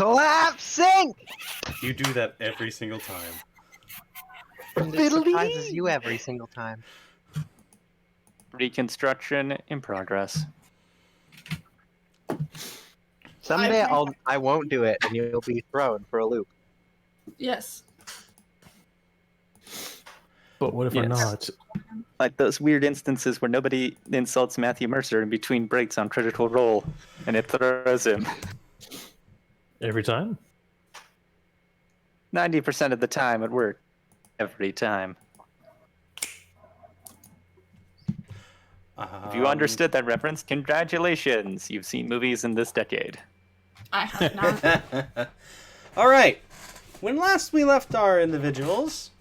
Collapsing! You do that every single time. It surprises you every single time. Reconstruction in progress. Someday I won't do it, and you'll be thrown for a loop. Yes. But what if we're not? Like those weird instances where nobody insults Matthew Mercer in between breaks on Critical Role, and it throws him. Every time? 90% of the time it worked. Every time. If you understood that reference, congratulations. You've seen movies in this decade. I have not. All right. When last we left our individuals,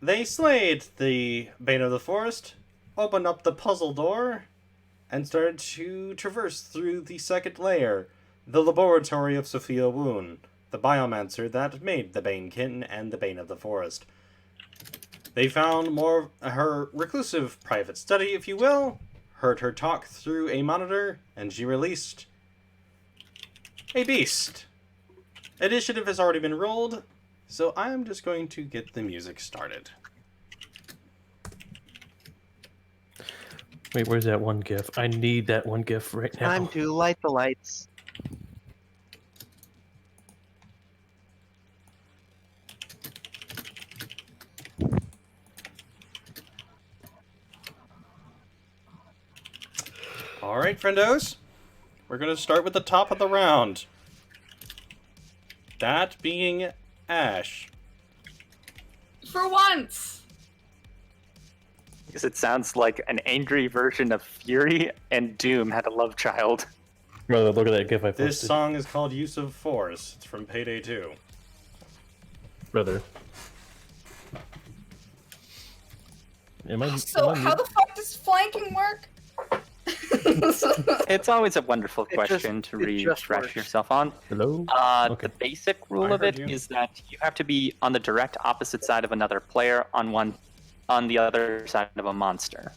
they slayed the Bane of the Forest, opened up the puzzle door, and started to traverse through the second layer, the laboratory of Sofiya Woon, the biomancer that made the Banekin and the Bane of the Forest. They found more of her reclusive private study, if you will, heard her talk through a monitor, and she released a beast. Initiative has already been rolled, so I'm just going to get the music started. Wait, where's that one GIF? I need that one GIF right now. Time to light the lights. Alright, friendos. We're going to start with the top of the round. That being Ash. For once. Because it sounds like an angry version of Fury and Doom had a love child. Brother, look at that GIF I posted. This song is called Use of Force. It's from Payday 2. Brother. So how the fuck does flanking work? It's always a wonderful question to refresh yourself on. Hello? The basic rule of it is that you have to be on the direct opposite side of another player on the other side of a monster.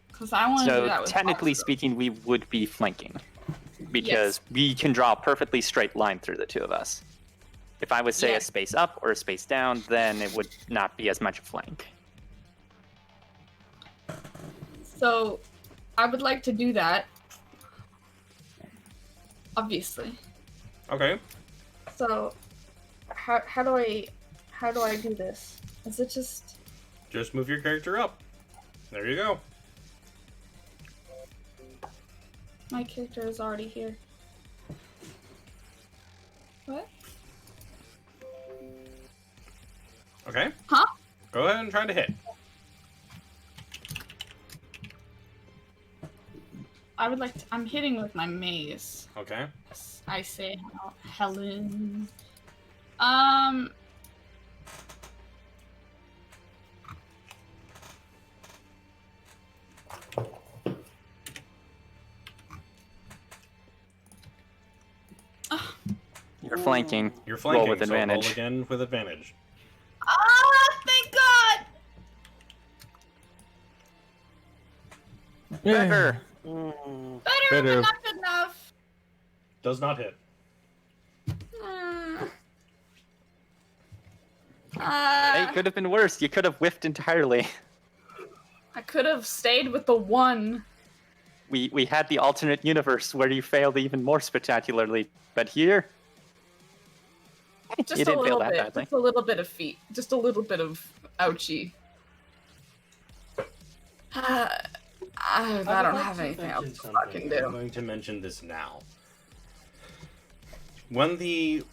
Because I want to do that with technically speaking, we would be flanking. Because we can draw a perfectly straight line through the two of us. If I would say a space up or a space down, then it would not be as much a flank. So, I would like to do that. Obviously. Okay. So, how do I do this? Is it just... Just move your character up. There you go. My character is already here. What? Okay. Huh? Go ahead and try to hit. I would like to... I'm hitting with my maze. Okay. I say Helen. You're flanking. You're flanking, Roll with advantage. So roll again with advantage. Ah, thank God! Better. Better, but not good enough. Does not hit. It could have been worse. You could have whiffed entirely. I could have stayed with the one. We had the alternate universe where you failed even more spectacularly, but here Just you a didn't fail little that bit. badly. Just a little bit of feet. Just a little bit of ouchie. I don't have anything else to fucking I'm do. going to mention this now. When the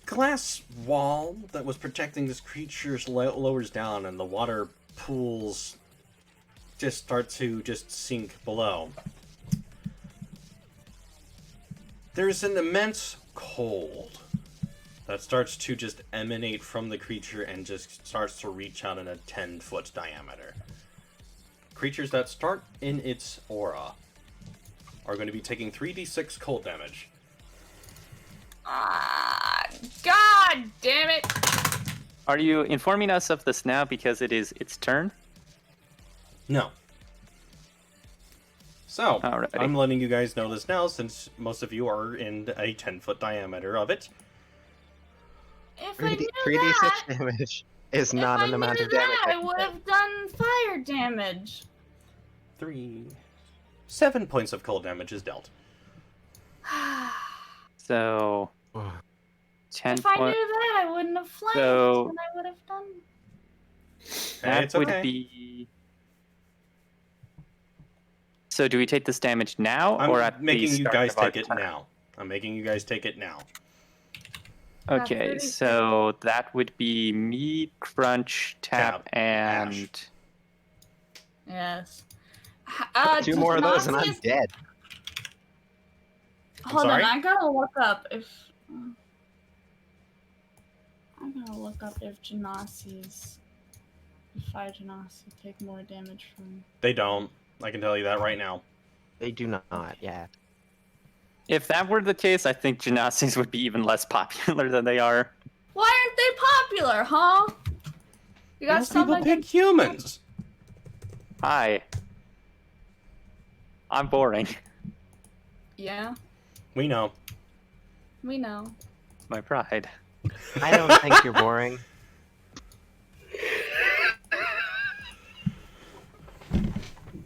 glass wall that was protecting this creature lowers down and the water pools just start to just sink below, there's an immense cold that starts to just emanate from the creature and just starts to reach out in a 10-foot diameter. Creatures that start in its aura are going to be taking 3d6 cold damage. God damn it! Are you informing us of this now because it is its turn? No. So, Alrighty. I'm letting you guys know this now, since most of you are in a 10-foot diameter of it. If I knew 3d6 that, damage is not an amount of damage. I would have done fire damage. 7 points of cold damage is dealt. So, 10 If I knew points. that, I wouldn't have flanked, So- and I would have done. That It's would okay. be. So, do we take this damage now, or at I'm making the you start guys of our take it turn? now. I'm making you guys take it now. Okay, 30. so that would be me, Crunch, Tap, Tap, and Yes. 2 more of those and I'm Genasi's- dead. Hold sorry? on, I gotta look up if. I gotta look up if Genasi's. If Fire Genasi take more damage from. They don't. I can tell you that right now. They do not, yeah. if that were the case, I think Genasis would be even less popular than they are. Why aren't they popular, huh? You got Most people something? pick humans. Hi. I'm boring. Yeah, We know. we know. My pride. I don't think you're boring.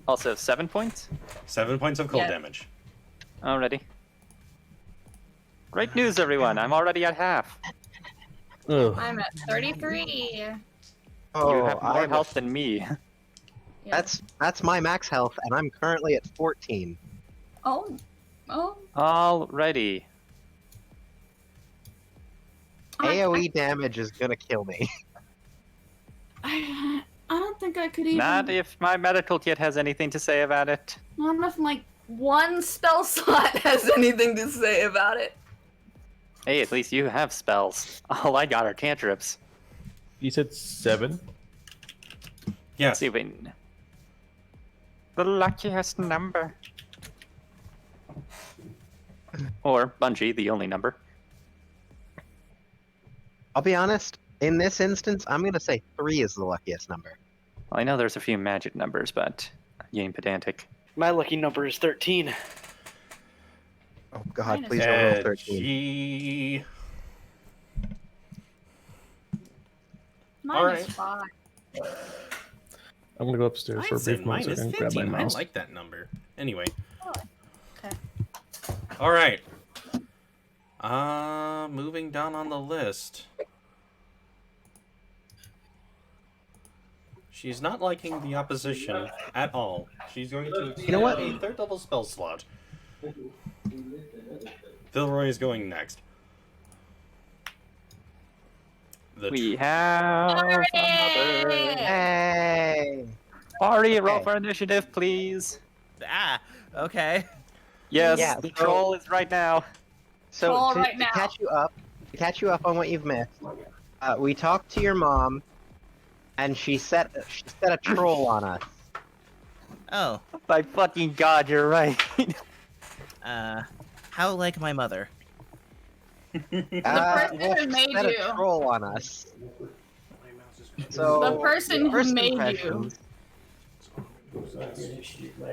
Also, 7 points? 7 points of cold Yeah. damage. Already. Great news, everyone. I'm already at half. Ugh. I'm at 33. Oh, You have more I'm- health than me. Yeah. That's my max health, and I'm currently at 14. Oh. Oh. Alrighty. AoE damage is gonna kill me. I don't think I could even. Not if my medical kit has anything to say about it. Not if like one spell slot has anything to say about it. Hey, at least you have spells. All I got are cantrips. You said 7? Yes. See, wait. The luckiest number. Or Bungie, the only number. I'll be honest, in this instance, I'm gonna say 3 is the luckiest number. Well, I know there's a few magic numbers, but you ain't pedantic. My lucky number is 13. Oh god, Mine is please don't roll 13. Edgy. Mine Alright. is 5. I'm gonna go upstairs for a I said brief moment so I minus can grab my 15. I mouse. like that number. Anyway. Oh, okay. All right. Moving down on the list. She's not liking the opposition at all. She's going to You know what? a third level spell slot. Vilroy is going next. We have another. Hey! Party, roll Okay. for initiative, please. Ah, okay. Yes, Yeah, the so- troll is right now. So Troll to, right to now. catch you up on what you've missed, we talked to your mom, and she set a troll on us. Oh, My fucking god, you're right. how like my mother? person well, who she made set you. a troll on us. So The person who first made you. impressions,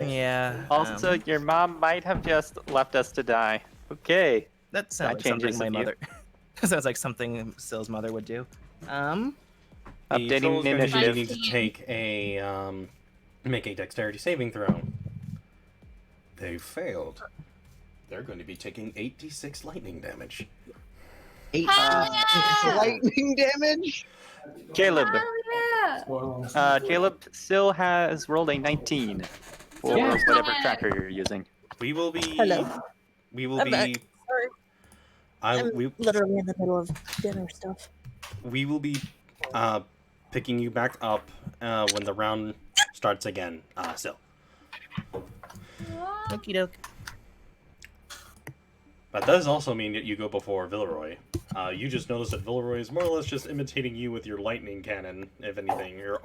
Yeah. Also, your mom might have just left us to die. Okay. that sounds like changes something my the view. mother. Sounds like something Sill's mother would do. The Updating troll is going to initiative. need to take a make a dexterity saving throw. They failed. They're going to be taking 8d6 lightning damage. 8 Hell yeah! lightning damage. Caleb. Oh, yeah. Caleb still has rolled a 19 for Yeah. whatever tracker you're using. We will be. Hello. We will I'm be. back. Sorry. I'm we literally in the middle of dinner stuff. we will be picking you back up when the round starts again. Still. Okie doke. That does also mean that you go before Villeroy. You just notice that Villeroy is more or less just imitating you with your lightning cannon, if anything, your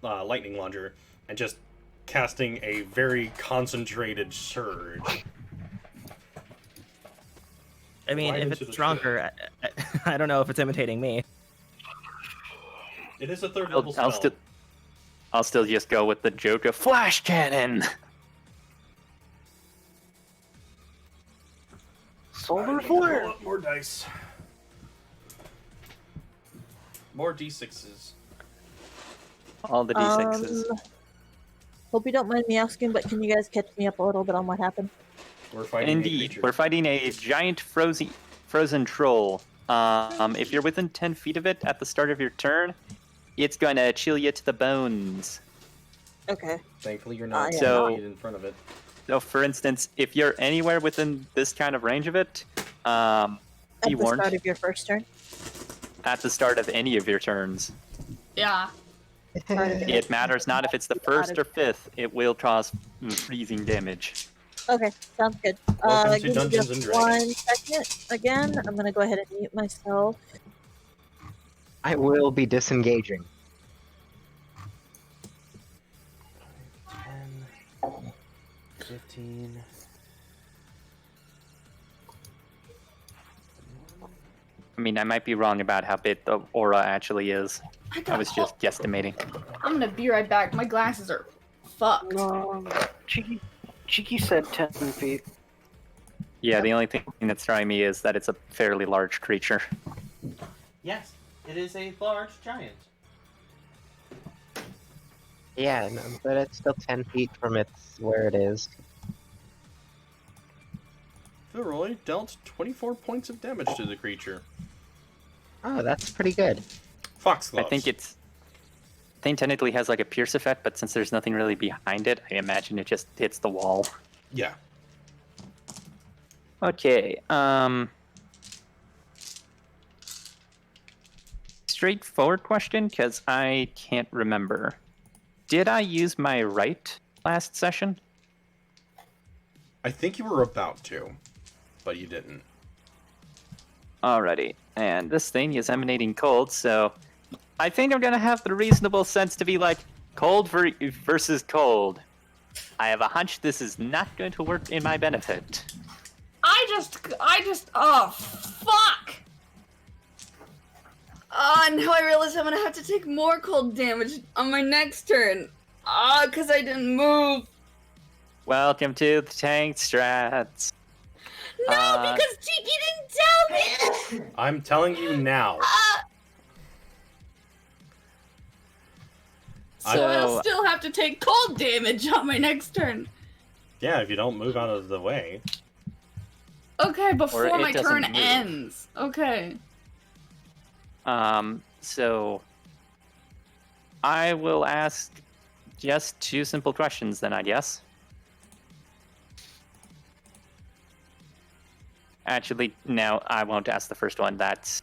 lightning launcher, and just casting a very concentrated surge. I mean, Right if into the it's stronger, I don't know if it's imitating me. It is a third level spell. I'll still just go with the joke of flash cannon. Solar Pull flare. up more dice. More d6s. All the d6s. Hope you don't mind me asking, but can you guys catch me up a little bit on what happened? We're fighting a Indeed, creature. we're fighting a giant frozen troll. If you're within 10 feet of it at the start of your turn, it's going to chill you to the bones. Okay. Thankfully, you're not yeah. So- in front of it. So, for instance, if you're anywhere within this kind of range of it, be At the warned start of your first turn. at the start of any of your turns. Yeah. It matters not if it's the first or fifth, it will cause freezing damage. Okay, sounds good. Welcome to Give me Dungeons just and Dragons. 1 second. Again, I'm gonna go ahead and mute myself. I will be disengaging. 10, 15. I mean, I might be wrong about how big the aura actually is. I was just guesstimating. I'm gonna be right back. My glasses are fucked. Cheeky said 10 feet. Yeah, the only thing that's throwing me is that it's a fairly large creature. Yes, it is a large giant. Yeah, no, but it's still 10 feet from its where it is. Villeroy dealt 24 points of damage to the creature. Oh, that's pretty good. Foxgloves. I think technically has like a pierce effect, but since there's nothing really behind it, I imagine it just hits the wall. Yeah. Okay, straightforward question, because I can't remember. Did I use my right last session? I think you were about to, but you didn't. Alrighty, and this thing is emanating cold, so I think I'm gonna have the reasonable sense to be like, cold versus cold. I have a hunch this is not going to work in my benefit. Oh, fuck! Now I realize I'm gonna have to take more cold damage on my next turn. Cause I didn't move. Welcome to the tank strats. No, because Cheeky didn't tell me! I'm telling you now. So I'll still have to take cold damage on my next turn. Yeah, if you don't move out of the way. Okay, before it my turn doesn't move. ends. Okay. So I will ask just two simple questions then, I guess. Actually, no, I won't ask the first one. That's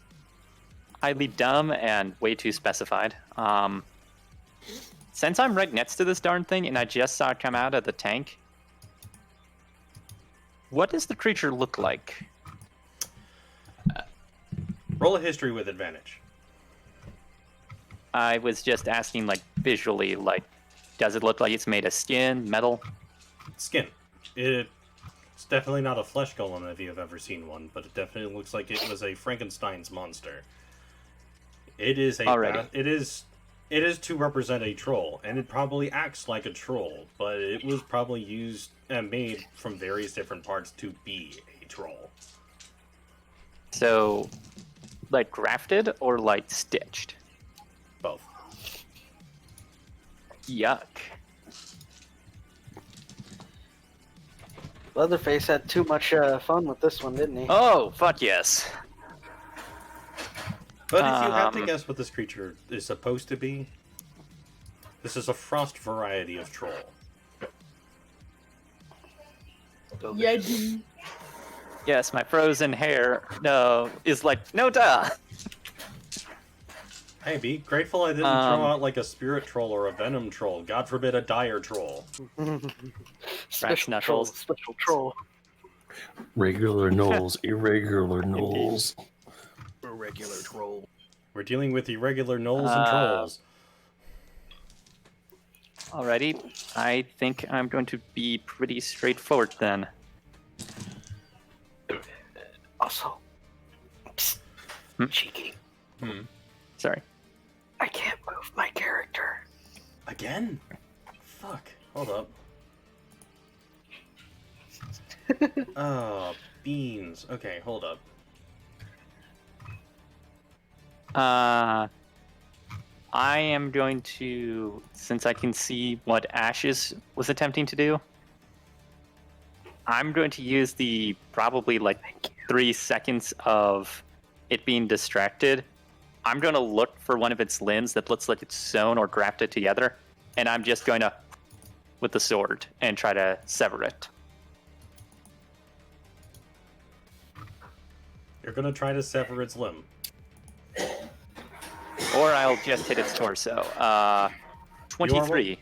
highly dumb and way too specified. Since I'm right next to this darn thing and I just saw it come out of the tank, what does the creature look like? Roll a history with advantage. I was just asking, like, visually, like, does it look like it's made of skin, metal? Skin. It's definitely not a flesh golem if you've ever seen one, but it definitely looks like it was a Frankenstein's monster. It is a Alrighty. It is to represent a troll, and it probably acts like a troll, but it was probably used and made from various different parts to be a troll. So, like, grafted or, like, stitched? Both. Yuck. Leatherface had too much fun with this one, didn't he? Oh, fuck yes. But if you had to Um, guess what this creature is supposed to be, this is a frost variety of troll. Yeti. Yes, my frozen hair, is like, no duh. Hey, be grateful I didn't throw out like a spirit troll or a venom troll. God forbid a dire troll. Special troll. knuckles. Special troll. Regular gnolls, irregular gnolls. Regular troll. We're dealing with irregular gnolls and trolls. Alrighty, I think I'm going to be pretty straightforward then. Also, psst, Hmm? Cheeky. Sorry. I can't move my character. Again? Fuck. Hold up. Oh, beans. Okay, hold up. I am going to, since I can see what Ashes was attempting to do, I'm going to use the probably like 3 seconds of it being distracted. I'm going to look for one of its limbs that looks like it's sewn or grafted together, and I'm just going to, with the sword, and try to sever it. You're gonna try to sever its limb. Or I'll just hit its torso. 23.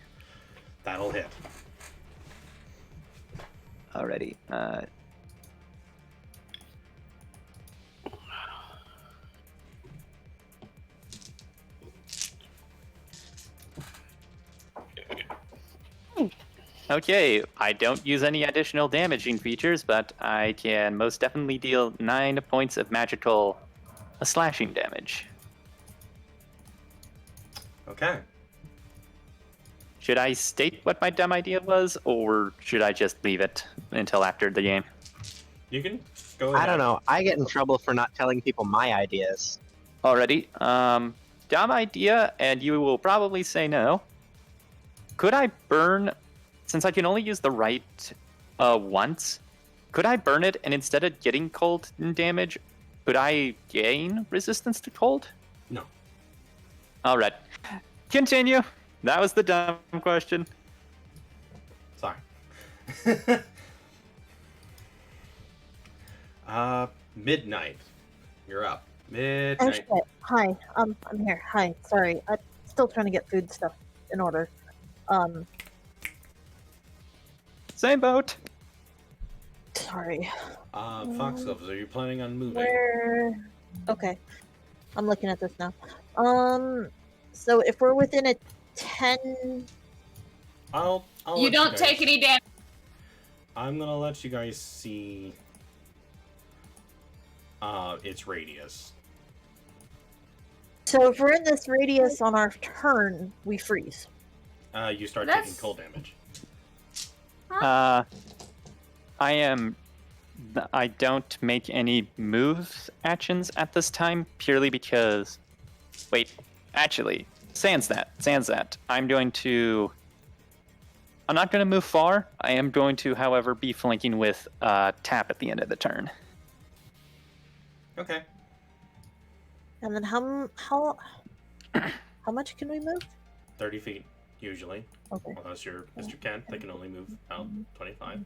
That'll hit. Alrighty. Okay, I don't use any additional damaging features, but I can most definitely deal 9 points of magical slashing damage. Okay. Should I state what my dumb idea was, or should I just leave it until after the game? You can go ahead. I don't know. I get in trouble for not telling people my ideas. Alrighty. Dumb idea, and you will probably say no. Could I burn, since I can only use the right once, could I burn it, and instead of getting cold damage, could I gain resistance to cold? No. Alright. Continue. That was the dumb question. Sorry. Midnight. You're up. Oh Midnight. shit. Hi. I'm here. Hi. Sorry. I'm still trying to get food stuff in order. Same boat. Sorry. Foxgloves, are you planning on moving? Where? Okay. I'm looking at this now. So if we're within a 10... I'll You let don't guys- take any damage. I'm gonna let you guys see its radius. So if we're in this radius on our turn, we freeze. You start That's- taking cold damage. I don't make any move actions at this time, purely because... Wait, actually, sans that. I'm not going to move far. I am going to, however, be flanking with tap at the end of the turn. Okay. And then how much can we move? 30 feet, usually. Okay. Unless you're Mr. Kent, they can only move out 25.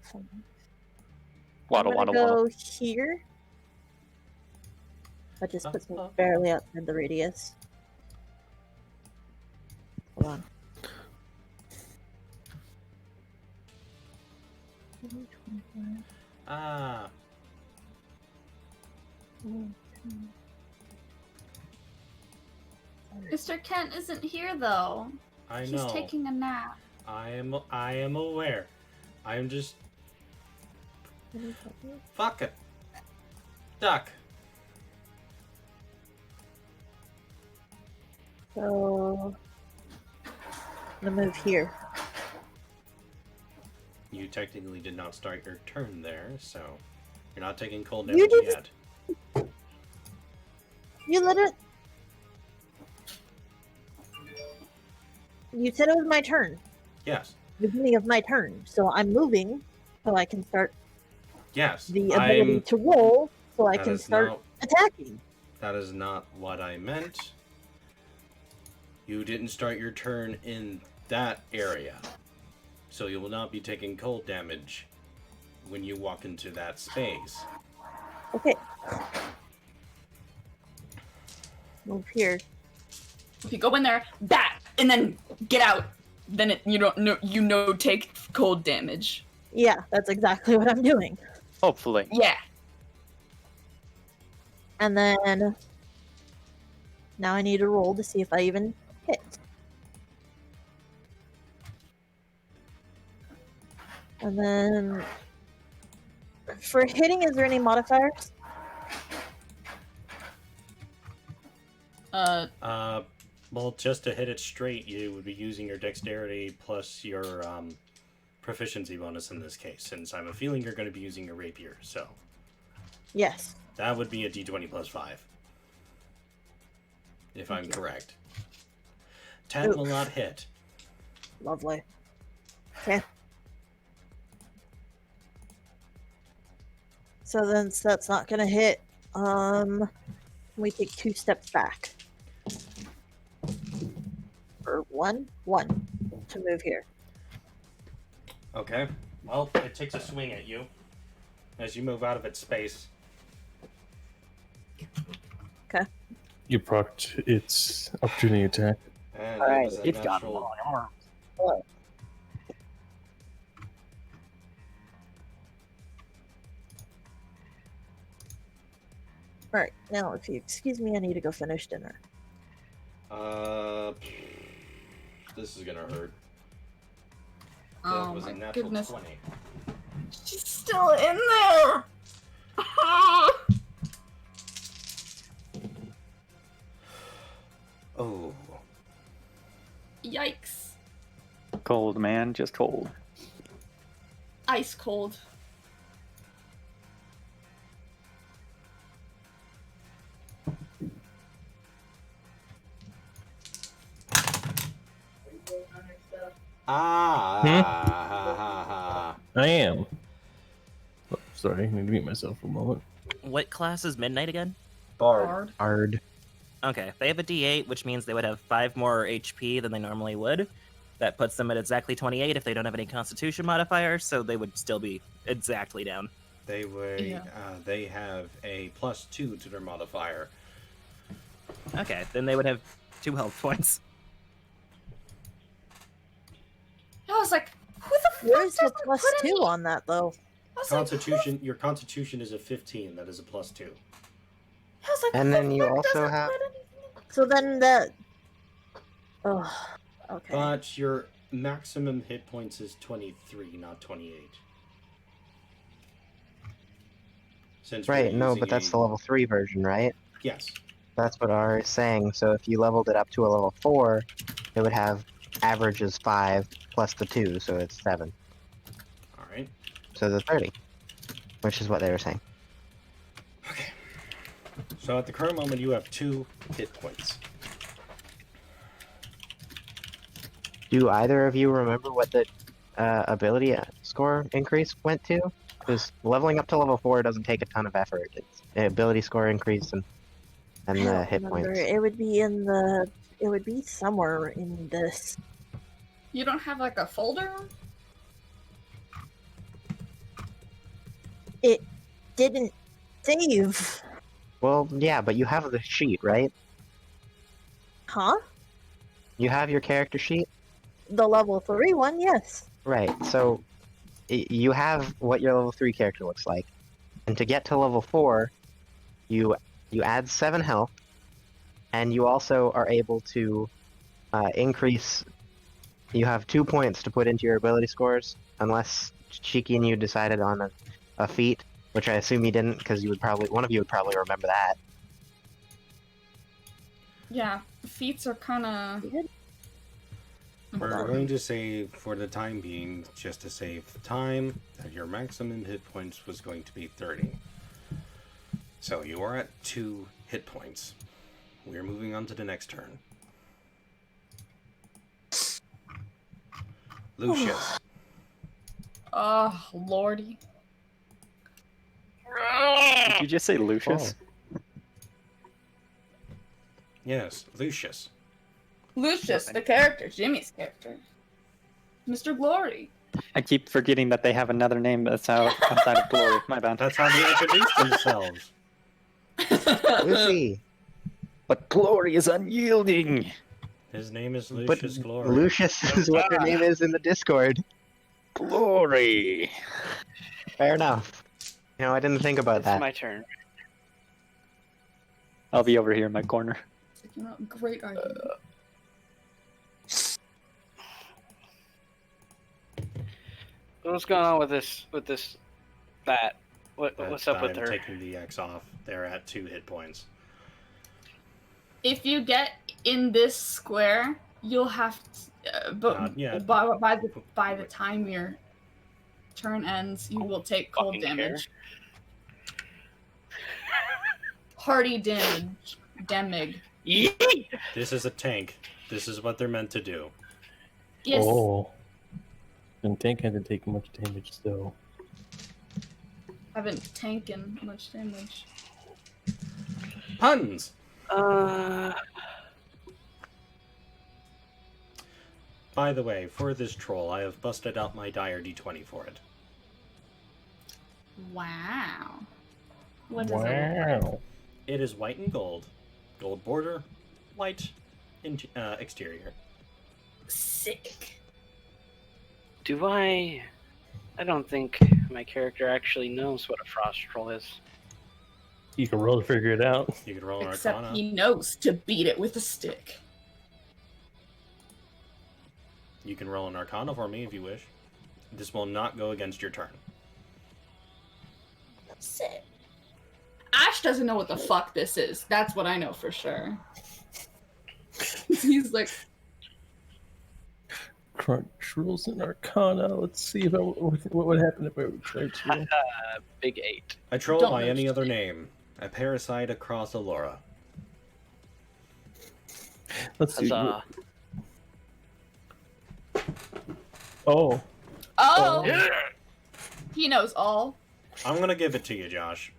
Waddle, I'm waddle, gonna go waddle. here. That just puts me Uh-huh. barely outside the radius. Hold on. Ah, Mr. Kent isn't here though. I He's know. taking a nap. I am aware. I am just... Fuck it. Duck. So I'm gonna move here. You technically did not start your turn there, so you're not taking cold You damage just- yet. You let it. You said it was my turn. Yes. Beginning of my turn. So I'm moving so I can start Yes. the ability to roll so I that can is start not- attacking. That is not what I meant. You didn't start your turn in that area. So you will not be taking cold damage when you walk into that space. Okay. Move here. If you go in there, bat, and then get out, then you don't know take cold damage. Yeah, that's exactly what I'm doing. Hopefully. Yeah. And then now I need to roll to see if I even hit. And then for hitting, is there any modifiers? Well, just to hit it straight, you would be using your dexterity plus your proficiency bonus in this case, since I have a feeling you're going to be using your rapier, so. Yes. That would be a d20 plus 5. If I'm correct. 10 will not hit. Lovely. Okay. So then that's not gonna hit. We take 2 steps back. Or one to move here. Okay. Well, it takes a swing at you as you move out of its space. You procced its opportunity attack. And Alright, it was a it's got natural. long arms. Alright, now if you excuse me, I need to go finish dinner. This is gonna hurt. Oh That was a my natural goodness. 20. She's still in there! Oh. Yikes. Cold, man, just cold. Ice cold. Ah. I am. Oh, sorry, I need to mute myself for a moment. What class is Midnight again? Bard. Hard. Okay, they have a D8, which means they would have 5 more HP than they normally would. That puts them at exactly 28 if they don't have any Constitution modifier, so they would still be exactly down. They were. Yeah. They have a +2 to their modifier. Okay, then they would have 2 health points. I was like, who the fuck Where's the doesn't plus put 2 any- on that though? I was like, Constitution. Your Constitution is a 15. That is a +2. I was like, And who then the you fuck also doesn't have- put anything- So then the oh, okay. But your maximum hit points is 23, not 28. Since we're Right, no, using but that's a- the level 3 version, right? Yes. That's what R is saying. So if you leveled it up to a level 4, it would have averages 5 plus the 2, so it's 7. All right. So the 30, which is what they were saying. Okay. So at the current moment, you have 2 hit points. Do either of you remember what the ability score increase went to? Because leveling up to level 4 doesn't take a ton of effort. It's the ability score increase and I the don't hit remember. points. It would be in the. It would be somewhere in this. You don't have like a folder? It didn't save. Well, yeah, but you have the sheet, right? Huh? You have your character sheet? The level 3 one, yes. Right, so you have what your level 3 character looks like. And to get to level 4, you add 7 health, and you also are able to increase... You have 2 points to put into your ability scores, unless Cheeky and you decided on a feat, which I assume you didn't, because one of you would probably remember that. Yeah, feats are kind of. We're going to say, for the time being, just to save time, that your maximum hit points was going to be 30. So you are at 2 hit points. We're moving on to the next turn. Lucius. Oh, lordy. Did you just say Lucius? Yes, Lucius. Lucius, the character, Jimmy's character. Mr. Glory. I keep forgetting that they have another name that's outside of Glory. My bad. That's how they introduce themselves. Lucy! But Glory is unyielding. His name is But Lucius Glory. Lucius is what their name is in the Discord. Glory. Fair enough. You know, I didn't think about It's that. my turn. I'll be over here in my corner. You know, great argument. What's going on with this bat? What's That's up with I'm her? taking the X off. They're at 2 hit points. If you get in this square, you'll have to, Not yet. by the time your turn ends, you will take cold Fucking care. damage. party damage. Damage. Yeet! This is a tank. This is what they're meant to do. Yes. Oh. And tank hasn't taken much damage, though. I've been tanking much damage. Puns! By the way, for this troll, I have busted out my dire d20 for it. Wow. What does it look like? Wow. It is white and gold. Gold border, white exterior. Sick. Do I don't think my character actually knows what a frost troll is. You can roll to figure it out. You can roll an Except arcana. he knows to beat it with a stick. You can roll an arcana for me if you wish. This will not go against your turn. Sick. Ash doesn't know what the fuck this is. That's what I know for sure. He's like, Crunch rolls and Arcana. Let's see if what would happen if I would try to. Big 8. A troll Don't by any mention other it. name. A parasite across Allura. Let's see. Huzzah. Oh. oh, he knows all. I'm gonna give it to you, Josh.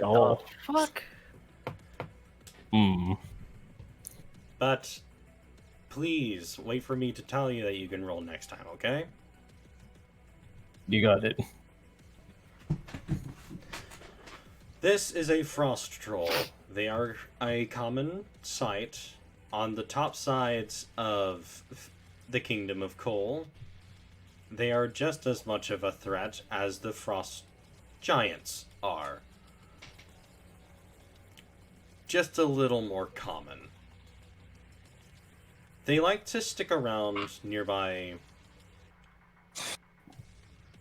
Oh. Fuck. Hmm. But please wait for me to tell you that you can roll next time, okay? You got it. This is a frost troll. They are a common sight on the top sides of the Kingdom of Coal. They are just as much of a threat as the frost giants are. Just a little more common. They like to stick around nearby,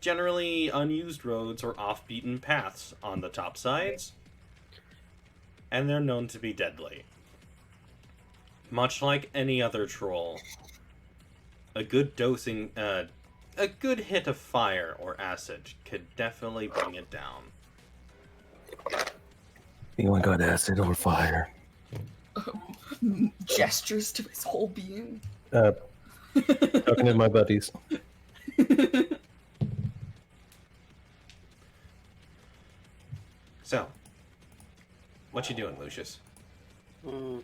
generally unused roads or off-beaten paths on the top sides, and they're known to be deadly. Much like any other troll, a good dosing, a good hit of fire or acid could definitely bring it down. Anyone got acid or fire? Gestures to his whole being. Talking to my buddies. So, what you doing, Lucius? Mm.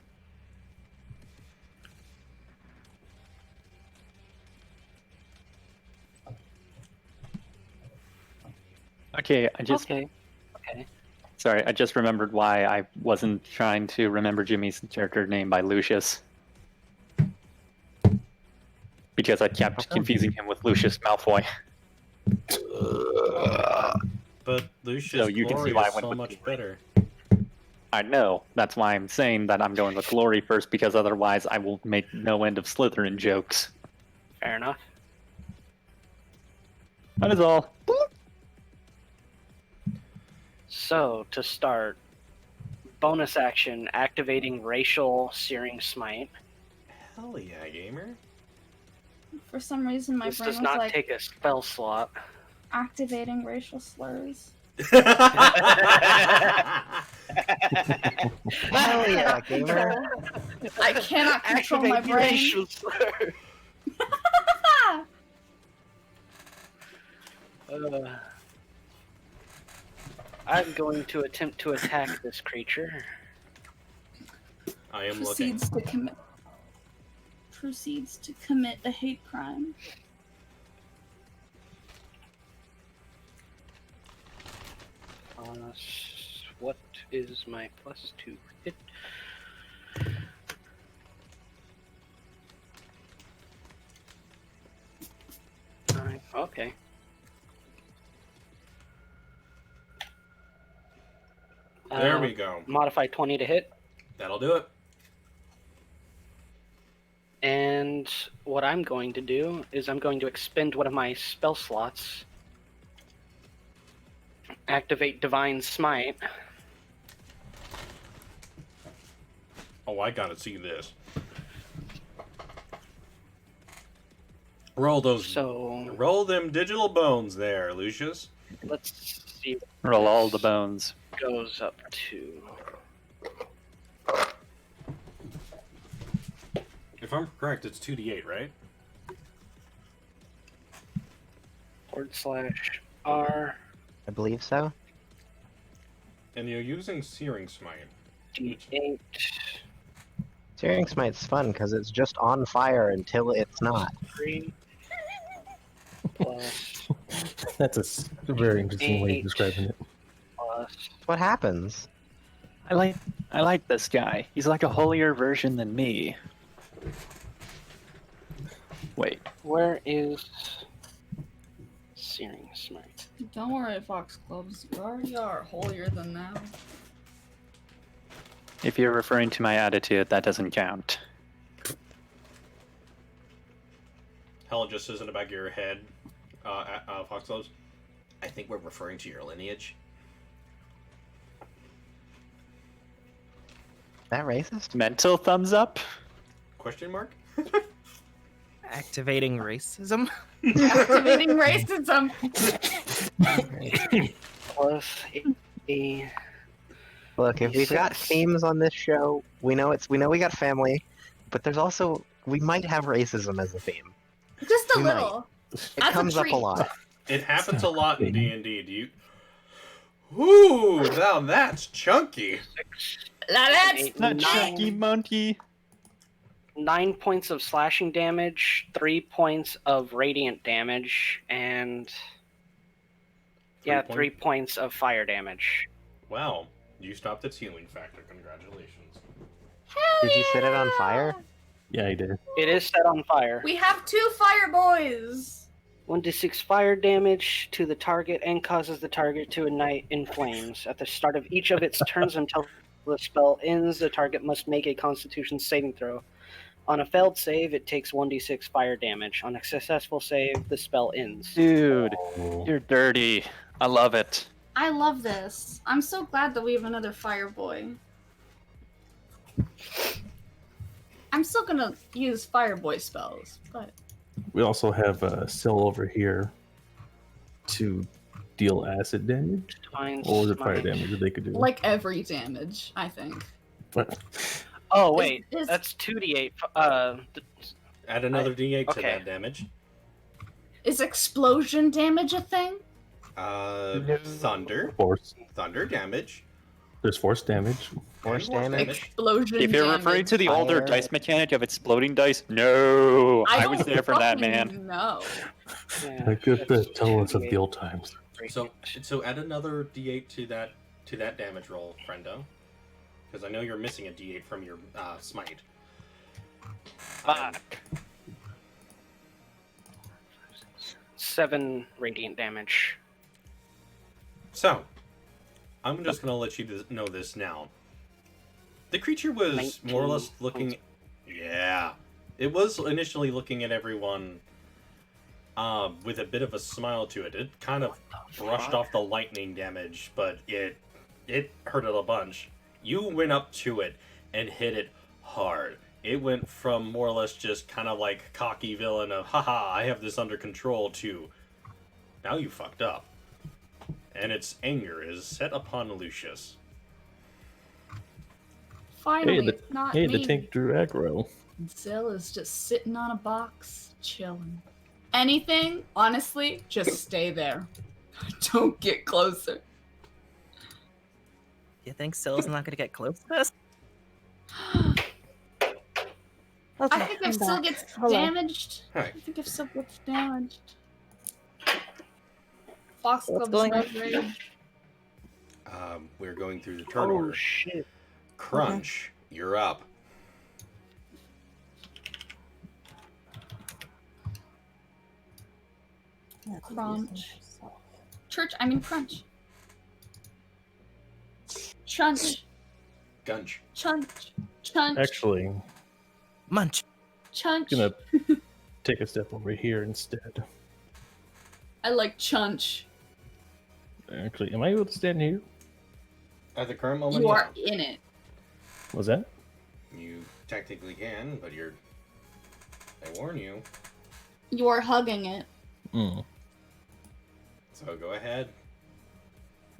Okay, I just Okay. Okay. sorry, I just remembered why I wasn't trying to remember Jimmy's character name by Lucius. Because I kept confusing him with Lucius Malfoy. But Lucius So you can see Glory why I is went so with much Glory. better. I know. That's why I'm saying that I'm going with Glory first, because otherwise I will make no end of Slytherin jokes. Fair enough. That is all. So, to start, bonus action, activating Racial Searing Smite. Hell yeah, gamer. For some reason, my This brain does was not like take a spell slot. activating racial slurs. Hell yeah, gamer. I cannot control my Activate brain. Racial Slur. I'm going to attempt to attack this creature. I am looking. Proceeds to commit a hate crime. What is my +2 hit? Okay. There we go. Modify 20 to hit. That'll do it. And what I'm going to do is I'm going to expend one of my spell slots. Activate Divine Smite. Oh, I gotta see this. Roll those. So Roll them digital bones there, Lucius. let's see. Roll all the bones. goes up to. If I'm correct, it's 2d8, right? /R I believe so. And you're using Searing Smite. D8 Searing Smite's fun because it's just on fire until it's not. 3 plus That's a very interesting way of 8 describing it. plus. That's what happens. I like this guy. He's like a holier version than me. Wait. Where is Searing Smite? Don't worry, Foxglobes. You already are holier than thou. If you're referring to my attitude, that doesn't count. Hell just says in the back of your head, Foxglobes, I think we're referring to your lineage. Is that racist? Mental thumbs up? Question mark? Activating racism. Activating racism. Plus a Look, if we've got themes on this show, we know we got family, but there's also we might have racism as a theme. Just a We might. little. It As a comes up a treat. lot. It happens a lot in D&D. Do you... Ooh, now that's chunky. Now that's Eight, Not nine. chunky monkey. 9 points of slashing damage, 3 points of radiant damage, and 3 points of fire damage. Wow, you stopped its healing factor. Congratulations. Did you set it on fire? Yeah, he did. It is set on fire. We have 2 fire boys. 1d6 fire damage to the target and causes the target to ignite in flames. At the start of each of its turns until the spell ends, the target must make a Constitution saving throw. On a failed save, it takes 1d6 fire damage. On a successful save, the spell ends. Dude, Oh. you're dirty. I love it. I love this. I'm so glad that we have another fire boy. I'm still gonna use fire boy spells, but We also have a Syl over here to deal acid damage. Divine Or was it fire Smite. damage that they could do? like every damage, I think. But Oh, wait. Is- That's 2d8. Add another d8 to okay. that damage. Is explosion damage a thing? Thunder. force. Thunder damage. There's force damage. Force And damage? Explosion If you're damage. referring to the older Fire. dice mechanic of exploding dice, no. I was don't there for that, fucking man. know. I could tell us of the old times. So add another d8 to that damage roll, friendo. Because I know you're missing a d8 from your smite. Fuck. 7 radiant damage. So, I'm just gonna let you know this now. The creature was 19 more or less looking. Yeah, it was initially looking at everyone with a bit of a smile to it. It kind of brushed off the lightning damage, but it hurt it a bunch. You went up to it and hit it hard. It went from more or less just kind of like cocky villain of haha, I have this under control to now you fucked up. And its anger is set upon Lucius. Finally, Hey, not Hey, me. the tank drew aggro. Zill is just sitting on a box, chilling. Anything, honestly, just stay there. Don't get closer. You think Syl's not gonna get close to us? Okay, I think I'm if Syl back. gets Hello. damaged, Hi. I think if Syl gets damaged. Foxglove is going on? rage. We're going through the turn Oh, order. shit. Crunch, you're up. Crunch. Crunch. Chunch. Gunch. Chunch. Chunch. Actually, Munch. Chunch. gonna take a step over here instead. I like chunch. Actually, am I able to stand here? At the current moment, You are in it. Was that? you technically can, but you're. I warn you. You are hugging it. Mm. So go ahead.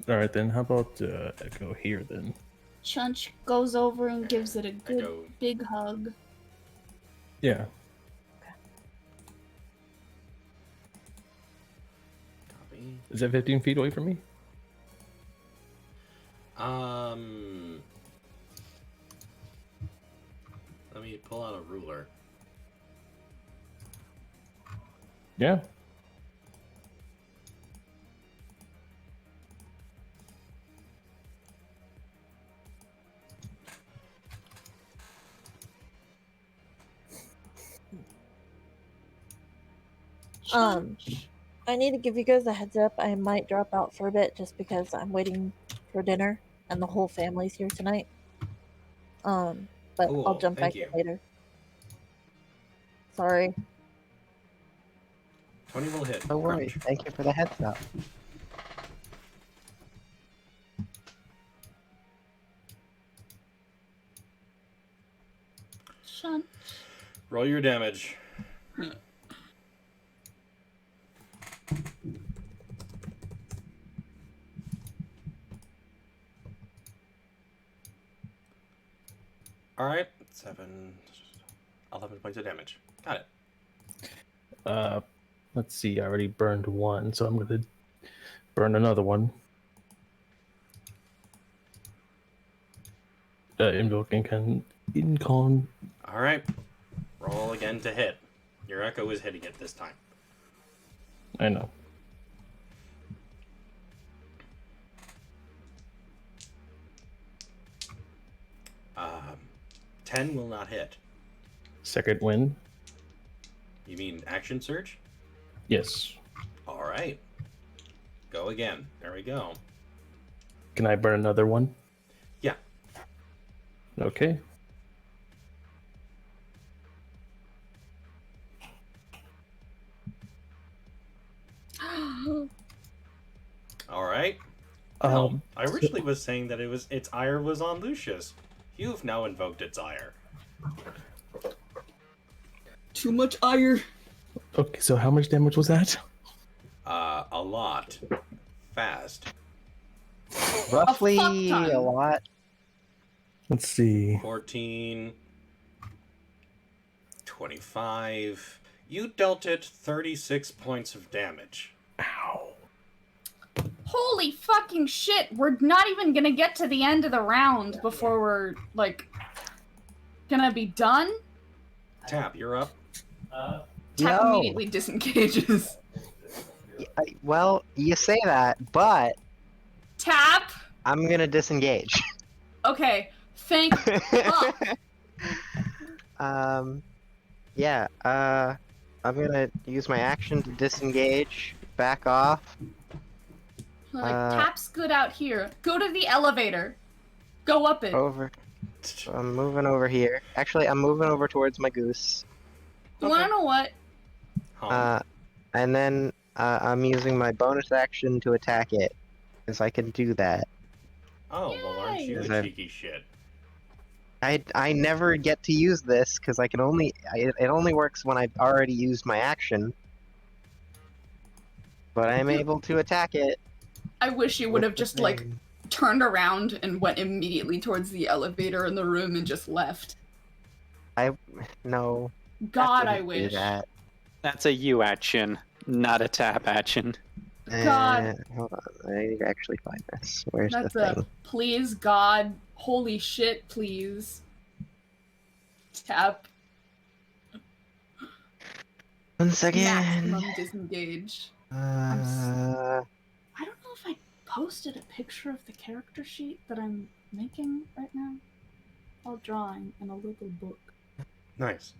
All right, then. How about Echo here, then? Chunch goes over and gives it a good Echo. big hug. Yeah. Copy. Is that 15 feet away from me? Let me pull out a ruler. Yeah. I need to give you guys a heads up. I might drop out for a bit just because I'm waiting for dinner and the whole family's here tonight. But Cool, I'll jump thank back you. in later. Sorry. 20 will hit. No worries. Crunch. Thank you for the heads up. Chunch. Roll your damage. Alright, 11 points of damage. Got it. Let's see. I already burned one, so I'm gonna burn another one. Invoking incon. Alright. Roll again to hit. Your echo is hitting it this time. I know. Um, 10 will not hit. Second win. You mean action surge? Yes. Alright. Go again. There we go. Can I burn another one? Yeah. Okay. Alright. No, I originally was saying that its ire was on Lucius. You've now invoked its ire. Too much ire. Okay, so how much damage was that? A lot. Fast. Roughly ton. a lot. Let's see. 14. 25. You dealt it 36 points of damage. Ow. Holy fucking shit! We're not even gonna get to the end of the round before we're, like, gonna be done? Tap, you're up. Tap No. immediately disengages. Well, you say that, but Tap? I'm gonna disengage. Okay, thank fuck. Yeah, I'm gonna use my action to disengage, back off. Like, Tap's good out here. Go to the elevator. Go up it. Over. I'm moving over here. Actually, I'm moving over towards my goose. You wanna know what? And then I'm using my bonus action to attack it, because I can do that. Oh, well, aren't you Yay. a cheeky shit? I never get to use this because I can only it only works when I've already used my action. But I'm able to attack it. I wish you would have just, like, turned around and went immediately towards the elevator in the room and just left. No. God, I wouldn't do wish. that. That's a you action, not a tap action. God. Hold on, I need to actually find this. Where's That's the a thing? please, God, holy shit, please. Tap. Once again. Maximum disengage. I don't know if I posted a picture of the character sheet that I'm making right now. While drawing in a little book. Nice.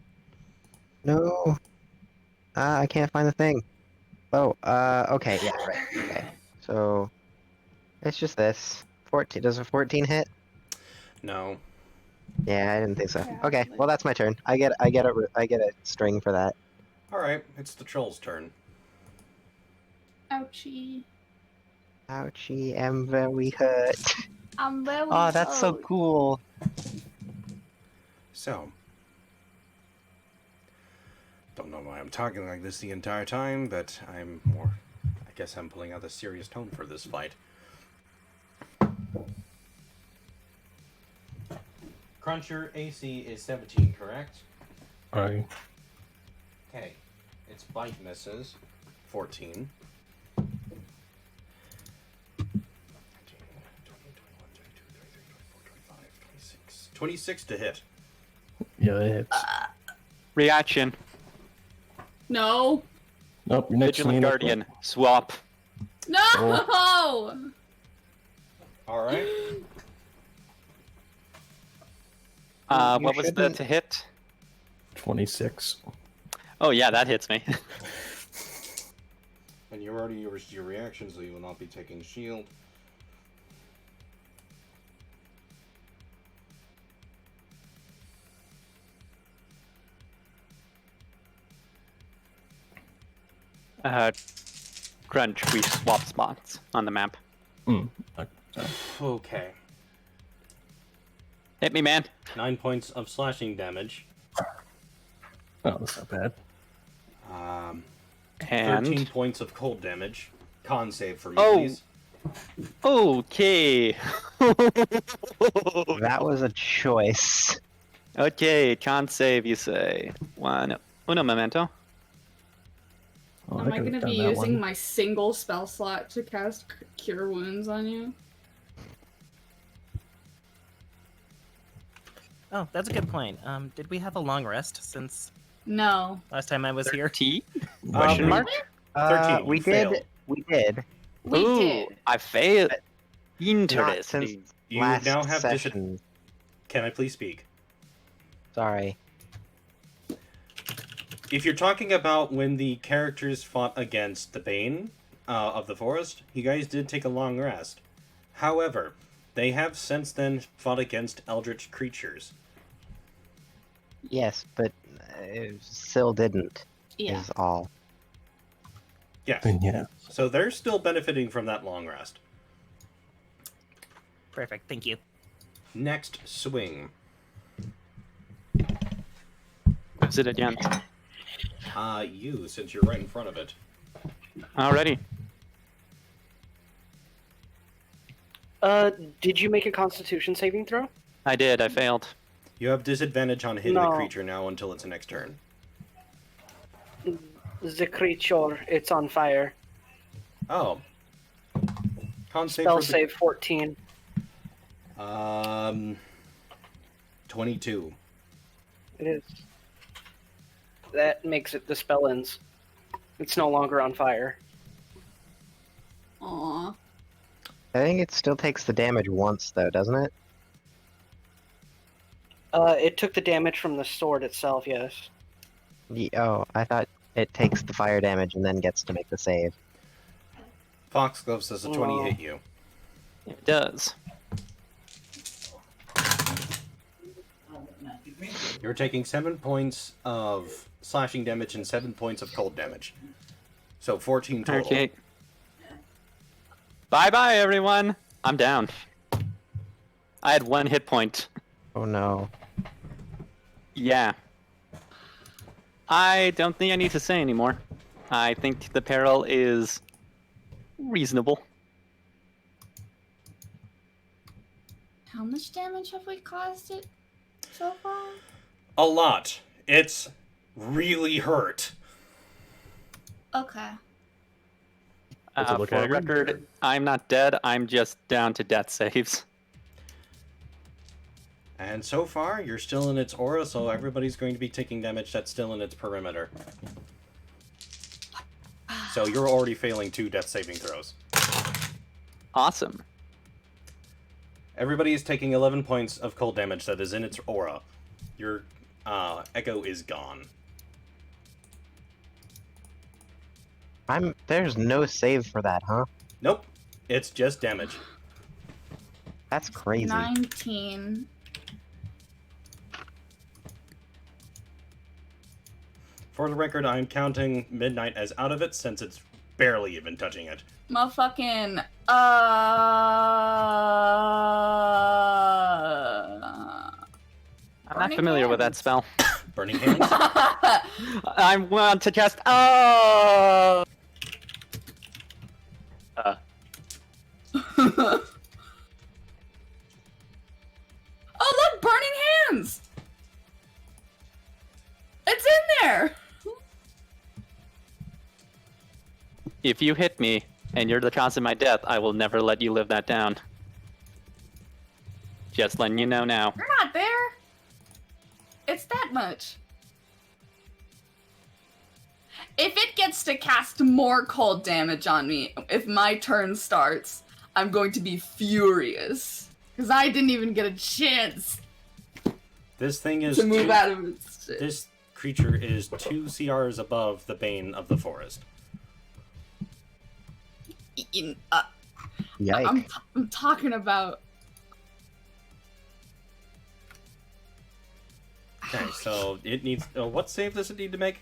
No. I can't find the thing. Oh, okay, yeah, right. Okay. So it's just this. 14. Does a 14 hit? No. Yeah, I didn't think so. Yeah, Okay, actually. well that's my turn. I get a string for that. Alright, it's the troll's turn. Ouchie. Ouchie, I'm very hurt. I'm very Oh, that's so hurt. cool. So. Don't know why I'm talking like this the entire time, but I guess I'm pulling out a serious tone for this fight. Cruncher AC is 17, correct? I Okay. Its bite misses. 14. 26 to hit. yeah, it hits. Reaction. No. Nope, you're next to me. Vigilant Guardian. Swap. No. Alright. You What was the shouldn't- to hit? 26. Oh yeah, that hits me. And you already used your reaction, so you will not be taking shield. Crunch, we swap spots on the map. Okay. Hit me, man. 9 points of slashing damage. Oh, that's not bad. 13 And points of cold damage. Con save for me, Oh. please. okay. That was a choice. Okay, can't save. You say uno momento. Oh, Am I could've gonna done be that using one. my single spell slot to cast Cure Wounds on you? Oh, that's a good point. Did we have a long rest since No. last time I was here? T? Question mark? 13, We you failed. did. We did. We Ooh, did. I failed. Not Interesting. since You last now have session. Can I please speak? Sorry. If you're talking about when the characters fought against the Bane of the Forest, you guys did take a long rest. However, they have since then fought against eldritch creatures. Yes, but Syl didn't. Yeah. Is all. Yes. Then yeah. So they're still benefiting from that long rest. Perfect, thank you. Next swing. Who's it against? You, since you're right in front of it. Alrighty. Did you make a Constitution saving throw? I did. I failed. You have disadvantage on hitting the No. creature now until its next turn. The creature, it's on fire. Oh. Con save Spell for the- save 14. 22. It is. That makes it the spell ends. It's no longer on fire. Aw. I think it still takes the damage once, though, doesn't it? It took the damage from the sword itself, yes. Oh, I thought it takes the fire damage and then gets to make the save. Foxglove says a 20 Oh. hit you. It does. You're taking 7 points of slashing damage and 7 points of cold damage. So 14 total. Okay. Bye bye, everyone. I'm down. I had 1 hit point. Oh no. Yeah. I don't think I need to say anymore. I think the peril is reasonable. How much damage have we caused it so far? A lot. It's really hurt. Okay. What's it For look the like? record, I'm not dead. I'm just down to death saves. And so far, you're still in its aura, so everybody's going to be taking damage that's still in its perimeter. So you're already failing 2 death saving throws. Awesome. Everybody is taking 11 points of cold damage that is in its aura. Your echo is gone. There's no save for that, huh? Nope. It's just damage. That's crazy. 19. For the record, I'm counting Midnight as out of it since it's barely even touching it. Motherfucking, I'm not familiar with that spell. Burning Hands? I want to just. Oh! Oh, look! Burning if you hit me and you're the cause of my death, I will never let you live that down. Just letting you know now. You're not there. It's that much. If it gets to cast more cold damage on me, if my turn starts, I'm going to be furious. Because I didn't even get a chance This thing is to move out of its shit. This creature is 2 CRs above the Bane of the Forest. Yikes. I'm talking about... Okay, so it needs. What save does it need to make?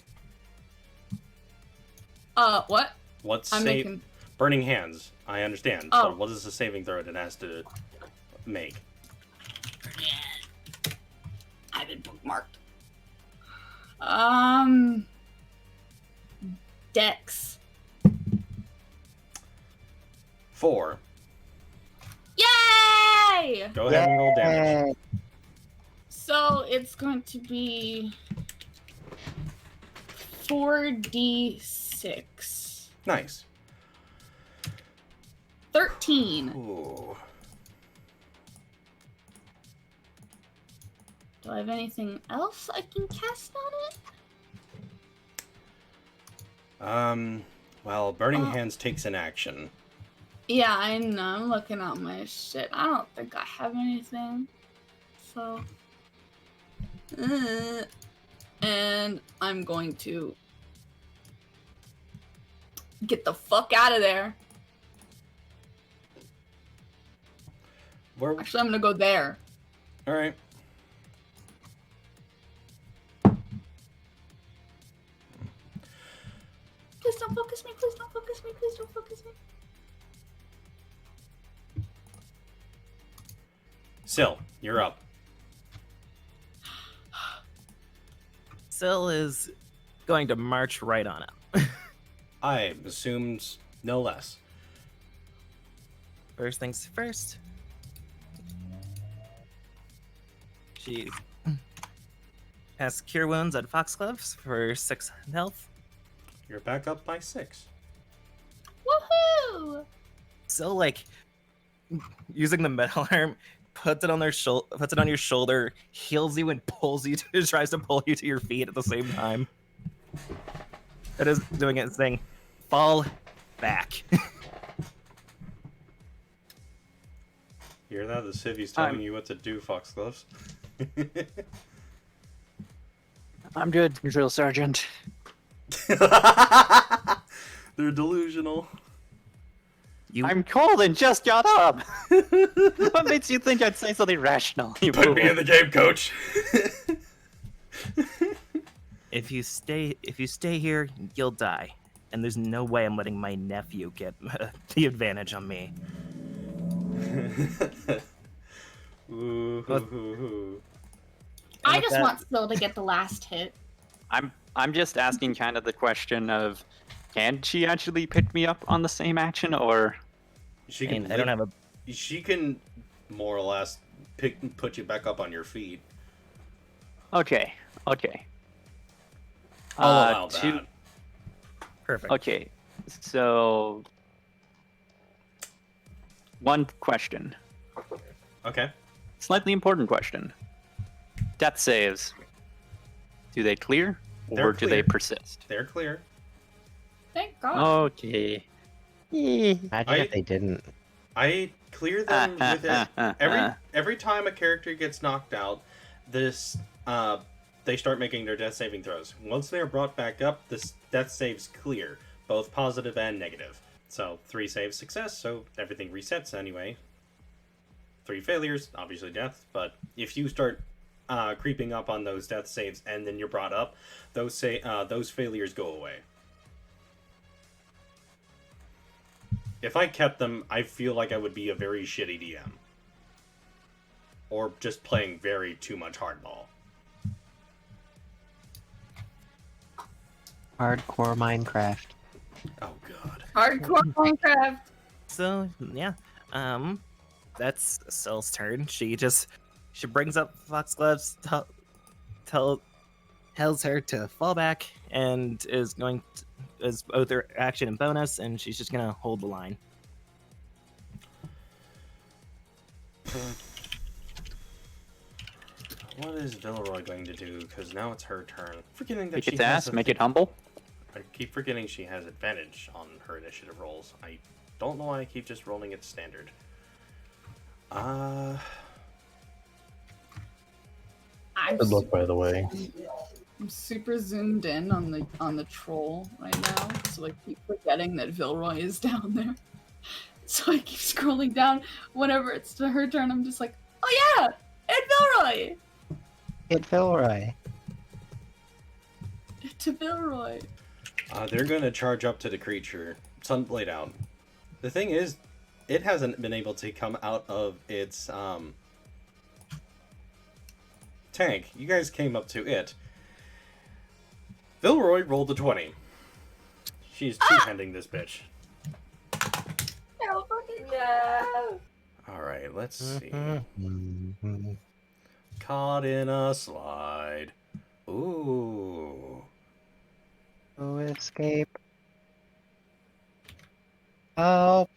What? What I'm save? making... Burning Hands. I understand. Oh. But what is the saving throw it has to make? I have it bookmarked. Dex. 4. Yay! Go ahead and roll damage. Yay. So it's going to be 4d6. Nice. 13. Ooh. Do I have anything else I can cast on it? Well, Burning Hands takes an action. Yeah, I know. I'm looking at my shit. I don't think I have anything. So. And I'm going to get the fuck out of there. Where? Actually, I'm gonna go there. All right. Please don't focus me. Please don't focus me. Please don't focus me. Syl, you're up. Syl is going to march right on up. I assumed no less. First things first. She has Cure Wounds on Foxgloves for 6 health. You're back up by 6. Woohoo! So, like, using the metal arm, puts it on your shoulder, heals you, and pulls you tries to pull you to your feet at the same time. It is doing its thing. Fall back. Hear that? The civvy's telling you what to do, Foxgloves. I'm good, Drill Sergeant. They're delusional. I'm cold and just got up. What makes you think I'd say something rational? You Put me fool? in the game, coach. If you stay here, you'll die. And there's no way I'm letting my nephew get the advantage on me. Ooh, hoo, hoo, hoo. I with just that- want Syl to get the last hit. I'm just asking kind of the question of, can she actually pick me up on the same action, or She I can. mean, I don't have a. She can more or less put you back up on your feet. okay. I'll allow two- that. Perfect. Okay, so one question, Okay. slightly important question. Death saves. Do they clear, or They're do they clear. persist? They're clear. Thank God. Okay. Imagine if they didn't. I clear them with it. Every time a character gets knocked out, they start making their death saving throws. Once they are brought back up, this death saves clear, both positive and negative. So 3 saves success, so everything resets anyway. 3 failures, obviously death. But if you start creeping up on those death saves and then you're brought up, those failures go away. If I kept them, I feel like I would be a very shitty DM. Or just playing very too much hardball. Hardcore Minecraft. Oh god. Hardcore Minecraft. So yeah, that's Syl's turn. She brings up Foxgloves, tells her to fall back and is going to, as both her action and bonus, and she's just gonna hold the line. What is Villeroy going to do? Because now it's her turn. Forgetting that Make she its has ass, make it humble. I keep forgetting she has advantage on her initiative rolls. I don't know why I keep just rolling it standard. I'm Good luck, by the way. I'm super zoomed in on the troll right now, so I keep forgetting that Vilroy is down there. So I keep scrolling down. Whenever it's to her turn, I'm just like, oh yeah, it's Vilroy! Hit Vilroy. To Vilroy. They're going to charge up to the creature. Sunblade out. The thing is, it hasn't been able to come out of its tank. You guys came up to it. Vilroy rolled a 20. She's two-handing this bitch. Oh fucking no! Alright, let's see. Mhm. Caught in a slide. Ooh. Oh, escape. Help.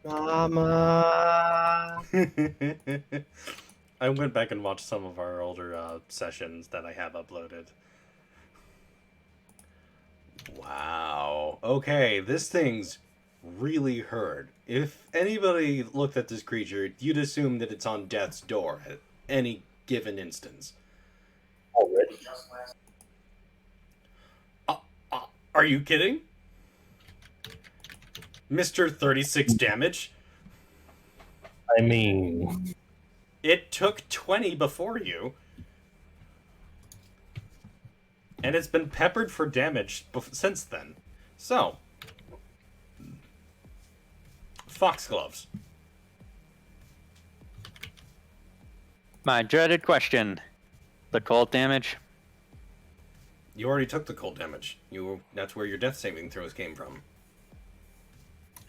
Mama. I went back and watched some of our older sessions that I have uploaded. Wow. Okay, this thing's really hurt. If anybody looked at this creature, you'd assume that it's on death's door at any given instance. Already. Are you kidding? Mr. 36 damage? I mean, It took 20 before you. And it's been peppered for damage since then. So. Foxgloves. My dreaded question. The cold damage? You already took the cold damage. That's where your death saving throws came from.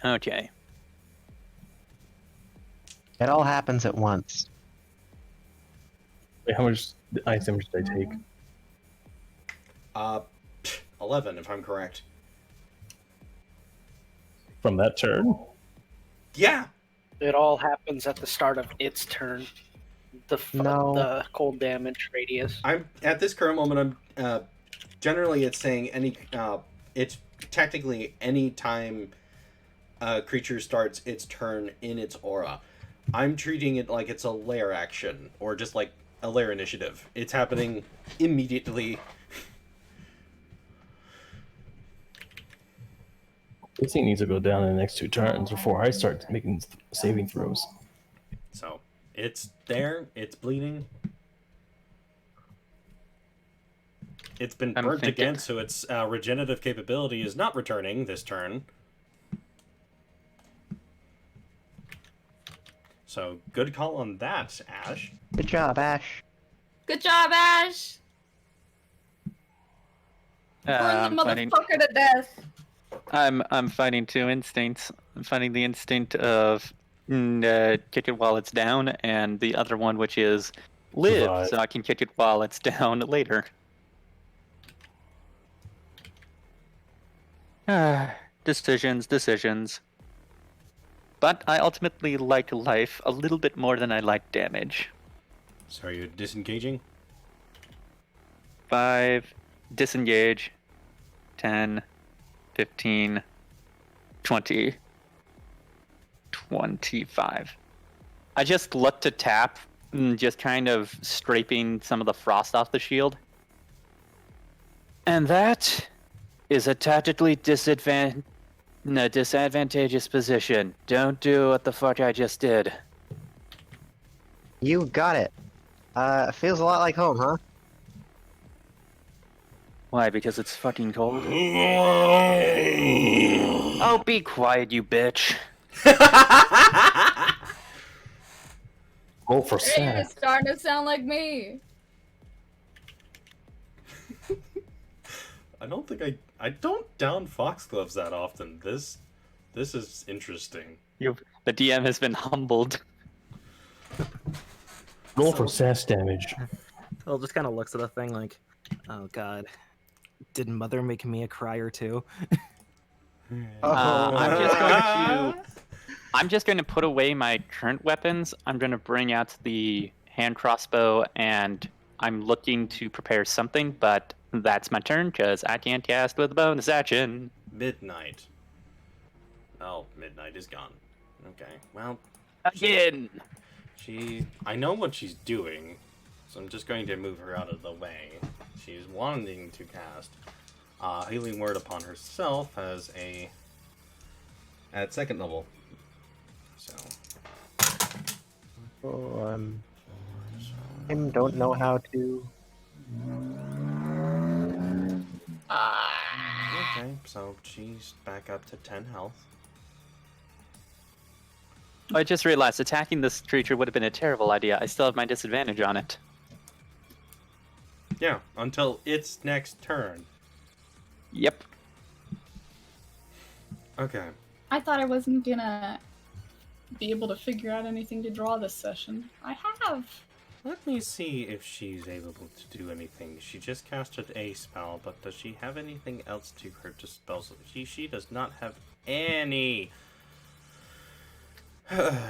Okay. It all happens at once. wait, how much ice damage did I take? 11 if I'm correct. From that turn? Yeah! It all happens at the start of its turn. The cold damage radius. I'm at this current moment. I'm generally it's saying it's technically any time a creature starts its turn in its aura. I'm treating it like it's a lair action or just like a lair initiative. It's happening immediately. This thing needs to go down in the next 2 turns before I start making saving throws. So it's there. It's bleeding. It's been I'm burnt thinking- again, so its regenerative capability is not returning this turn. So, good call on that, Ash. Good job, Ash. Good job, Ash! Burn the fighting, motherfucker to death! I'm fighting 2 instincts. I'm fighting the instinct of kick it while it's down, and the other one, which is live, Survive. so I can kick it while it's down later. Decisions. But I ultimately like life a little bit more than I like damage. So, are you disengaging? 5, disengage, 10, 15, 20, 25. I just look to tap, just kind of scraping some of the frost off the shield. And that is a tactically disadvantageous position. Don't do what the fuck I just did. You got it. Feels a lot like home, huh? Why? Because it's fucking cold? Oh, be quiet, you bitch. Roll for Hey, you're sack. starting to sound like me. I don't think I don't down foxgloves that often. This is interesting. The DM has been humbled. Roll for sass damage. Phil just kind of looks at the thing like, oh god, did Mother make me a crier too? I'm just going to put away my current weapons. I'm going to bring out the hand crossbow, and I'm looking to prepare something, but that's my turn because I can't cast with a bonus action. Midnight. Oh, midnight is gone. Okay, well, Again. I know what she's doing, so I'm just going to move her out of the way. She's wanting to cast Healing Word upon herself at second level. So. Oh, I don't know how to. Okay, so she's back up to 10 health. I just realized attacking this creature would have been a terrible idea. I still have my disadvantage on it. Yeah, until its next turn. Yep. Okay. I thought I wasn't gonna be able to figure out anything to draw this session. I have. Let me see if she's able to do anything. She just casted a spell, but does she have anything else to her dispels? She does not have any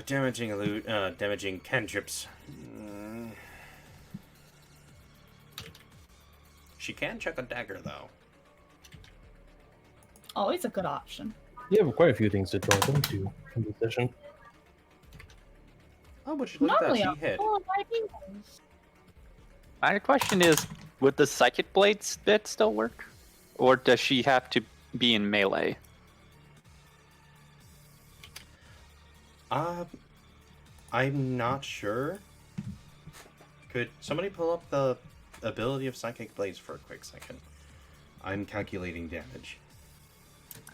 damaging cantrips. She can chuck a dagger, though. Always a good option. You have quite a few things to draw into in this session. Oh, but look at that, Normally, she I'm hit. full of ideas. My question is, would the Psychic Blades bit still work? Or does she have to be in melee? I'm not sure. Could somebody pull up the ability of Psychic Blades for a quick second? I'm calculating damage.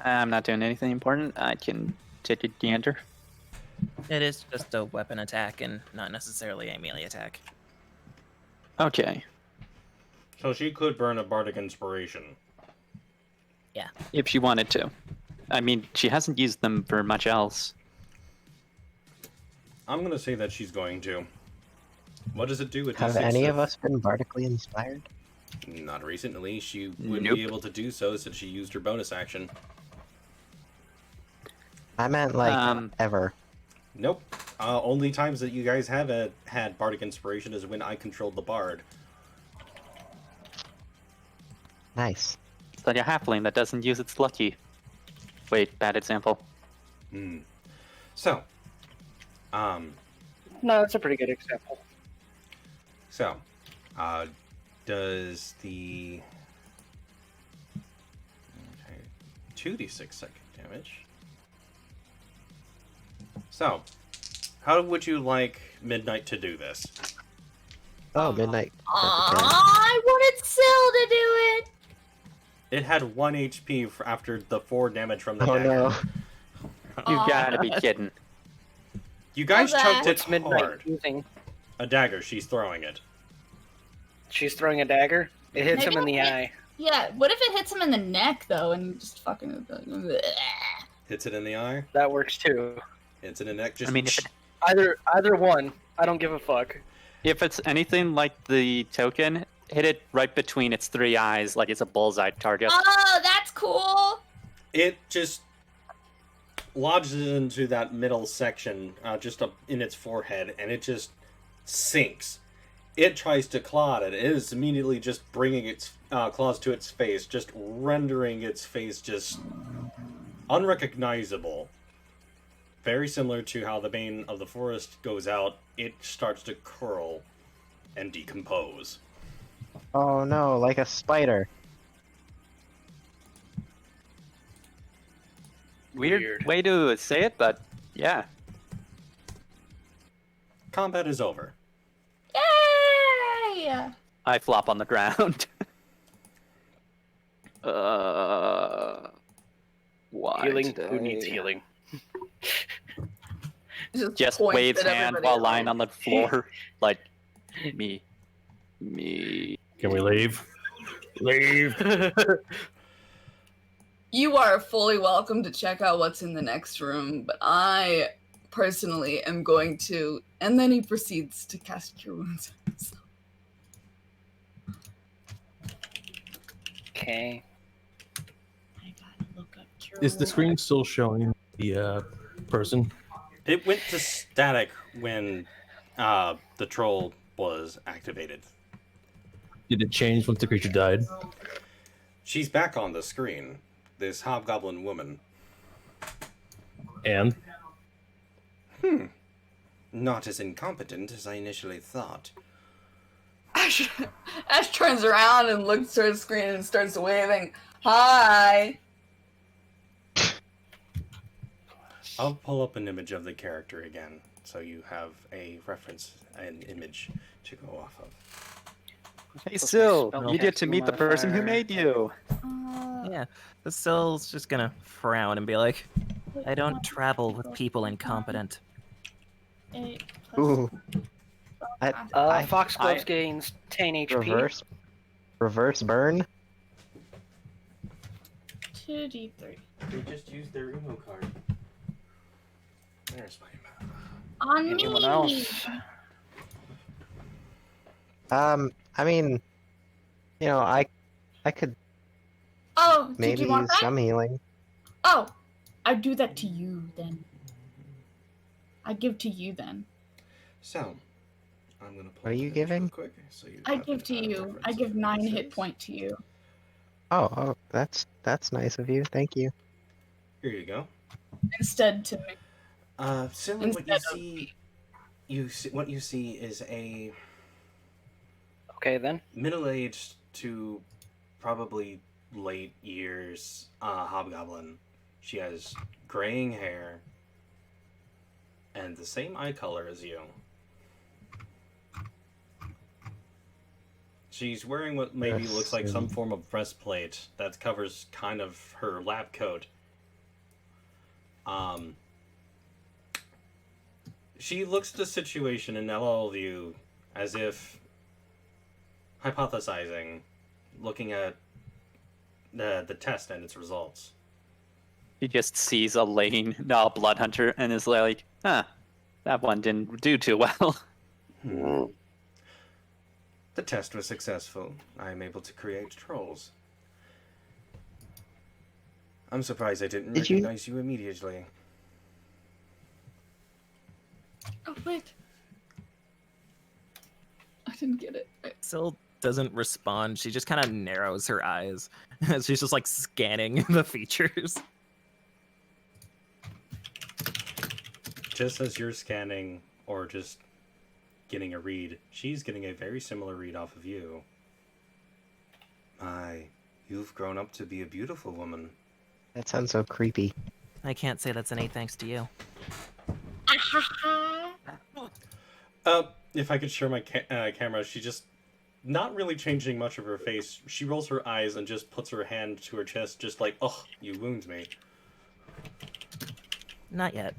I'm not doing anything important. I can take a gander. It is just a weapon attack and not necessarily a melee attack. Okay. So she could burn a Bardic Inspiration. If she wanted to. I mean, she hasn't used them for much else. I'm going to say that she's going to. What does it do with Have D6 any of us been bardically inspired? Not recently. She wouldn't Nope. be able to do so since she used her bonus action. I meant like ever. Nope. Only times that you guys have had Bardic Inspiration is when I controlled the Bard. Nice. It's like a halfling that doesn't use its lucky. Wait, bad example. So, No, that's a pretty good example. So, does the 2d6 second damage. So, how would you like Midnight to do this? Oh, midnight. I wanted Syl to do it. It had 1 HP after the 4 damage from the Oh dagger. no. You gotta be kidding. You guys How's chunked that? it What's Midnight hard. using? A dagger, she's throwing it. She's throwing a dagger. It hits him in the Maybe- eye. Yeah, what if it hits him in the neck though, and just fucking? Hits it in the eye. That works too. Hits it in the neck. Just I mean, if Either one. I don't give a fuck. it's anything like the token, hit it right between its 3 eyes, like it's a bullseye target. Oh, that's cool. it just lodges into that middle section, just up in its forehead, and it just sinks. It tries to claw at it. It is immediately just bringing its claws to its face, just rendering its face just unrecognizable. Very similar to how the Bane of the Forest goes out, it starts to curl and decompose. Oh no, like a spider. Weird way to say it, but yeah. Combat is over. Yay! I flop on the ground. Why? Healing. today? Who needs healing? Just points waves at hand everybody while else. lying on the floor, like me. Can we leave? Leave. You are fully welcome to check out what's in the next room, but I personally am going to. And then he proceeds to cast Cure Wounds. Okay. I gotta look up Is the screen still showing the person? It went to static when the troll was activated. Did it change once the creature died? She's back on the screen. This hobgoblin woman. And Not as incompetent as I initially thought. Ash turns around and looks to her screen and starts waving. Hi. I'll pull up an image of the character again, so you have a reference, an image to go off of. Hey, Syl, Spell you get to casting meet the person who modifier. made you. Yeah, the Syl's just gonna frown and be like, I don't travel with people incompetent. 8 Ooh. I Foxglove's gains 10 HP. reverse burn. 2d3. They just used their Uno card. There's my map. On Anyone me. else? I mean, you know, I could Oh, did maybe you want use that? some healing. Oh, I do that to you then. I give to you then. So, I'm gonna pull What are you the image real giving? quick, so you I have give to a you. reference I of give what 9 this hit is. point to you. Oh, that's nice of you. Thank you. Here you go. Instead to me. Silly, what you Instead of see, what you see is a Okay, then. middle-aged to probably late years hobgoblin. She has graying hair and the same eye color as you. She's wearing what maybe looks like some form of breastplate that covers kind of her lab coat. She looks at the situation and all of you as if hypothesizing, looking at the test and its results. He just sees a lane, no, blood hunter, and is like, huh, that one didn't do too well. The test was successful. I am able to create trolls. I'm surprised I didn't Did you- recognize you immediately. Oh wait. I didn't get it. Syl doesn't respond. She just kind of narrows her eyes. She's just like scanning the features. Just as you're scanning or just getting a read, she's getting a very similar read off of you. My, you've grown up to be a beautiful woman. That sounds so creepy. I can't say that's any thanks to you. If I could share my camera, she just not really changing much of her face. She rolls her eyes and just puts her hand to her chest, just like, oh, you wound me. Not yet.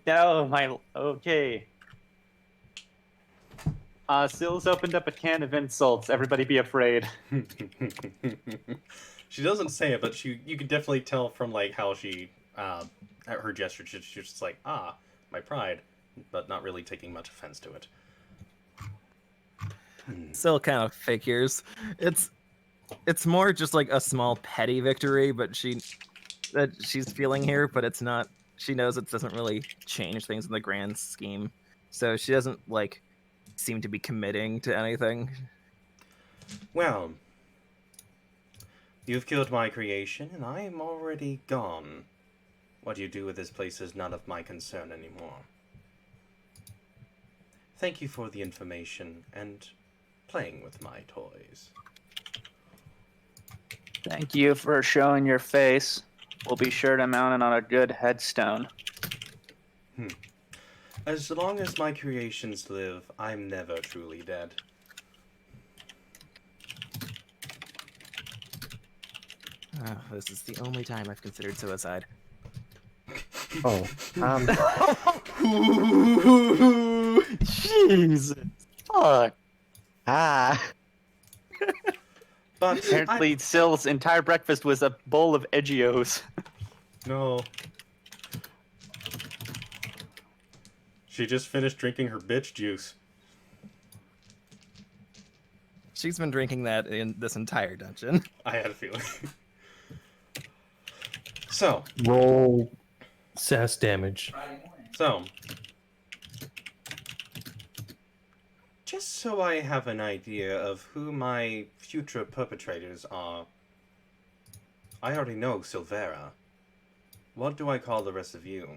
No, okay. Syl's opened up a can of insults. Everybody be afraid. She doesn't say it, but you can definitely tell from like how she at her gesture, she's just like, my pride, but not really taking much offense to it. Syl kind of figures. It's more just like a small petty victory, but she's feeling here, but it's not. She knows it doesn't really change things in the grand scheme, so she doesn't like seem to be committing to anything. Well, you've killed my creation, and I am already gone. What you do with this place is none of my concern anymore. Thank you for the information and playing with my toys. Thank you for showing your face. We'll be sure to mount it on a good headstone. As long as my creations live, I'm never truly dead. This is the only time I've considered suicide. Oh, Jesus. Fuck. ah. But Apparently, Syl's entire breakfast was a bowl of Eggios. no. She just finished drinking her bitch juice. She's been drinking that in this entire dungeon. I had a feeling. So, Roll sass damage. Just so I have an idea of who my future perpetrators are, I already know Silvera. What do I call the rest of you?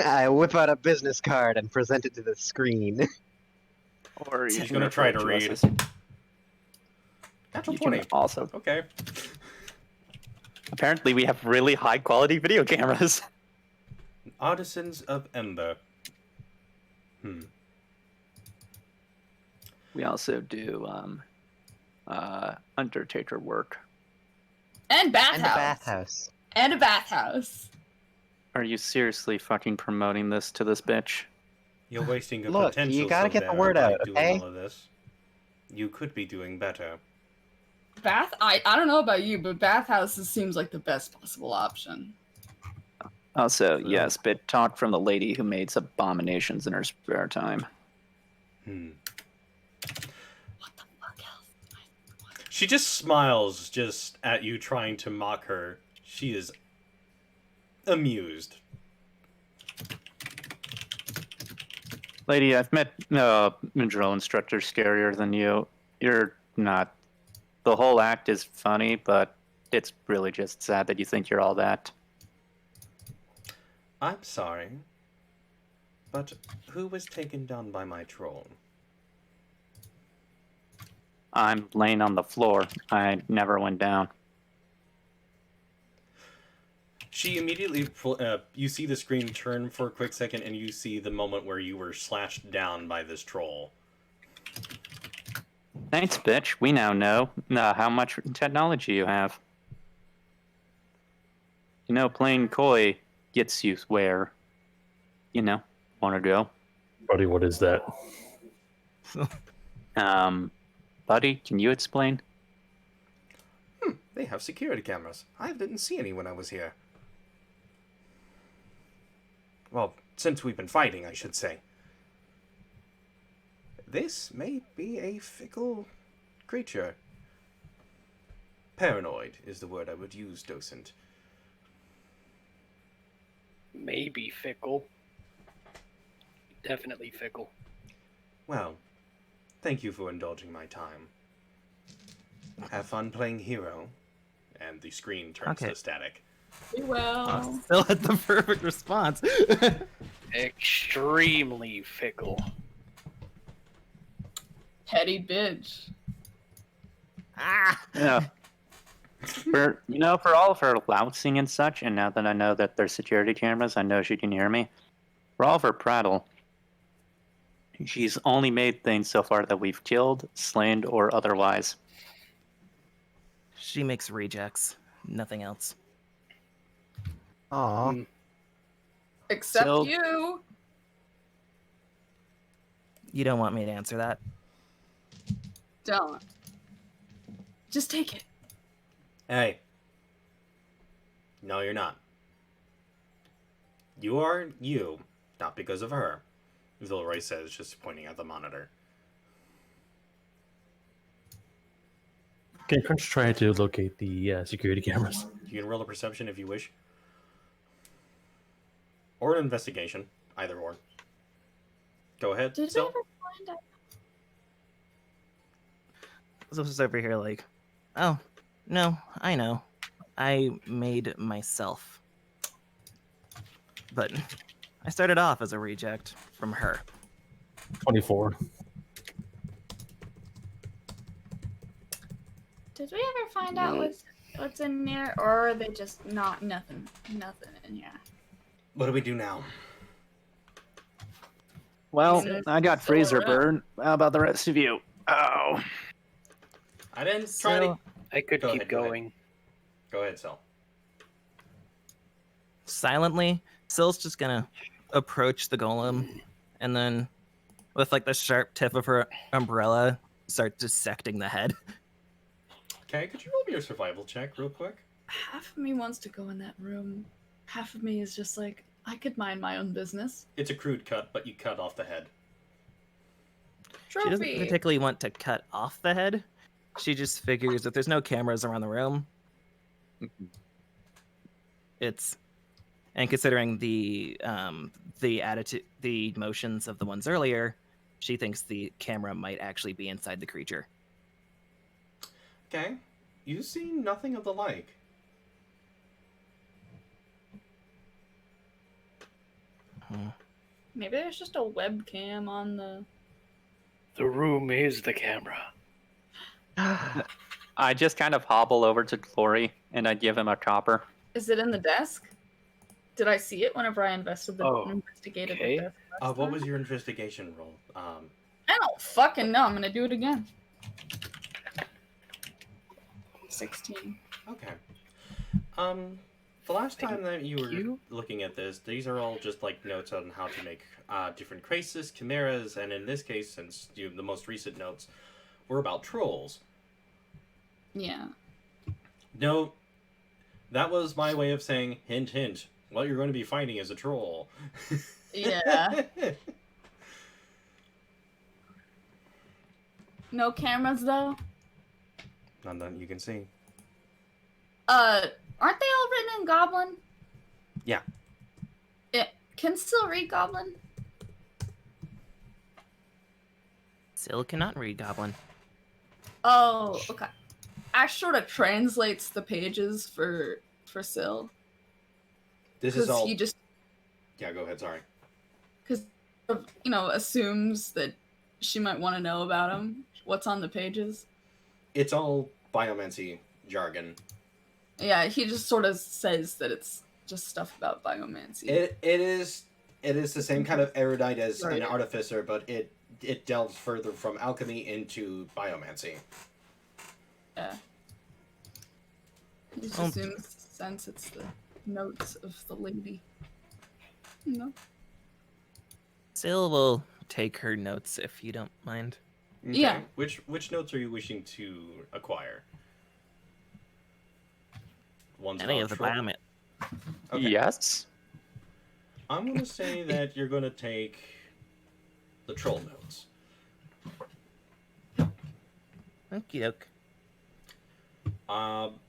I whip out a business card and present it to the screen. Or you He's can gonna try refer to us read. as- Natural You can 20. also. Okay. Apparently, we have really high quality video cameras. Artisans of Ember. We also do undertaker work. And bathhouse. And a bathhouse. And a bathhouse. Are you seriously fucking promoting this to this bitch? You're wasting your Look, potential, you gotta get the Silvera, word by out, doing okay? all of this. You could be doing better. I don't know about you, but bathhouses seems like the best possible option. Also, yes, bit talk from the lady who makes abominations in her spare time. What the fuck else? She just smiles just at you trying to mock her. She is amused. Lady, I've met drill instructors scarier than you. You're not. The whole act is funny, but it's really just sad that you think you're all that. I'm sorry, but who was taken down by my troll? I'm laying on the floor. I never went down. She immediately, you see the screen turn for a quick second, and you see the moment where you were slashed down by this troll. Thanks, bitch. We now know how much technology you have. You know, playing coy gets you where, want to go. Buddy, what is that? Buddy, can you explain? They have security cameras. I didn't see any when I was here. Well, since we've been fighting, I should say. This may be a fickle creature. Paranoid is the word I would use, docent. Maybe fickle. Definitely fickle. Well, thank you for indulging my time. Have fun playing hero. And the screen turns Okay. to static. We will. Still had the perfect response. Extremely fickle. Petty bitch. Yeah. For all of her louncing and such, and now that I know that there's security cameras, I know she can hear me. For all of her prattle, she's only made things so far that we've killed, slain, or otherwise. She makes rejects. Nothing else. Aw. Except So- you. You don't want me to answer that? Don't. Just take it. Hey. No, you're not. You are you, not because of her. Vilroy says, just pointing at the monitor. Okay, Crunch try to locate the security cameras. You can roll a perception if you wish. Or an investigation. Either or. Go ahead. Did we Sil. ever find out? This is over here like, oh, no, I know. I made myself. But I started off as a reject from her. 24. Did we ever find out what's in there, or are they just nothing in here? What do we do now? Well, So- I got so freezer we're up. burn. How about the rest of you? Oh. I didn't try to... I could Go keep ahead, go ahead. going. Go ahead, Sil. Silently, Syl's just gonna approach the golem and then, with like the sharp tip of her umbrella, start dissecting the head. Okay, could you roll me your survival check real quick? Half of me wants to go in that room. Half of me is just like, I could mind my own business. It's a crude cut, but you cut off the head. She doesn't Trophy. particularly want to cut off the head. She just figures if there's no cameras around the room, it's, and considering the attitude, the motions of the ones earlier, she thinks the camera might actually be inside the creature. Okay. You see nothing of the like. Maybe there's just a webcam on the. The room is the camera. I just kind of hobble over to Glory and I give him a chopper. Is it in the desk? Did I see it whenever I investigated okay. the desk? last What time? was your investigation roll? I don't fucking know. I'm gonna do it again. 16. Okay. The last time that you were looking at this, these are all just like notes on how to make different crisis, chimeras, and in this case, since the most recent notes were about trolls. Yeah. No, that was my way of saying, hint, hint, what you're going to be fighting is a troll. Yeah. No cameras though. None that you can see. Aren't they all written in Goblin? Yeah. It can still read Goblin. Still cannot read Goblin. Oh, okay. Ash sort of translates the pages for Syl. This is all. He just Yeah, go ahead. Sorry. because assumes that she might want to know about him. What's on the pages? It's all biomancy jargon. Yeah, he just sort of says that it's just stuff about biomancy. It is the same kind of erudite as Right. an artificer, but it delves further from alchemy into biomancy. Yeah. He just assumes since it's the notes of the lady. No. Sil will take her notes if you don't mind. Okay. Yeah. Which notes are you wishing to acquire? Ones Any about of the troll- biomet. Okay. Yes. I'm going to say that you're going to take the troll notes. Okie doke.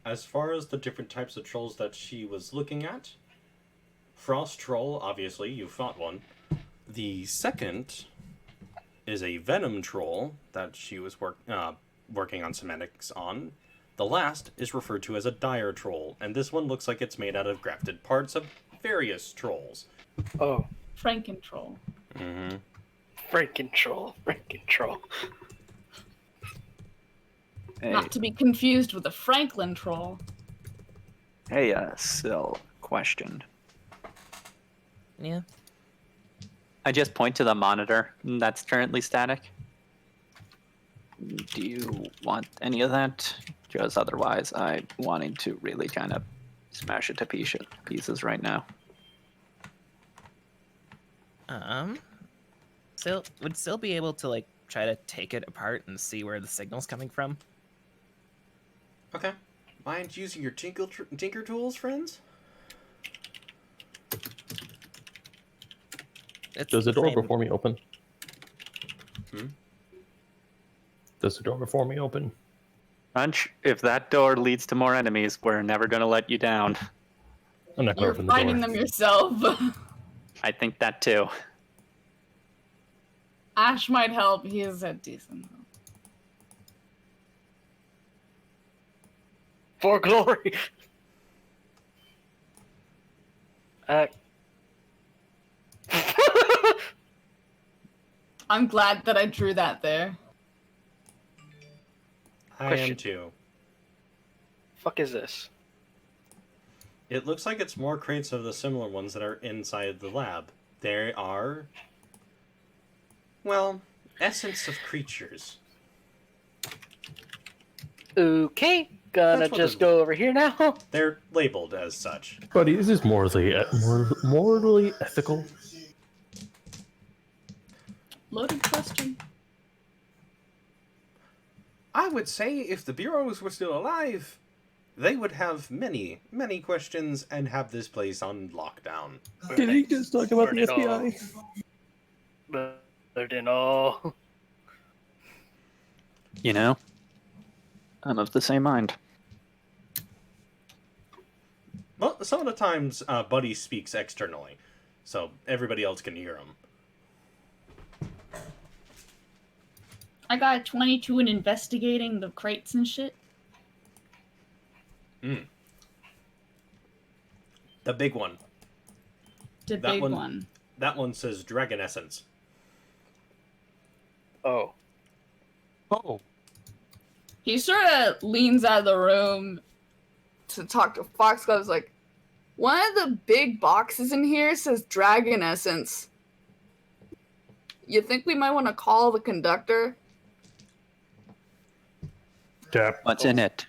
As far as the different types of trolls that she was looking at, frost troll, obviously, you fought one. The second is a venom troll that she was working on semantics on. The last is referred to as a dire troll, and this one looks like it's made out of grafted parts of various trolls. Oh, Frankentroll. Mm-hmm. Frankentroll. Hey, Not to be confused with a Franklin troll. hey, Sil, question. Yeah. I just point to the monitor that's currently static. Do you want any of that? Because otherwise, I'm wanting to really kind of smash it to pieces right now. Sil would Sil be able to like try to take it apart and see where the signal's coming from? Okay. Mind using your tinker tools, friends? It's Does the door same- before me open? Hmm? Does the door before me open? Hunch, if that door leads to more enemies, we're never going to let you down. I'm not going to You're open the fighting door. them yourself. I think that too. Ash might help. He is a decent help. for glory. I'm glad that I drew that there. I Question. am too. Fuck is this? It looks like it's more crates of the similar ones that are inside the lab. There are, well, essence of creatures. Okay, gonna That's what just it- go over here now. They're labeled as such. Buddy, is this morally ethical? Loaded question. I would say if the bureaus were still alive, they would have many, many questions and have this place on lockdown. Did he just talk about the Burn it all. FBI? Burn it all. You know? I'm of the same mind. Well, some of the times, Buddy speaks externally, so everybody else can hear him. I got a 22 in investigating the crates and shit. The big one. The That big one- one. That one says Dragon Essence. Oh. Oh. He sort of leans out of the room to talk to Foxglove's like, one of the big boxes in here says Dragon Essence. You think we might want to call the conductor? Tap. What's in it?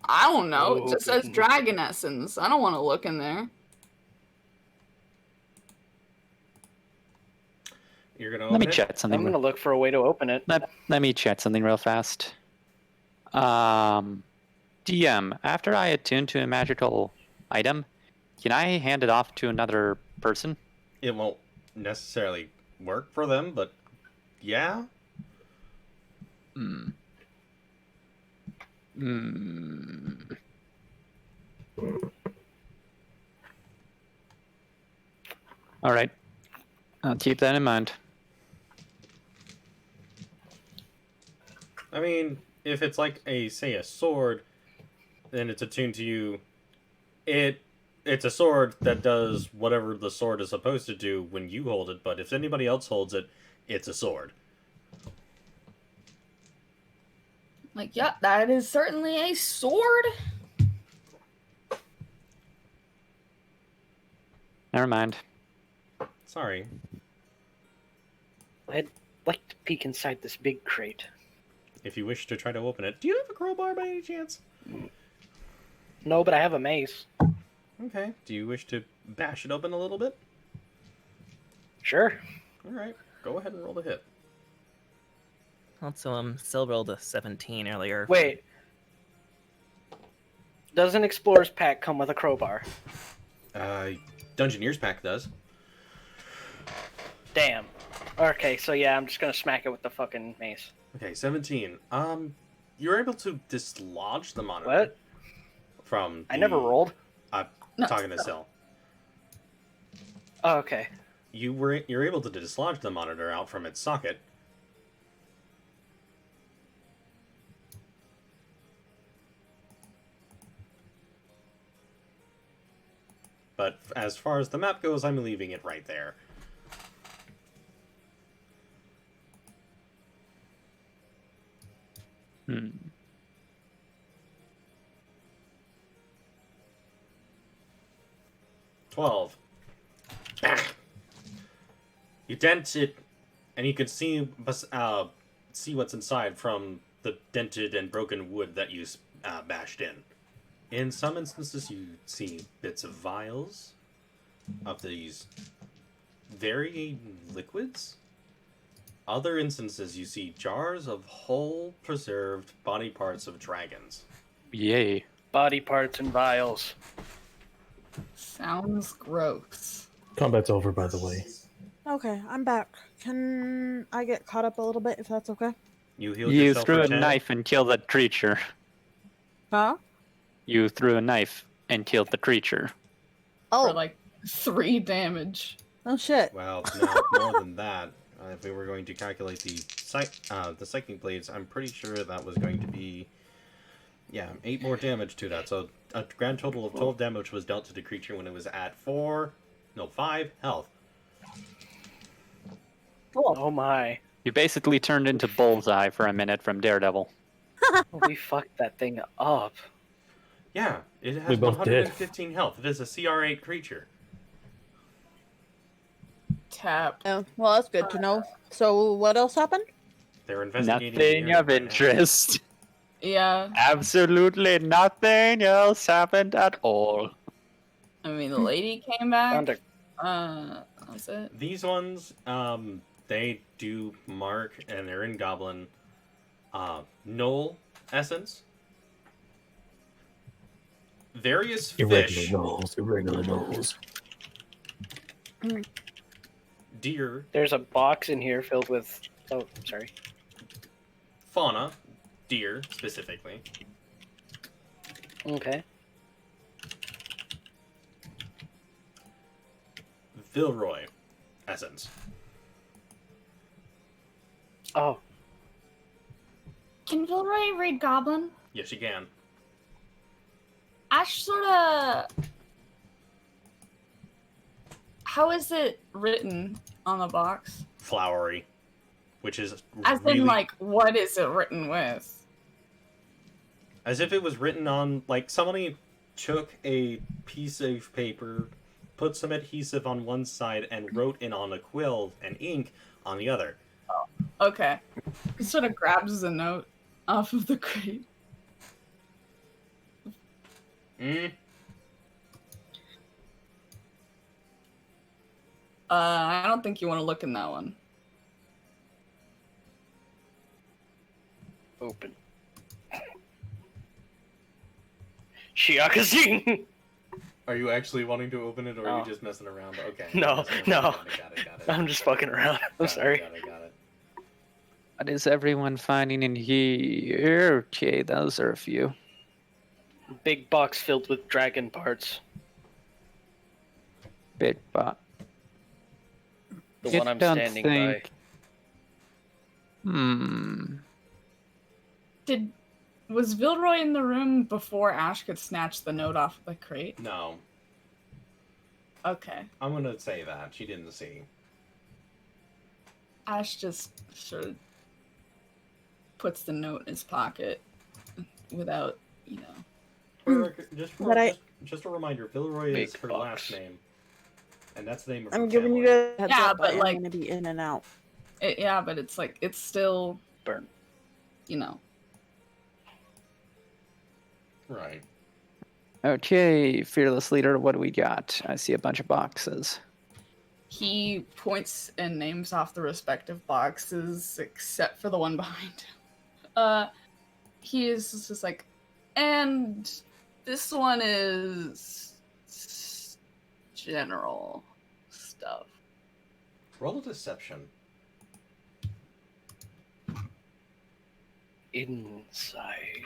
I don't know. It just says Open. Dragon Essence. I don't want to look in there. You're gonna Let me open it? chat something. I'm gonna look for a way to open it. Let me chat something real fast. DM, after I attune to a magical item, can I hand it off to another person? It won't necessarily work for them, but yeah. Hmm. All right. I'll keep that in mind. I mean, if it's like say a sword, then it's attuned to you. It's a sword that does whatever the sword is supposed to do when you hold it, but if anybody else holds it, it's a sword. Like, yeah, that is certainly a sword. Never mind. Sorry. I'd like to peek inside this big crate. If you wish to try to open it. Do you have a crowbar by any chance? No, but I have a mace. Okay. Do you wish to bash it open a little bit? Sure. Alright. Go ahead and roll the hit. Also, still rolled a 17 earlier. Wait. Does an explorer's pack come with a crowbar? Dungeoneer's Pack does. Damn. Okay, so yeah, I'm just gonna smack it with the fucking mace. Okay, 17. You're able to dislodge the monitor. What? From I never rolled. No, talking to still. Sil. Oh, okay. You're able to dislodge the monitor out from its socket. But as far as the map goes, I'm leaving it right there. Hmm. $12. You dent it, and you can see what's inside from the dented and broken wood that you bashed in. In some instances, you see bits of vials of these varying liquids. Other instances, you see jars of whole preserved body parts of dragons. Yay. Body parts and vials. Sounds gross. Combat's over, by the way. Okay, I'm back. Can I get caught up a little bit if that's okay? You healed You yourself threw for a 10. knife and killed that creature. Huh? You threw a knife and killed the creature. Oh, For like 3 damage. oh shit. Well, no, more than that. If we were going to calculate the psychic blades, I'm pretty sure that was going to be, 8 more damage to that. So a grand total of 12 damage was dealt to the creature when it was at 5 health. Oh my. You basically turned into Bullseye for a minute from Daredevil. We fucked that thing up. Yeah, it has We both did. 115 health. It is a CR8 creature. Tap. Oh, well, that's good to know. So, what else happened? They're investigating. Nothing the area of right now. interest. Yeah. Absolutely nothing else happened at all. I mean, the lady came back. Found That's it. These ones, they do mark, and they're in Goblin. Knoll essence. Various fish, Irregular nose. deer, There's a box in here filled with. Oh, sorry. fauna, deer specifically. Okay. Vilroy, essence. Oh, Can Vilroy read Goblin? Yes, you can. Ash sorta. How is it written on the box? Flowery, which is As really in, like, what is it written with? as if it was written on, like, somebody took a piece of paper, put some adhesive on one side, and wrote in on a quill and ink on the other. Okay. He sort of grabs a note off of the crate. I don't think you want to look in that one. open. Shiakazing! Are you actually wanting to open it, or are No. you just messing around? Okay. No, Messing around. no. Got it. I'm just fucking around. I'm sorry. Got it. What is everyone finding in here? Okay, those are a few. Big box filled with dragon parts. Big bot. The You one I'm don't standing think- Was Vilroy in the room before Ash could snatch the note off of the crate? No, Okay. I'm gonna say that she didn't see. Ash just sort of puts the note in his pocket without, Just a reminder, Vilroy is Big her box. last name, and that's the name of I'm her giving you family. guys a heads Yeah, up. but, I am like- going to be in and out. Yeah, but it's like, it's still, Burn. Right. Okay, fearless leader, what do we got? I see a bunch of boxes. He points and names off the respective boxes, except for the one behind him. He is just like, and this one is general stuff. Roll a deception. Inside.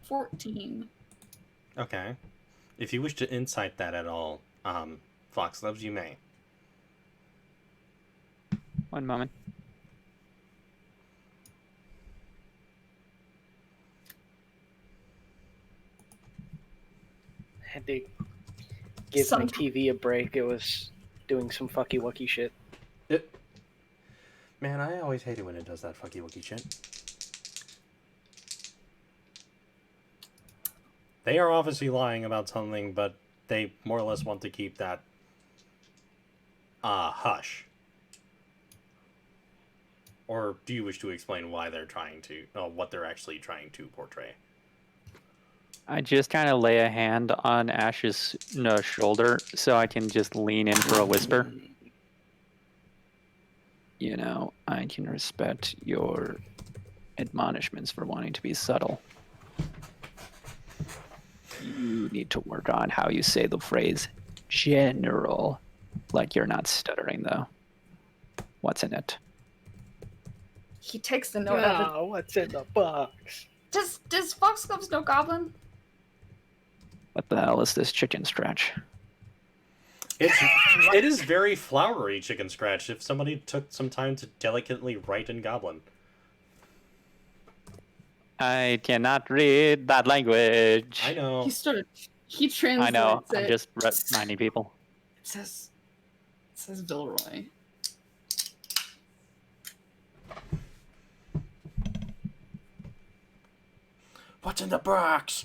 14. Okay. If you wish to insight that at all, Fox Loves, you may. One moment. Had to give Some- my TV a break. It was doing some fucky wucky shit. Man, I always hate it when it does that fucky wucky shit. They are obviously lying about something, but they more or less want to keep that hush. Or do you wish to explain why they're trying to, what they're actually trying to portray? I just kind of lay a hand on Ash's shoulder so I can just lean in for a whisper. I can respect your admonishments for wanting to be subtle. You need to work on how you say the phrase general. Like you're not stuttering, though. What's in it? He takes the note out of Oh, what's in the box? Does Foxgloves know Goblin? What the hell is this chicken scratch? It is very flowery chicken scratch if somebody took some time to delicately write in Goblin. I cannot read that language. I know. He translates I know. it. I'm just reminding people. It says Vilroy. What's in the box?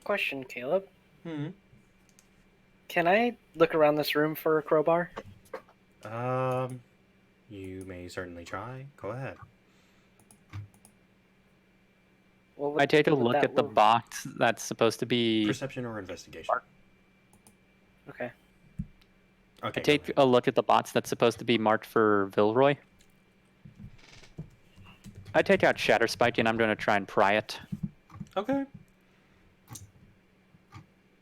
Question, Caleb. Hmm. Can I look around this room for a crowbar? You may certainly try. Go ahead. What would- I take a what would look that at the box that's supposed to be. Perception or investigation? Okay. Okay. I go take ahead. a look at the box that's supposed to be marked for Vilroy. I take out Shatterspike and I'm going to try and pry it. Okay.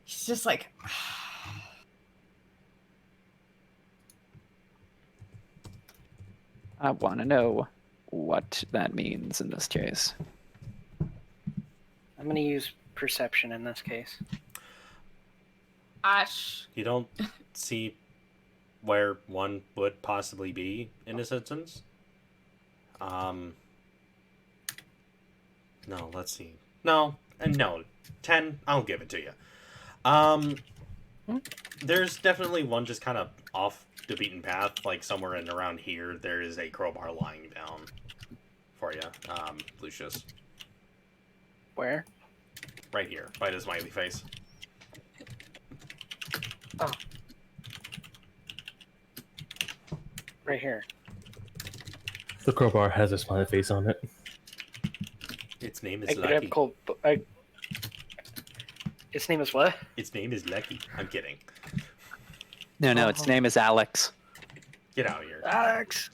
He's just like, I want to know what that means in this case. I'm gonna use perception in this case. Ash. You don't see where one would possibly be in this instance. No, let's see. No, and no. 10, I'll give it to you. There's definitely one just kind of off the beaten path, like somewhere in around here, there is a crowbar lying down for you, Lucius. Where? Right here, by the smiley face. Oh. Right here. The crowbar has a smiley face on it. Its name I is grab Lucky. Its name is what? Its name is Lucky. I'm kidding. No, its name is Alex. Get out of here. Alex!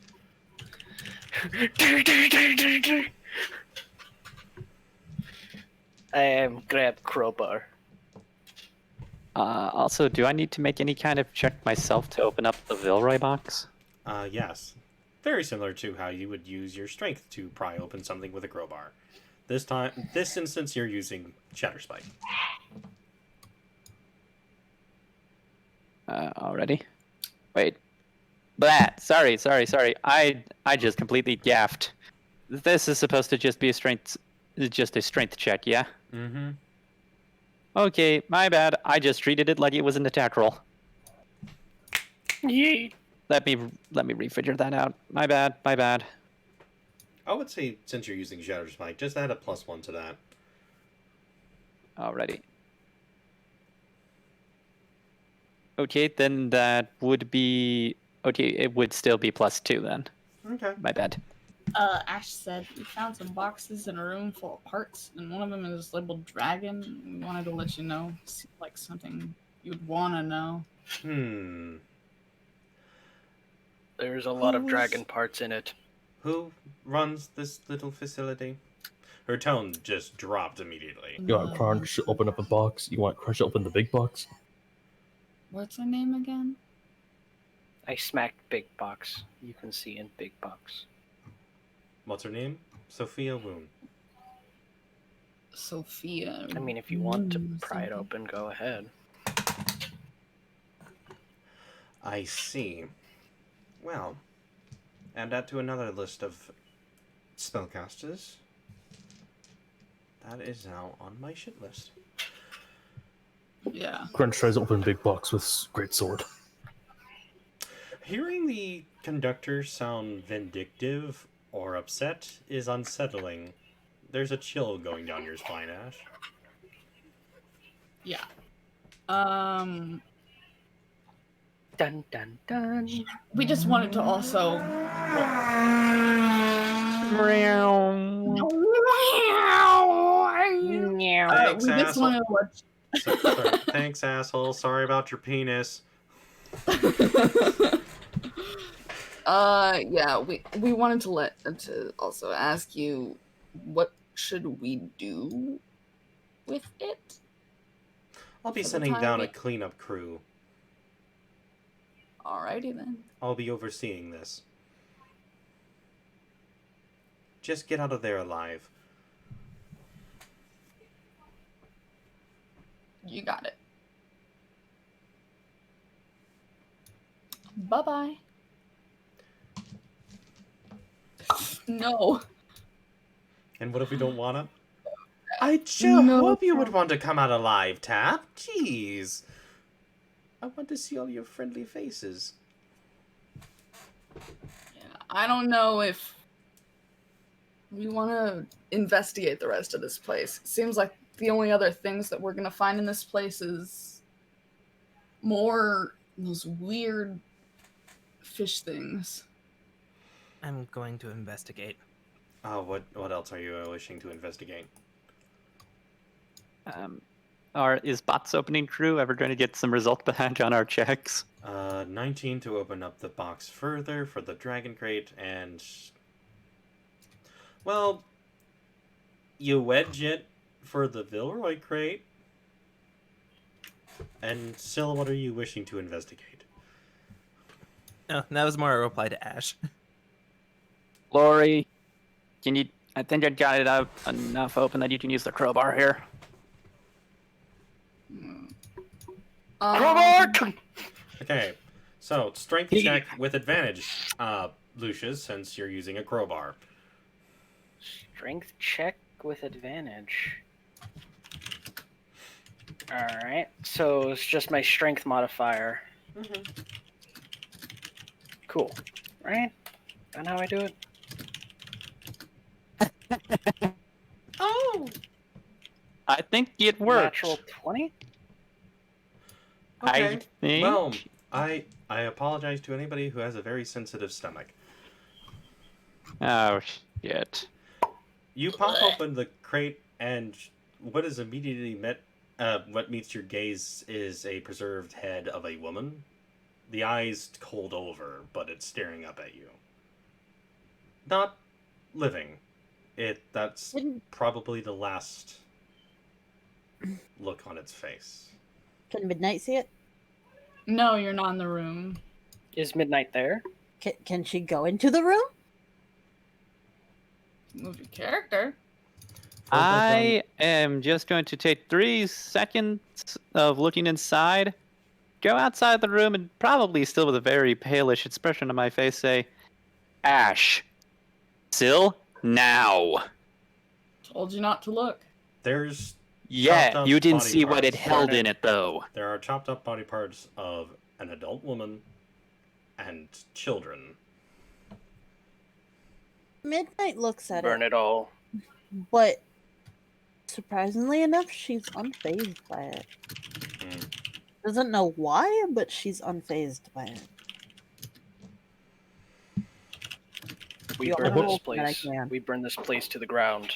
I grab crowbar. Also, do I need to make any kind of check myself to open up the Vilroy box? Yes. Very similar to how you would use your strength to pry open something with a crowbar. This instance, you're using Shatter Spike. Already? Wait. Blah! Sorry. I just completely gaffed. This is supposed to just be a strength check, yeah? Mm-hmm. Okay, my bad. I just treated it like it was an attack roll. Yay! Let me refigure that out. My bad. I would say, since you're using Shatter Spike, just add a +1 to that. Alrighty. Okay, then that would be... Okay, it would still be +2 then. Okay. My bad. Ash said we found some boxes in a room full of parts, and one of them is labeled Dragon. We wanted to let you know, seemed like something you'd want to know. There's a lot of dragon parts in it. Who runs this little facility? Her tone just dropped immediately. You want Crunch to open up a box? You want Crunch to open the big box? What's her name again? I smacked big box. You can see in big box. What's her name? Sofiya Woon. Sofiya. I mean, if you want to pry it open, go ahead. I see. Well, add that to another list of spellcasters. That is now on my shit list. Yeah. Crunch tries to open big box with great sword. Hearing the conductor sound vindictive or upset is unsettling. There's a chill going down your spine, Ash. Yeah. Dun dun dun. We just wanted to also. Thanks, We just asshole. wanted to let. Sorry. Thanks, asshole. Sorry about your penis. Yeah, we wanted to also ask you, what should we do with it? I'll be For the sending time down a being. cleanup crew. Alrighty then. I'll be overseeing this. Just get out of there alive. You got it. Bye-bye. No. And what if we don't wanna? I just No, hope you would want to come out alive, Tap. Jeez. I want to see all your friendly faces. Yeah, I don't know if we want to investigate the rest of this place. Seems like the only other things that we're going to find in this place is more those weird fish things. I'm going to investigate. Oh, what else are you wishing to investigate? Is Bots Opening Crew ever going to get some result back on our checks? 19 to open up the box further for the dragon crate, and... Well, you wedge it for the Vilroy crate. And still, what are you wishing to investigate? No, that was more a reply to Ash. Lori, can you? I think I got it up enough open that you can use the crowbar here. Okay, so strength check with advantage, Lucius, since you're using a crowbar. Strength check with advantage. Alright, so it's just my strength modifier. Cool. Right? That's how I do it? Oh! I think it works. Natural 20? Okay. I think. Well, I apologize to anybody who has a very sensitive stomach. Oh shit. You pop open the crate, and what is immediately what meets your gaze is a preserved head of a woman. The eyes cold over, but it's staring up at you. Not living. That's probably the last look on its face. Can Midnight see it? No, you're not in the room. Is Midnight there? Can she go into the room? Move your character. I am just going to take 3 seconds of looking inside, go outside the room, and probably still with a very palish expression on my face say, Ash, Syl, now. Told you not to look. There's Yeah, chopped up you didn't body see what it parts. held in it, though. There are chopped up body parts of an adult woman and children. Midnight looks at Burn it all. but surprisingly enough, she's unfazed by it. Doesn't know why, but she's unfazed by it. We The burn only this hope that I place. can. We burn this place to the ground.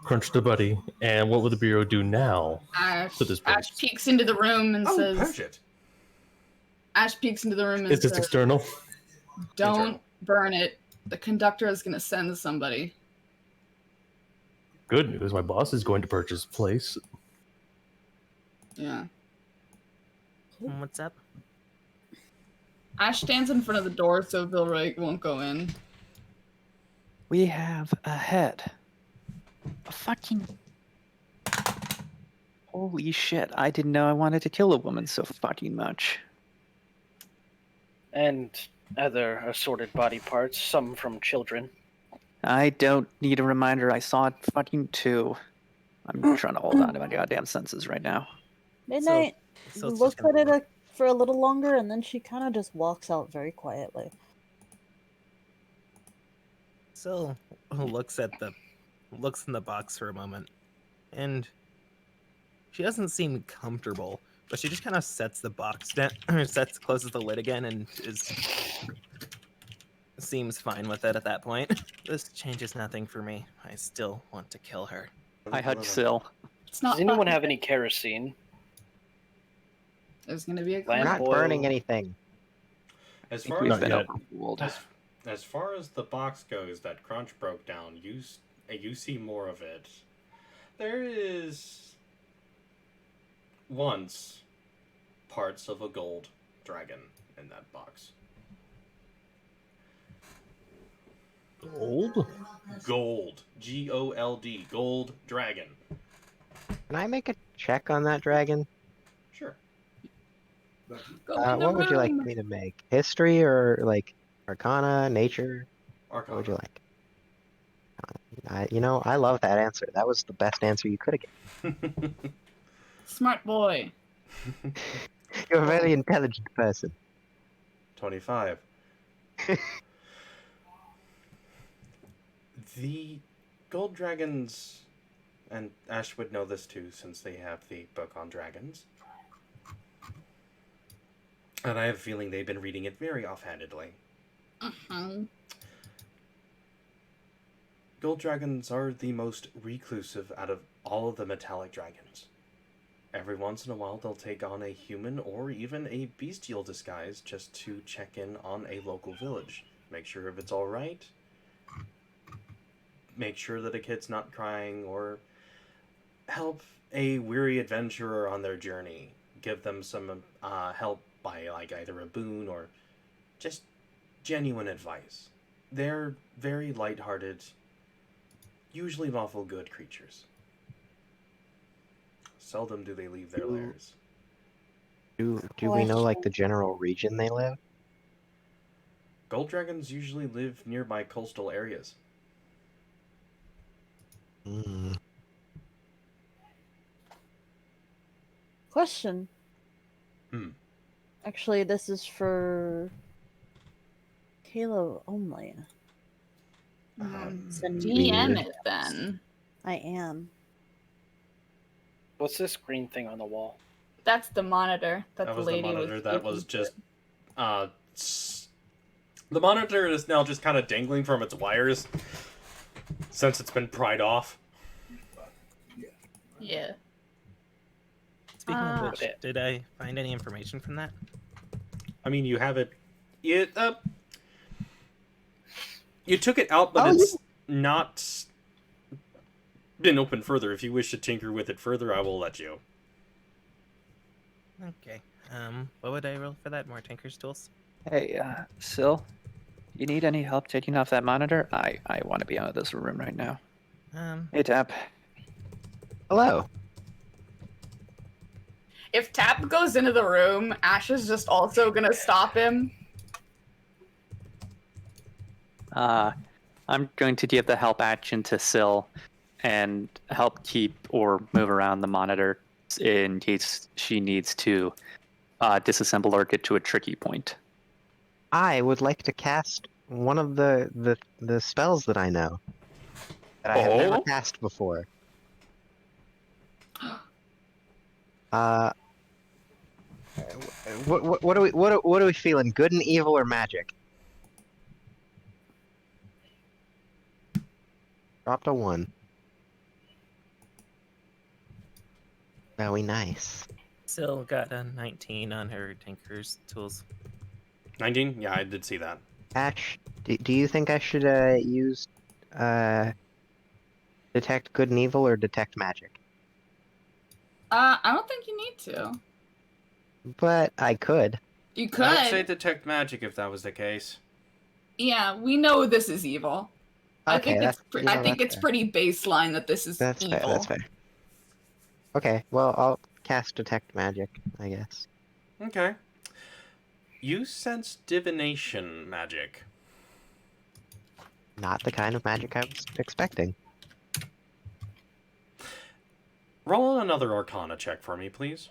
Crunch the buddy. And what will the Bureau do now? Ash, To this place. Ash peeks into the room and Oh, says, punch it! Ash peeks into the room and Is this says, external? don't Internal. burn it. The conductor is going to send somebody. Good news. My boss is going to purchase the place. Yeah. What's up? Ash stands in front of the door so Vilroy won't go in. We have a head. A fucking... Holy shit, I didn't know I wanted to kill a woman so fucking much. And other assorted body parts, some from children. I don't need a reminder, I saw it fucking too. I'm trying to hold on to my goddamn senses right now. Midnight So it's looks just gonna at it for a little longer, and then she kind of just walks out very quietly. So looks in the box for a moment, and she doesn't seem comfortable, but she just kind of sets the box down, closes the lid again, and seems fine with it at that point. This changes nothing for me. I still want to kill her. I hug Syl. It's not Does anyone fucking- have any kerosene? There's going to be a We're Lamp not oil. burning anything. As I think far we've as been yet. overruled. as far as the box goes that Crunch broke down, you see more of it. There is once parts of a gold dragon in that box. Old? Gold. Gold. Gold dragon. Can I make a check on that dragon? Sure. Go in the What would you like room. me to make? History or like Arcana, Nature? What would you Arcana. like? I love that answer. That was the best answer you could have given. Smart boy. You're a very intelligent person. 25. The gold dragons, and Ash would know this too since they have the book on dragons. And I have a feeling they've been reading it very offhandedly. Uh-huh. Gold dragons are the most reclusive out of all of the metallic dragons. Every once in a while they'll take on a human or even a bestial disguise just to check in on a local village. Make sure if it's alright. Make sure that a kid's not crying, or help a weary adventurer on their journey. Give them some help by like either a boon or just genuine advice. they're very lighthearted, usually lawful good creatures. Seldom do they leave their lairs. Do we know like the general region they live? Gold dragons usually live nearby coastal areas. Mm. Question. Hmm. Actually, this is for Halo only. DM it then. I am. What's this green thing on the wall? That's the monitor that That the was the lady monitor. was. That was looking just for. the monitor is now just kind of dangling from its wires since it's been pried off. Yeah. Speaking of which, did I find any information from that? I mean, you have it. You took it out, but it's not been opened further. If you wish to tinker with it further, I will let you. Okay. What would I roll for that? More Tinker's tools? Hey, Sil, you need any help taking off that monitor? I want to be out of this room right now. Hey, Tap. Hello. If Tap goes into the room, Ash is just also gonna stop him. I'm going to give the help action to Sil and help keep or move around the monitor in case she needs to disassemble or get to a tricky point. I would like to cast one of the spells that I know that I have never cast before. What are we feeling? Good and evil or magic? Dropped a 1. Very nice. Still got a 19 on her Tinker's tools. 19? Yeah, I did see that. Ash, do you think I should use detect good and evil or detect magic? I don't think you need to. But I could. You could. I'd say detect magic if that was the case. Yeah, we know this is evil. Okay, I think it's pretty baseline that this is that's evil. fair. That's fair. Okay, well I'll cast detect magic, I guess. Okay. You sense divination magic. Not the kind of magic I was expecting. Roll another Arcana check for me, please.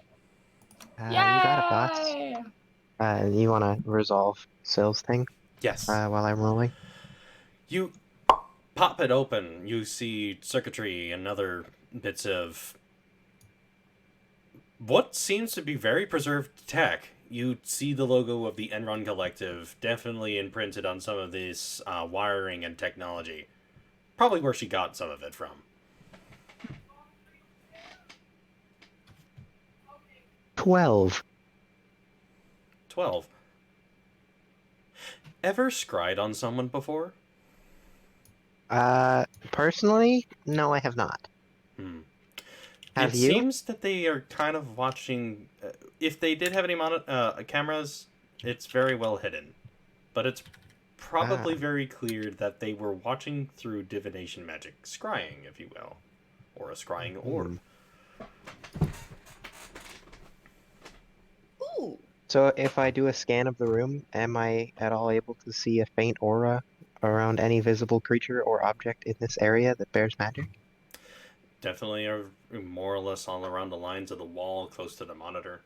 You got it, boss. You want to resolve Sil's thing? Yes. While I'm rolling? You pop it open. You see circuitry and other bits of what seems to be very preserved tech. You see the logo of the Enron Collective definitely imprinted on some of this wiring and technology. Probably where she got some of it from. 12. 12. Ever scryed on someone before? Personally, no, I have not. Have it you? seems that they are kind of watching. If they did have any cameras, it's very well hidden. But it's probably very clear that they were watching through divination magic. Scrying, if you will. Or a scrying orb. Ooh. So if I do a scan of the room, am I at all able to see a faint aura around any visible creature or object in this area that bears magic? Definitely are more or less all around the lines of the wall close to the monitor.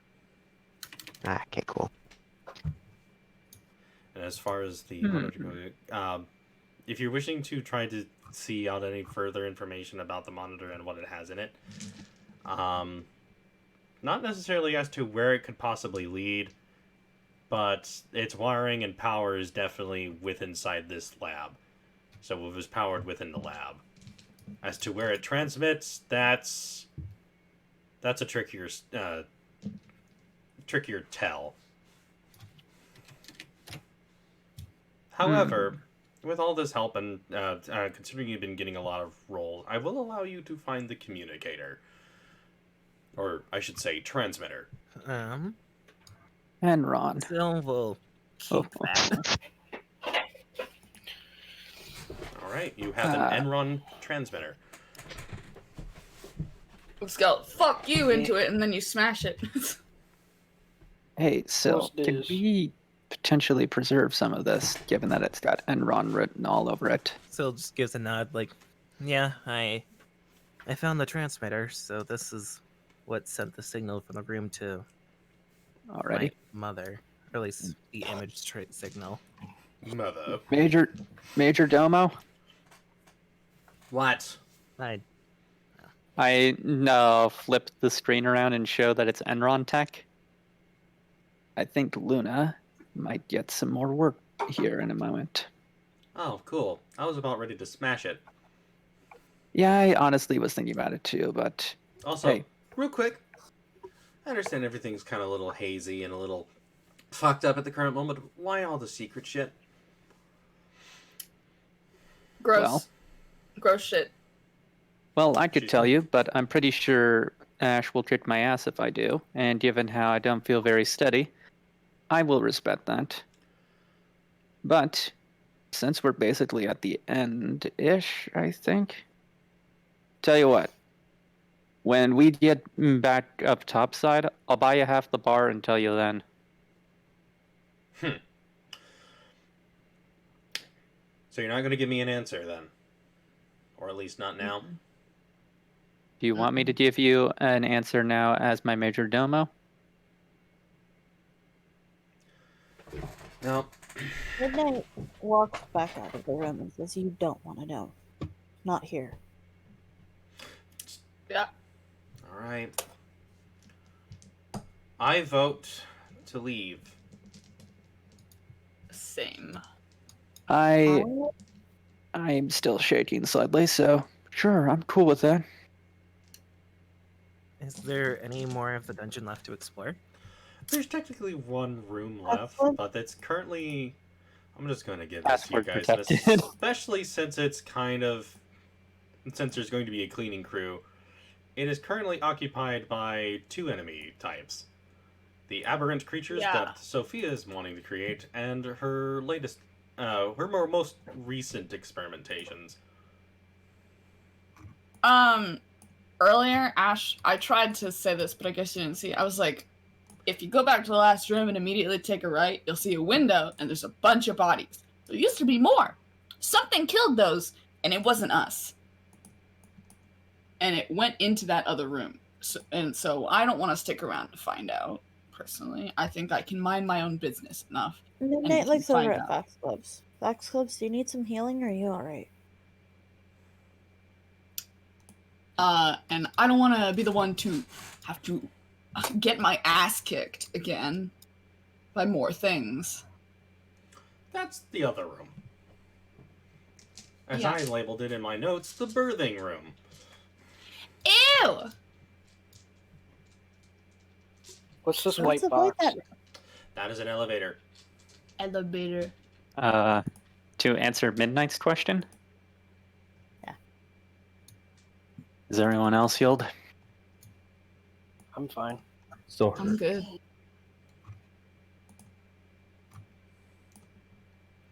Okay, cool. And as far as the monitor goes, if you're wishing to try to see out any further information about the monitor and what it has in it, not necessarily as to where it could possibly lead, but its wiring and power is definitely inside this lab. So it was powered within the lab. As to where it transmits, that's a trickier tell. However, with all this help and considering you've been getting a lot of rolls, I will allow you to find the communicator. Or I should say transmitter. And Ron. Still will keep that. Alright, you have an Enron transmitter. Let's go. Fuck you into it, and then you smash it. Hey, Sil, Those can dudes. we potentially preserve some of this, given that it's got Enron written all over it? Sil just gives a nod, like, yeah, I found the transmitter, so this is what sent the signal from the room to Alrighty. my mother, or at least the image signal. Mother. Major Domo? What? I flipped the screen around and show that it's Enron tech. I think Luna might get some more work here in a moment. Oh, cool. I was about ready to smash it. Yeah, I honestly was thinking about it too, but Also, hey. real quick, I understand everything's kind of a little hazy and a little fucked up at the current moment. Why all the secret shit? Gross. Well. Gross shit. Well, I could tell you, but I'm pretty sure Ash will kick my ass if I do, and given how I don't feel very steady, I will respect that. But since we're basically at the end-ish, I think. Tell you what, when we get back up topside, I'll buy you half the bar and tell you then. So you're not going to give me an answer then? Or at least not now? Do you want me to give you an answer now as my major domo? No. Midnight walks back out of the room and says, "You don't want to know. Not here." Yeah. Alright. I vote to leave. Same. I'm still shaking slightly, so sure, I'm cool with that. Is there any more of the dungeon left to explore? There's technically one room left, but it's currently... I'm just going to give this to you Password guys, protected. especially since it's kind of... Since there's going to be a cleaning crew. It is currently occupied by two enemy types. The aberrant creatures that Sofiya is wanting to create, and her latest... her most recent experimentations. Earlier, Ash, I tried to say this, but I guess you didn't see. I was like, if you go back to the last room and immediately take a right, you'll see a window, and there's a bunch of bodies. There used to be more. Something killed those, and it wasn't us. And it went into that other room. So I don't want to stick around to find out, personally. I think I can mind my own business enough. Midnight likes over find at out. Fox Clubs. Fox Clubs, do you need some healing or are you alright? And I don't want to be the one to have to get my ass kicked again by more things. That's the other room. As Yeah. I labeled it in my notes, the birthing room. Ew! What's this Let's white avoid box? that. That is an elevator. Elevator. To answer Midnight's question? Yeah. Is everyone else healed? I'm fine. So I'm good.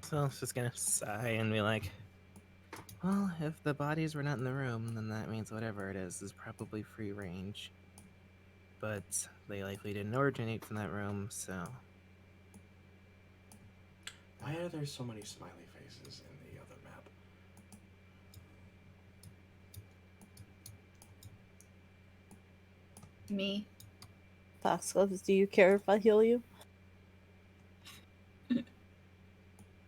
So I was just gonna sigh and be like, well, if the bodies were not in the room, then that means whatever it is probably free range. But they likely didn't originate from that room, so... Why are there so many smiley faces in the other map? Me. Fox Clubs, do you care if I heal you?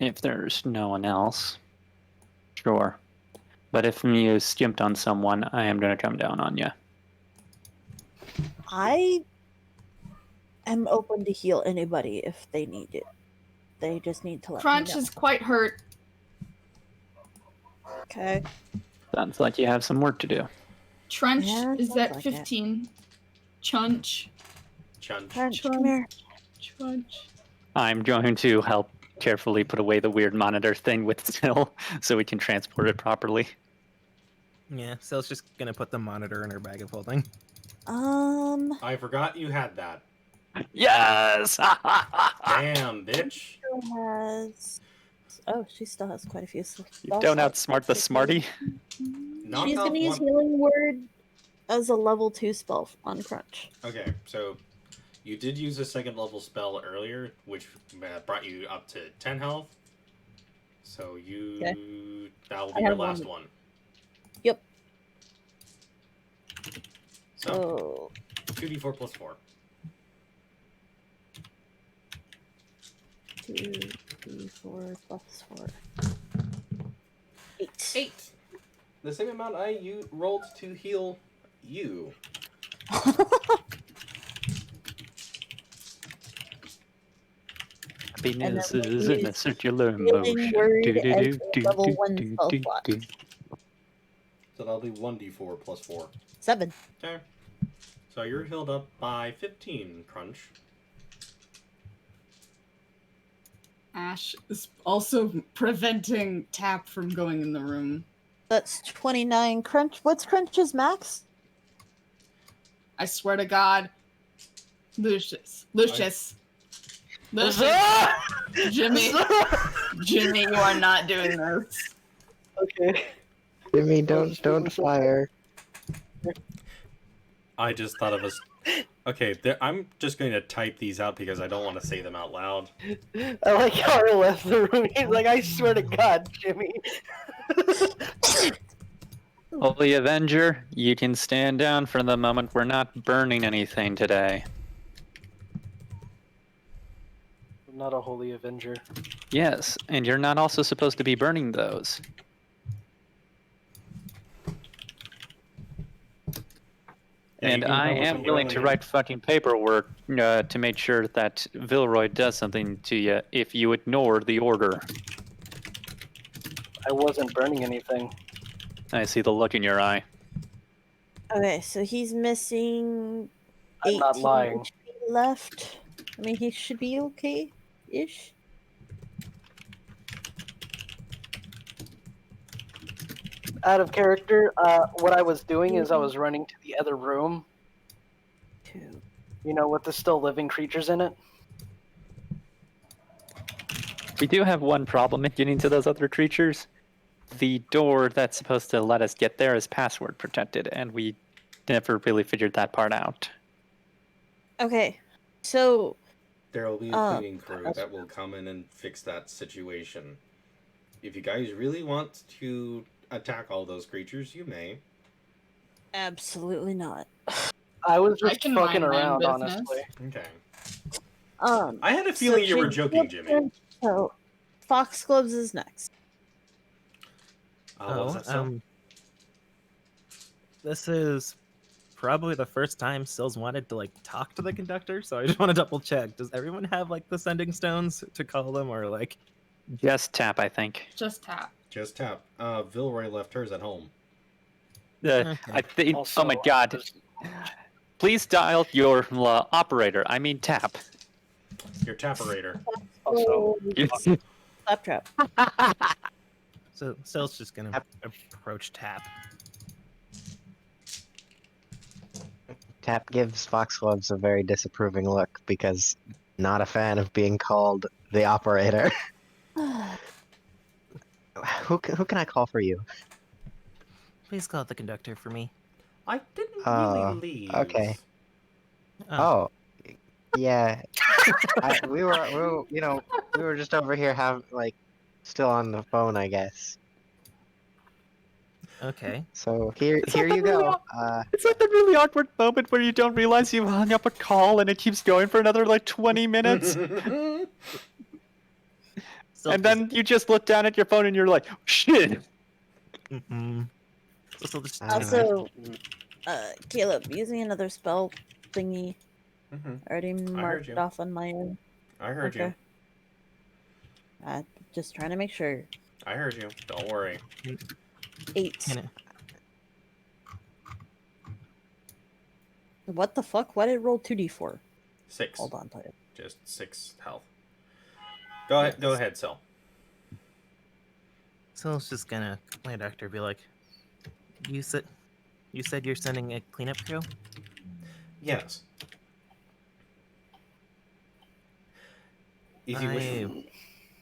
If there's no one else, sure. But if you skimped on someone, I am going to come down on you. I am open to heal anybody if they need it. They just need to let Crunch me know. is quite hurt. Okay. Sounds like you have some work to do. Trunch Yeah, is sounds at like it. 15. Chunch. Chunch. Crunch, come here. Trunch. I'm going to help carefully put away the weird monitor thing with Sil so we can transport it properly. Yeah, Sil's just gonna put the monitor in her bag of holding. I forgot you had that. Yes! Damn, bitch. Has Oh, she still has quite a few. You don't outsmart the smarty. Knock She's off gonna use one. Healing Word as a level 2 spell on Crunch. Okay, so you did use a second level spell earlier, which brought you up to 10 health. So that'll be I your have last one. one. Yep. So So 2d4 plus 4. 2d4 plus 4. 8. 8. The same amount I rolled to heal you. Happiness then we is in a use circular Healing motion. Word Do, do, as do, a do, level do, 1 do, spell do, slot. do. So that'll be 1d4 plus 4. 7. Okay. So you're healed up by 15, Crunch. Ash is also preventing Tap from going in the room. That's 29. Crunch. What's Crunch's max? I swear to God. Lucius. Jimmy, you are not doing this. Okay. Jimmy, just don't listen. fire. I just thought of Okay, I'm just going to type these out because I don't want to say them out loud. I like how he left the room. He's like, I swear to God, Jimmy. Holy Avenger, you can stand down for the moment. We're not burning anything today. I'm not a holy avenger. Yes, and you're not also supposed to be burning those. Yeah, And you can I tell us am when willing you're to ready. write fucking paperwork to make sure that Vilroy does something to you if you ignore the order. I wasn't burning anything. I see the look in your eye. Okay, so he's missing I'm not 18 lying. HP left. I mean, he should be okay-ish. Out of character, what I was doing is I was running to the other room. 2. You know, with the still living creatures in it. We do have one problem in getting to those other creatures. The door that's supposed to let us get there is password protected, and we never really figured that part out. Okay, so There will be a cleaning crew that will come in and fix that situation. If you guys really want to attack all those creatures, you may. absolutely not. I was I just can fucking mind my own around, business. honestly. Okay. I had a feeling you were joking, Jimmy. So, Foxgloves is next. What was that, Sil? This is probably the first time Sills wanted to talk to the conductor, so I just want to double check. Does everyone have the sending stones to call them, or Just Tap, I think. Just Tap. Just Tap. Vilroy left hers at home. I think. Also, Oh my God! Please dial your operator. I mean Tap. Your Taperator. Also, Claptrap. So Sills just gonna approach Tap. Tap gives Foxgloves a very disapproving look because not a fan of being called the operator. Who can I call for you? Please call the conductor for me. I didn't really leave. Okay. Oh, yeah. We were just over here still on the phone, I guess. Okay. So here you go. It's like the really awkward moment where you don't realize you hung up a call and it keeps going for another 20 minutes. And then you just look down at your phone and you're like, shit. Mm-hmm. Just Also, Caleb, using another spell thingy. Mhm. Already marked you. it off on my end. I heard you. Just trying to make sure. I heard you. Don't worry. 8. What the fuck? Why did it roll 2d4? 6. Hold on, player. Just 6 health. Go ahead, Sil. Sills just gonna play doctor, be like, you said you're sending a cleanup crew? Yes. If you wish.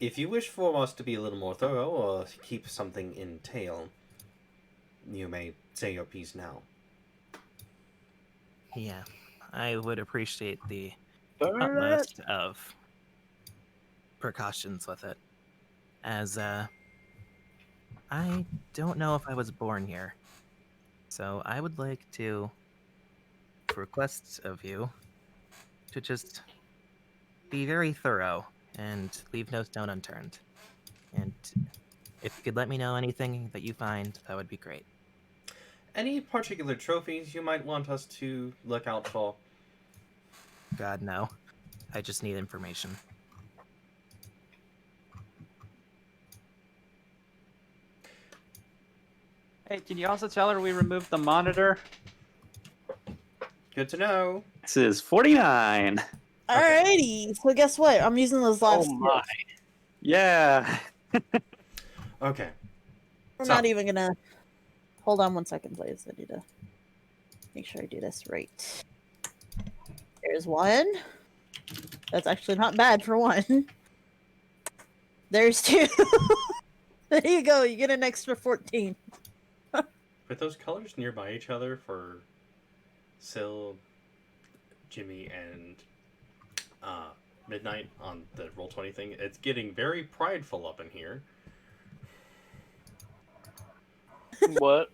If you wish for us to be a little more thorough or keep something in tail, you may say your piece now. Yeah, I would appreciate the Alright. utmost of precautions with it, as I don't know if I was born here, so I would like to request of you to just be very thorough and leave no stone unturned. And if you could let me know anything that you find, that would be great. Any particular trophies you might want us to look out for? God, no. I just need information. Hey, can you also tell her we removed the monitor? Good to know. This is 49. Alrighty. So guess what? I'm using those last. Oh my. Yeah. Okay. We're So- not even gonna. Hold on 1 second, please. I need to make sure I do this right. There's one. That's actually not bad for one. There's two. There you go. You get an extra 14. With those colors nearby each other for Syl, Jimmy, and Midnight on the Roll20 thing, it's getting very prideful up in here. What?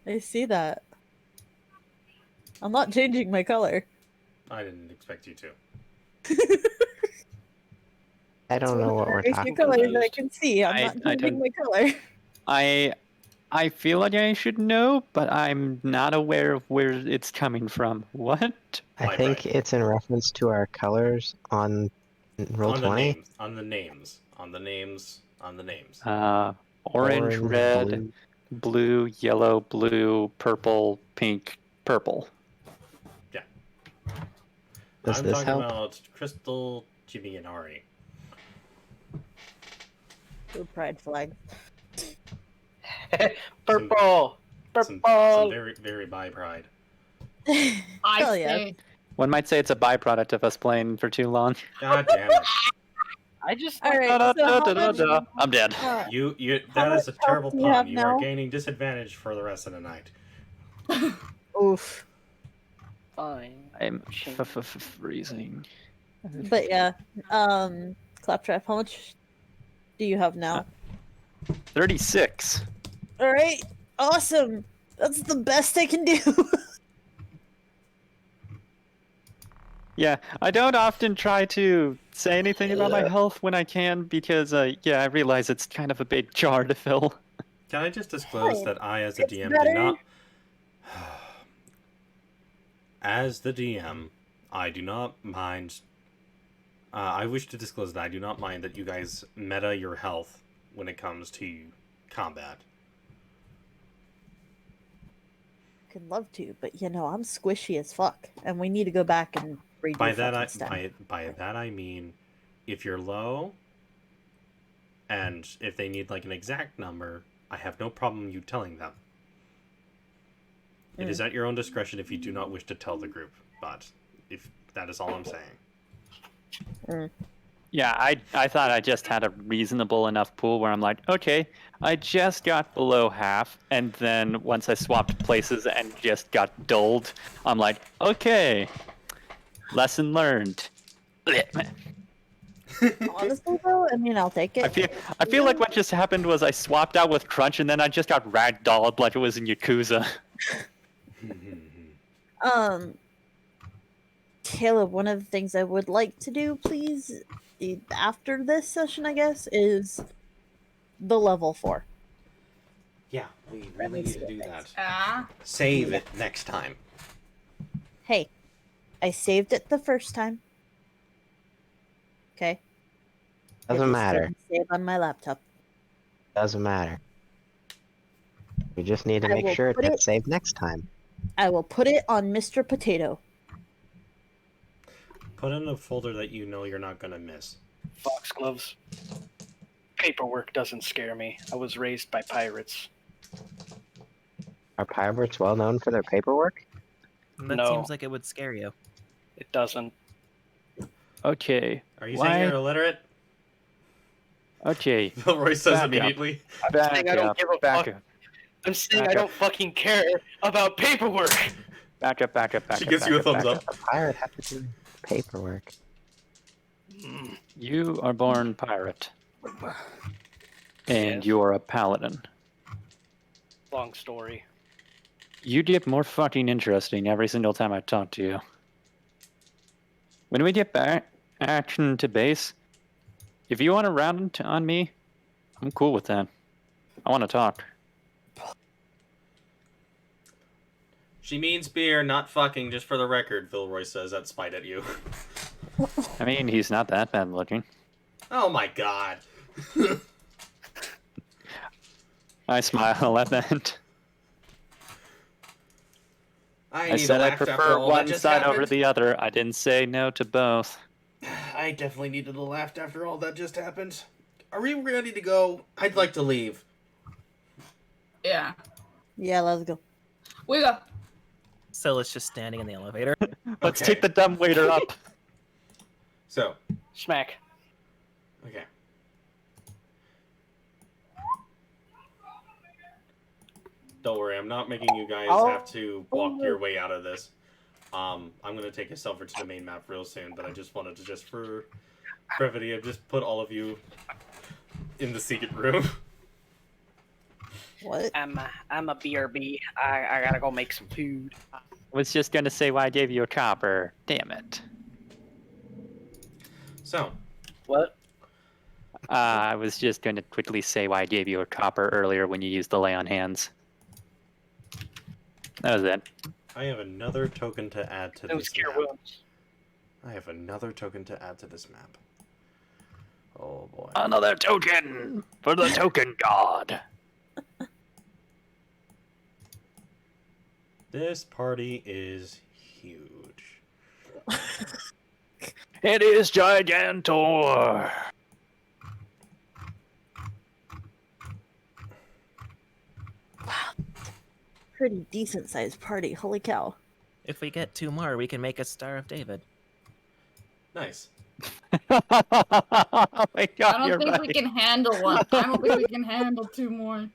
I see that. I'm not changing my color. I didn't expect you to. I don't know what we're Various talking colors about. I can see. I'm I- not I changing don't- my color. I feel like I should know, but I'm not aware of where it's coming from. What? I Right, think right. it's in reference to our colors on roll On the 20. names. On the names. On the names. On the names. Orange, red, blue. blue, yellow, blue, purple, pink, purple. Does I'm this talking help? about Crystal, Jimmy, and Ari. Blue pride flag. Purple. Some Purple. very, very by pride. I Hell yeah. say. One might say it's a byproduct of us playing for too long. God damn it. I just Alright, so how much, I'm dead. You How that is a much health terrible do you have pun. You are now? gaining disadvantage for the rest of the night. oof. fine. I'm Shame. freezing. But yeah, Claptrap, how much do you have now? 36. Alright, awesome. That's the best I can do. Yeah, I don't often try to say anything about my health when I can because, yeah, I realize it's kind of a big jar to fill. Can I just disclose Hey, that I, as a it's DM, better. did not. As the DM, I do not mind. I wish to disclose that I do not mind that you guys meta your health when it comes to combat. Could love to, but you know, I'm squishy as fuck, and we need to go back and redo By that fucking stuff. by that I mean, if you're low, and if they need like an exact number, I have no problem you telling them. It is at your own discretion if you do not wish to tell the group, but if that is all I'm saying. Yeah, I thought I just had a reasonable enough pool where I'm like, okay, I just got below half, and then once I swapped places and just got dulled, I'm like, okay, lesson learned. Honestly, though, I mean, I'll take it. I feel like what just happened was I swapped out with Crunch, and then I just got ragdolled like it was in Yakuza. Caleb, one of the things I would like to do, please, after this session, I guess, is the level 4. Yeah, we really need to do that. Ah. Save it next time. Hey, I saved it the first time. Okay? Doesn't It matter. didn't save on my laptop. Doesn't matter. We just need to I make will sure it put gets it- saved next time. I will put it on Mr. Potato. Put in a folder that you know you're not gonna miss. Foxgloves. Paperwork doesn't scare me. I was raised by pirates. Are pirates well known for their paperwork? That No. seems like it would scare you. It doesn't. Okay. Are you Why? saying you're illiterate? Okay. Vilroy says Back up. immediately. Back saying I don't up. give a Back fuck. up. I'm saying Back I up. don't fucking care about paperwork. Back up. Back up. Back She up. gives back you a up, thumbs back up. A pirate have to do paperwork. You are born pirate. And Yes. you're a paladin. Long story. You get more fucking interesting every single time I talk to you. When we get back action to base, if you want to round on me, I'm cool with that. I want to talk. She means beer, not fucking, just for the record, Vilroy says that spite at you. I mean, he's not that bad looking. Oh my god. I smile at that. I I need said a I laugh after prefer all that one just side over happened. the other. I didn't say no to both. I definitely needed a laugh after all that just happened. Are we ready to go? I'd like to leave. Yeah. Yeah, let's go. We go. Silas just standing in the elevator. Let's Okay. take the dumb waiter up. So, Smack. okay. Don't worry, I'm not making you guys have to walk your way out of this. I'm gonna take us over to the main map real soon, but I just wanted to for brevity, I've just put all of you in the secret room. What? I'm a BRB. I gotta go make some food. I was just gonna say why I gave you a copper. Damn it. So, What? I was just gonna quickly say why I gave you a copper earlier when you used the lay on hands. That was it. I have another token to add to Those this cure map. wounds. I have another token to add to this map. Oh boy. Another token for the token god. This party is huge. It is Gigantor. Pretty decent sized party. Holy cow. If we get 2 more, we can make a Star of David. Nice. Oh my I god, don't you're think right. we can handle one. I don't think we can handle 2 more.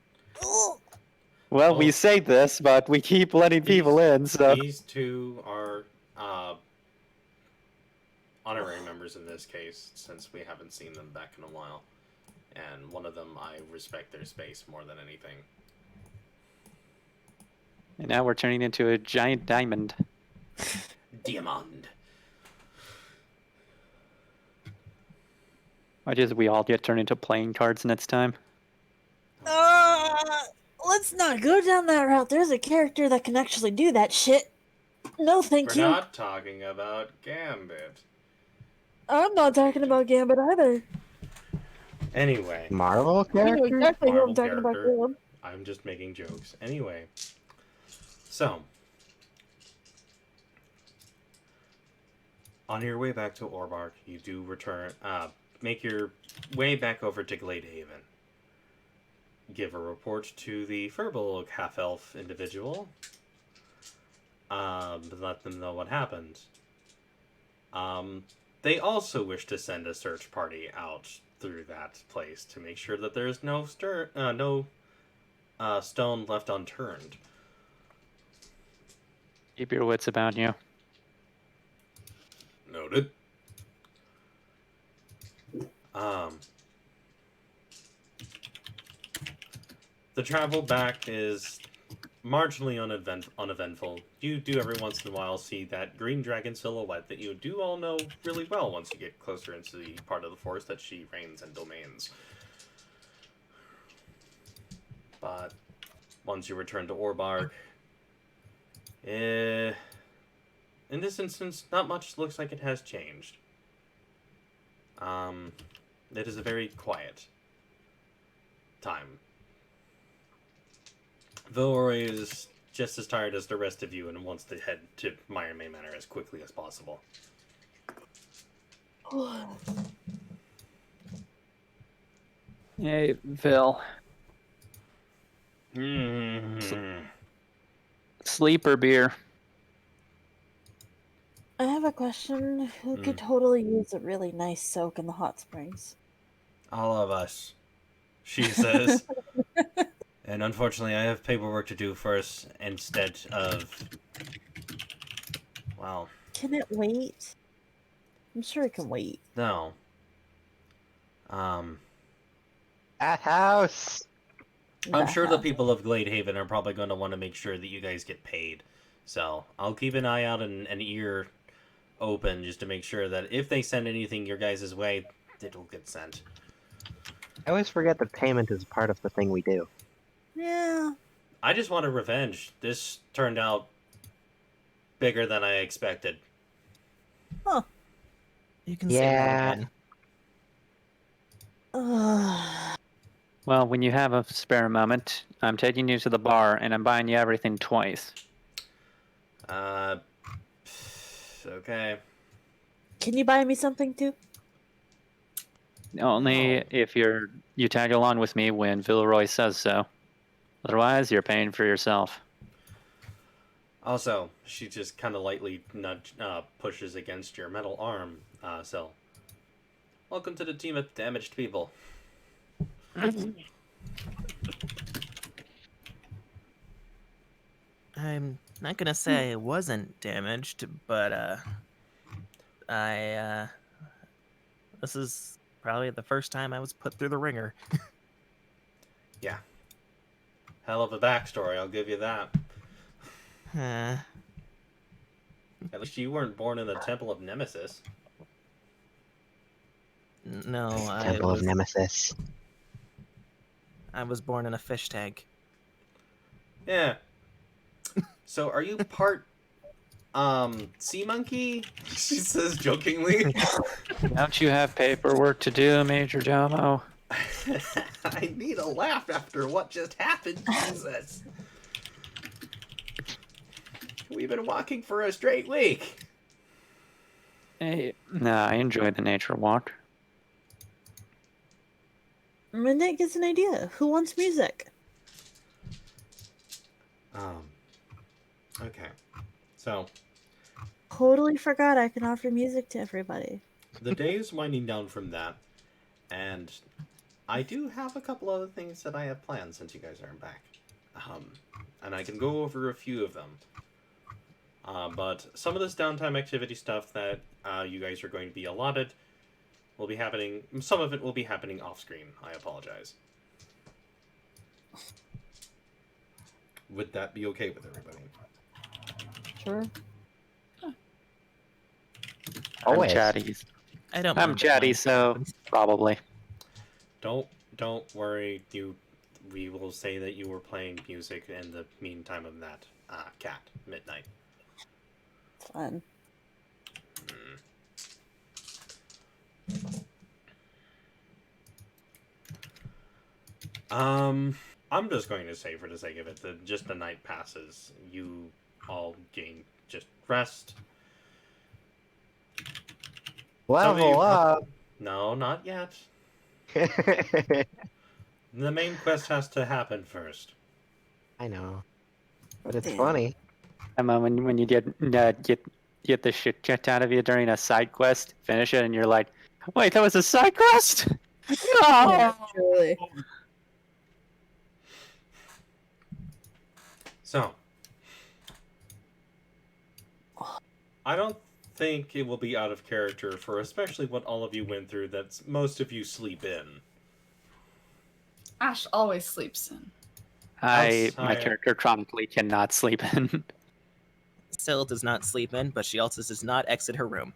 Well, we say this, but we keep letting people in, so... These two are honorary members in this case, since we haven't seen them back in a while. And one of them, I respect their space more than anything. And now we're turning into a giant diamond. Diamond. Why does we all get turned into playing cards next time? Let's not go down that route. There's a character that can actually do that shit. No, thank We're you. not talking about Gambit. I'm not talking about Gambit either. Anyway, Marvel You know character? exactly who Marvel I'm talking about, character. Caleb. I'm just making jokes. Anyway, so on your way back to Orbark, you do return, make your way back over to Gladehaven. Give a report to the Furbolg half-elf individual. Let them know what happened. They also wish to send a search party out through that place to make sure that there's no stone left unturned. Keep your wits about you. Noted. The travel back is marginally uneventful. You do every once in a while see that green dragon silhouette that you do all know really well once you get closer into the part of the forest that she reigns and domains. But once you return to Orbark, in this instance, not much looks like it has changed. It is a very quiet time. Vilroy is just as tired as the rest of you and wants to head to Mire May Manor as quickly as possible. Hey, Phil. Sleep or beer? I have a question. Who could totally use a really nice soak in the hot springs? All of us, she says. And unfortunately, I have paperwork to do first instead of... Well, Can it wait? I'm sure it can wait. no. That house. I'm That sure the house. people of Gladehaven are probably going to want to make sure that you guys get paid. So I'll keep an eye out and an ear open just to make sure that if they send anything your guys' way, it'll get sent. I always forget that payment is part of the thing we do. Yeah. I just wanted revenge. This turned out bigger than I expected. You can say that Yeah. again. Well, when you have a spare moment, I'm taking you to the bar and I'm buying you everything twice. Okay. Can you buy me something too? Only if you tag along with me when Villeroy says so. Otherwise, you're paying for yourself. Also, she just kind of lightly pushes against your metal arm, Cell. Welcome to the team of damaged people. I'm not gonna say I wasn't damaged, but this is probably the first time I was put through the ringer. Yeah. Hell of a backstory, I'll give you that. At least you weren't born in the Temple of Nemesis. No, Temple of Nemesis. I was born in a fish tank. Yeah. So are you part sea monkey? She says jokingly. Don't you have paperwork to do, Major Jomo? I need a laugh after what just happened, Jesus. We've been walking for a straight week. Hey, nah, I enjoy the nature walk. Midnight gets an idea. Who wants music? Okay. So, Totally forgot I can offer music to everybody. the day is winding down from that, and I do have a couple other things that I have planned since you guys aren't back. And I can go over a few of them. But some of this downtime activity stuff that you guys are going to be allotted will be happening. Some of it will be happening off screen. I apologize. Would that be okay with everybody? Sure. Always. I'm chatty. I don't. I'm mind chatty, when so happens. probably. Don't worry. We will say that you were playing music in the meantime of that cat midnight. It's fun. I'm just going to say, for the sake of it, that just the night passes. You all gain just rest. Level up. No, not yet. The main quest has to happen first. I know, but it's Damn. funny. Emma, when you get the shit kicked out of you during a side quest, finish it, and you're like, wait, that was a side quest? Yeah, truly. So, I don't think it will be out of character for especially what all of you went through that most of you sleep in. Ash always sleeps in. My Outside. character chronically cannot sleep in. Syl does not sleep in, but she also does not exit her room.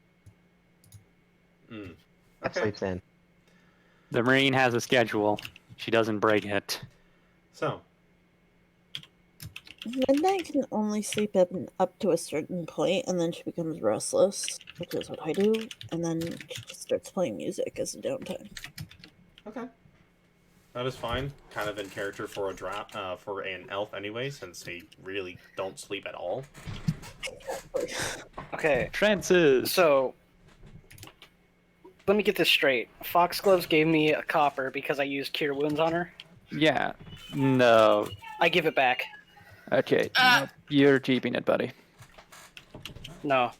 That sleeps in. The Marine has a schedule. She doesn't break it. So, Midnight can only sleep up to a certain point, and then she becomes restless, which is what I do, and then she just starts playing music as a downtime. okay. That is fine. Kind of in character for for an elf anyway, since they really don't sleep at all. Okay, Trances. so let me get this straight. Foxgloves gave me a copper because I used Cure Wounds on her. Yeah. No. I give it back. Okay. Nope. You're keeping it, buddy. No,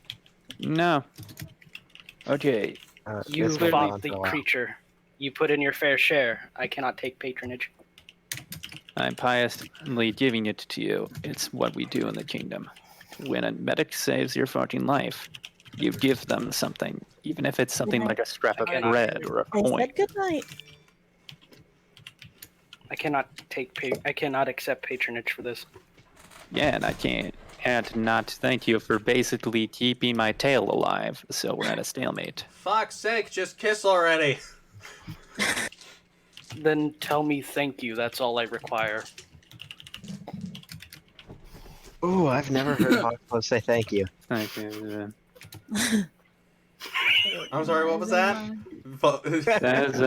No. Okay. you This went fought on the for a while. creature. You put in your fair share. I cannot take patronage. I'm piously giving it to you. It's what we do in the kingdom. When a medic saves your fucking life, you give them something, even if it's something like a scrap of cannot- bread or a I coin. said goodnight. I cannot I cannot accept patronage for this. Yeah, and I can't not thank you for basically keeping my tail alive. So we're at a stalemate. Fuck's sake, just kiss already. Then tell me thank you. That's all I require. Ooh, I've never heard Hawkflow say thank you. Thank you. I'm sorry, what was that? That's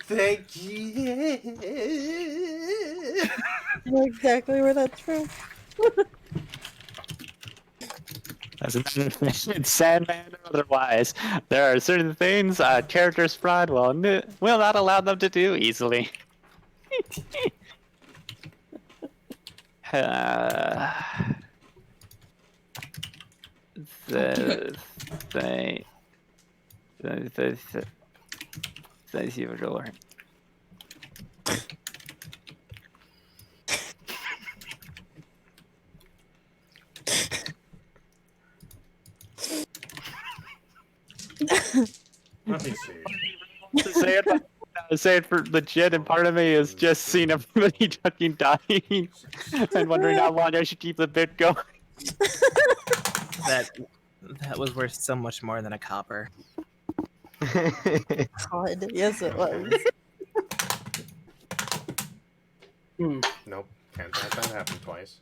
Thank you. I know exactly where that's from. As it's Sandman or otherwise, there are certain things characters pride will not allow them to do easily. Thank you, Lord. Let me see. Say it for legit, and part of me is just seeing everybody fucking dying and wondering how long I should keep the bit going. That was worth so much more than a copper. God, yes, it was. Nope, can't have that happen twice.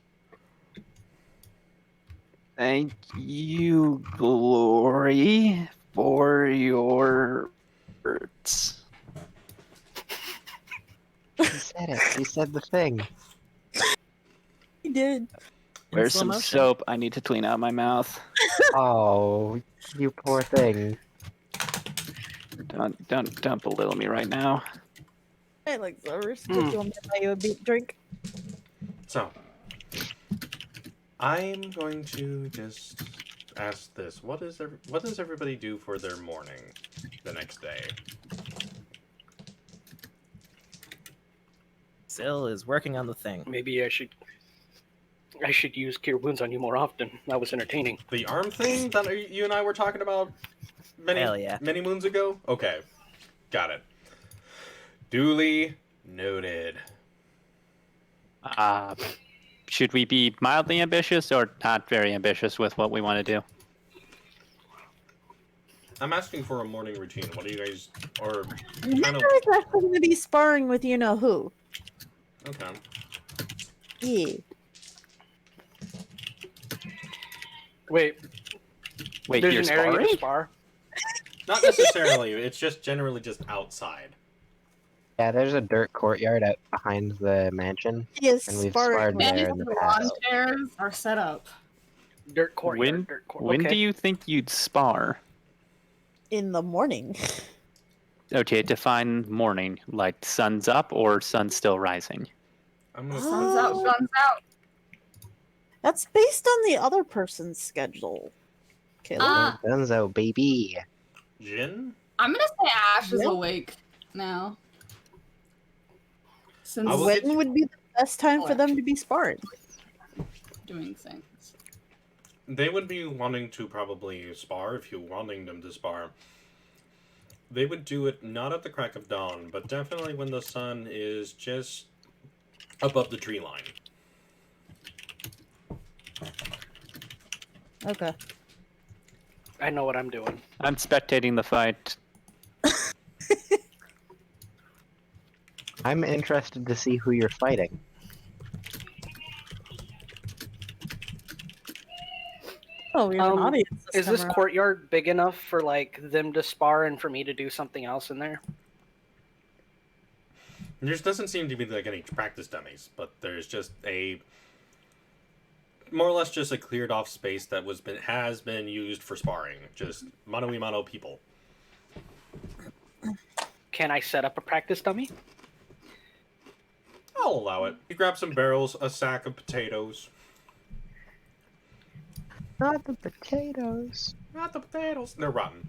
Thank you, Glory, for your words. He said it. He said the thing. He did. Where's slow some motion. soap? I need to clean out my mouth. Oh, you poor thing. Don't belittle me right now. Hey, like, so do you want me to buy you a beet drink? So, I'm going to just ask this: what does everybody do for their morning the next day? Zill is working on the thing. Maybe I should use Cure Wounds on you more often. That was entertaining. The arm thing that you and I were talking about Hell yeah. many moons ago? Okay. Got it. Duly noted. Should we be mildly ambitious or not very ambitious with what we want to do? I'm asking for a morning routine. What do you guys... Or... Never kind of... is actually going to be sparring with you know who. Okay. Yeah. Wait, Wait, you're there's an area sparring? to spar. Not necessarily. It's just generally just outside. Yeah, there's a dirt courtyard out behind the mansion, Yes, and we've sparring sparred with there And in the the past. lawn chairs are set up. Dirt courtyard. When, Dirt court. when Okay. do you think you'd spar? in the morning. Okay, define morning. Like sun's up or sun's still rising? I'm gonna... Guns out, guns out. That's based on the other person's schedule. Caleb. Guns out, baby. Jin? I'm gonna say Ash is Yeah. awake now. Since I will when get- would be the best time for them to be sparring? doing things. They would be wanting to probably spar, if you're wanting them to spar. They would do it not at the crack of dawn, but definitely when the sun is just above the tree line. Okay. I know what I'm doing. I'm spectating the fight. I'm interested to see who you're fighting. Oh, you're an audience. Is this time around. courtyard big enough for like them to spar and for me to do something else in there? There doesn't seem to be like any practice dummies, but there's just a more or less just a cleared off space that has been used for sparring. Just mano-a-mano people. Can I set up a practice dummy? I'll allow it. You grab some barrels, a sack of potatoes. Not the potatoes. Not the potatoes. They're rotten.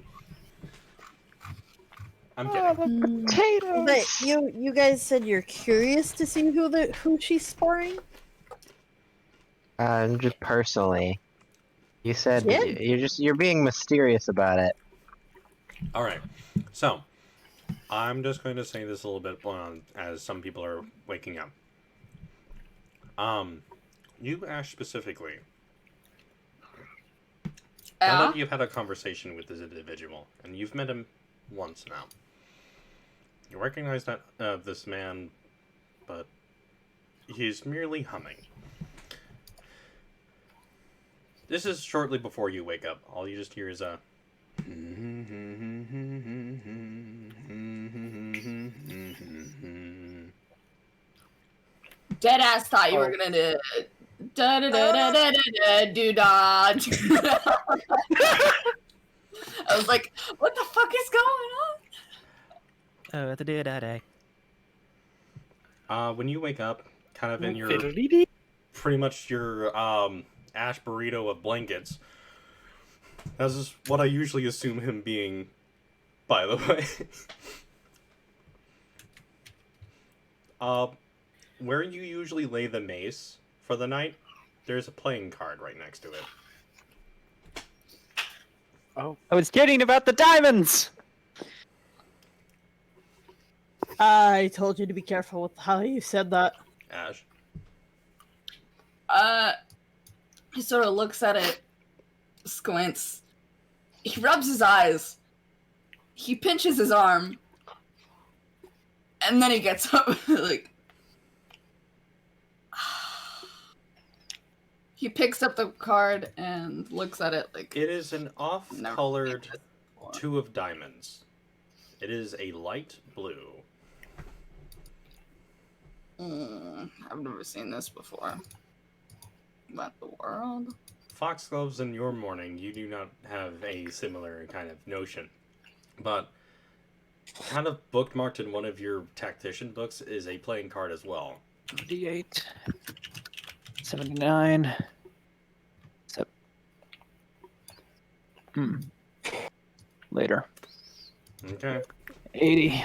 I'm Oh, kidding. the potatoes. But you guys said you're curious to see who she's sparring? Just personally. You said Yeah. you're being mysterious about it. Alright. So, I'm just going to say this a little bit as some people are waking up. You, Ash, specifically. Now that you've had a conversation with this individual, and you've met him once now, you recognize that this man, but he's merely humming. This is shortly before you wake up. All you just hear is a... Deadass thought you were gonna do da da da da da da do da. I was like, what the fuck is going on? Oh, the day. When you wake up, kind of in your... pretty much your ash burrito of blankets. This is what I usually assume him being, by the way. Where you usually lay the mace for the night, there's a playing card right next to it. Oh. I was kidding about the diamonds! I told you to be careful with how you said that. Ash. He sort of looks at it, squints. He rubs his eyes. He pinches his arm. And then he gets up, like... He picks up the card and looks at it like... It is an off-colored two of diamonds. It is a light blue. I've never seen this before. What the world? Foxgloves in your morning, you do not have a similar kind of notion. But kind of bookmarked in one of your tactician books is a playing card as well. 78, 79, later. Okay. 80.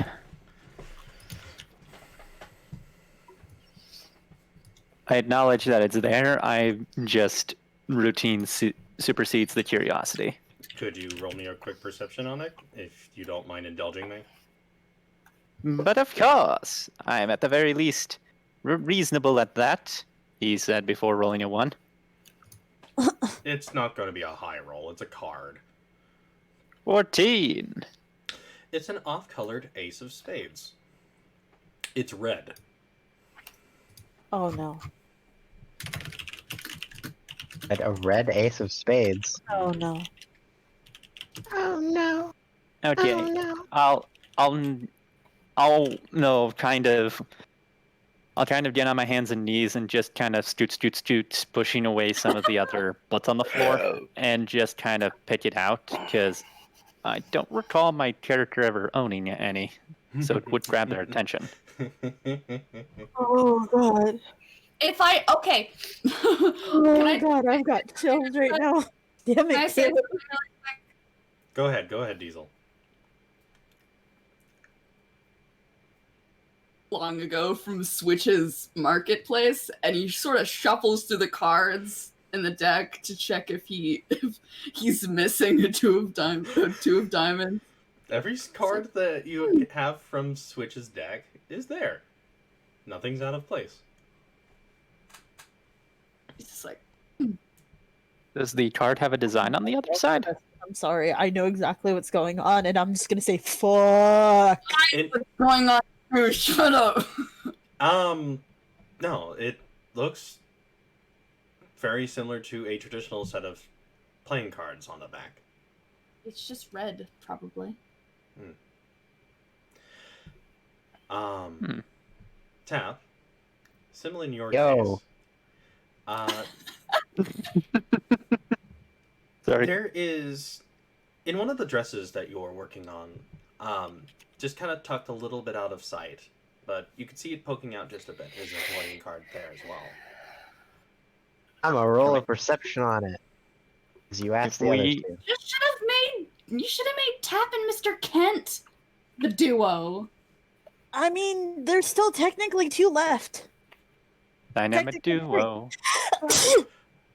I acknowledge that it's there. I just routine supersedes the curiosity. Could you roll me a quick perception on it, if you don't mind indulging me? But of course, I am at the very least reasonable at that, he said before rolling a 1. It's not going to be a high roll, it's a card. 14. It's an off-colored ace of spades. It's red. Oh no. A red ace of spades. Oh no. Oh no. Okay, Oh no. I'll kind of get on my hands and knees and just kind of scoot, pushing away some of the other butts on the floor and just kind of pick it out, because I don't recall my character ever owning any, so it would grab their attention. Oh god. Okay. Oh god, I've got chills right now. Damn Can I it, say Caleb. something really quick? Go ahead, Diesel. Long ago from Switch's marketplace, and he sort of shuffles through the cards in the deck to check if he's missing a two of diamonds. Every card that you have from Switch's deck is there. Nothing's out of place. He's just like, Does the card have a design on the other side? I'm sorry, I know exactly what's going on, and I'm just gonna say fuck. what's going on? Drew, shut up. No, it looks very similar to a traditional set of playing cards on the back. It's just red, probably. Tap, similar in your Yo. case. Sorry. There is, in one of the dresses that you're working on, just kind of tucked a little bit out of sight, but you can see it poking out just a bit. There's a playing card there as well. I'm a roll of perception on it. Because you asked If the others we- to. You should have made Tap and Mr. Kent the duo. I mean, there's still technically 2 left. Dynamic Technically duo.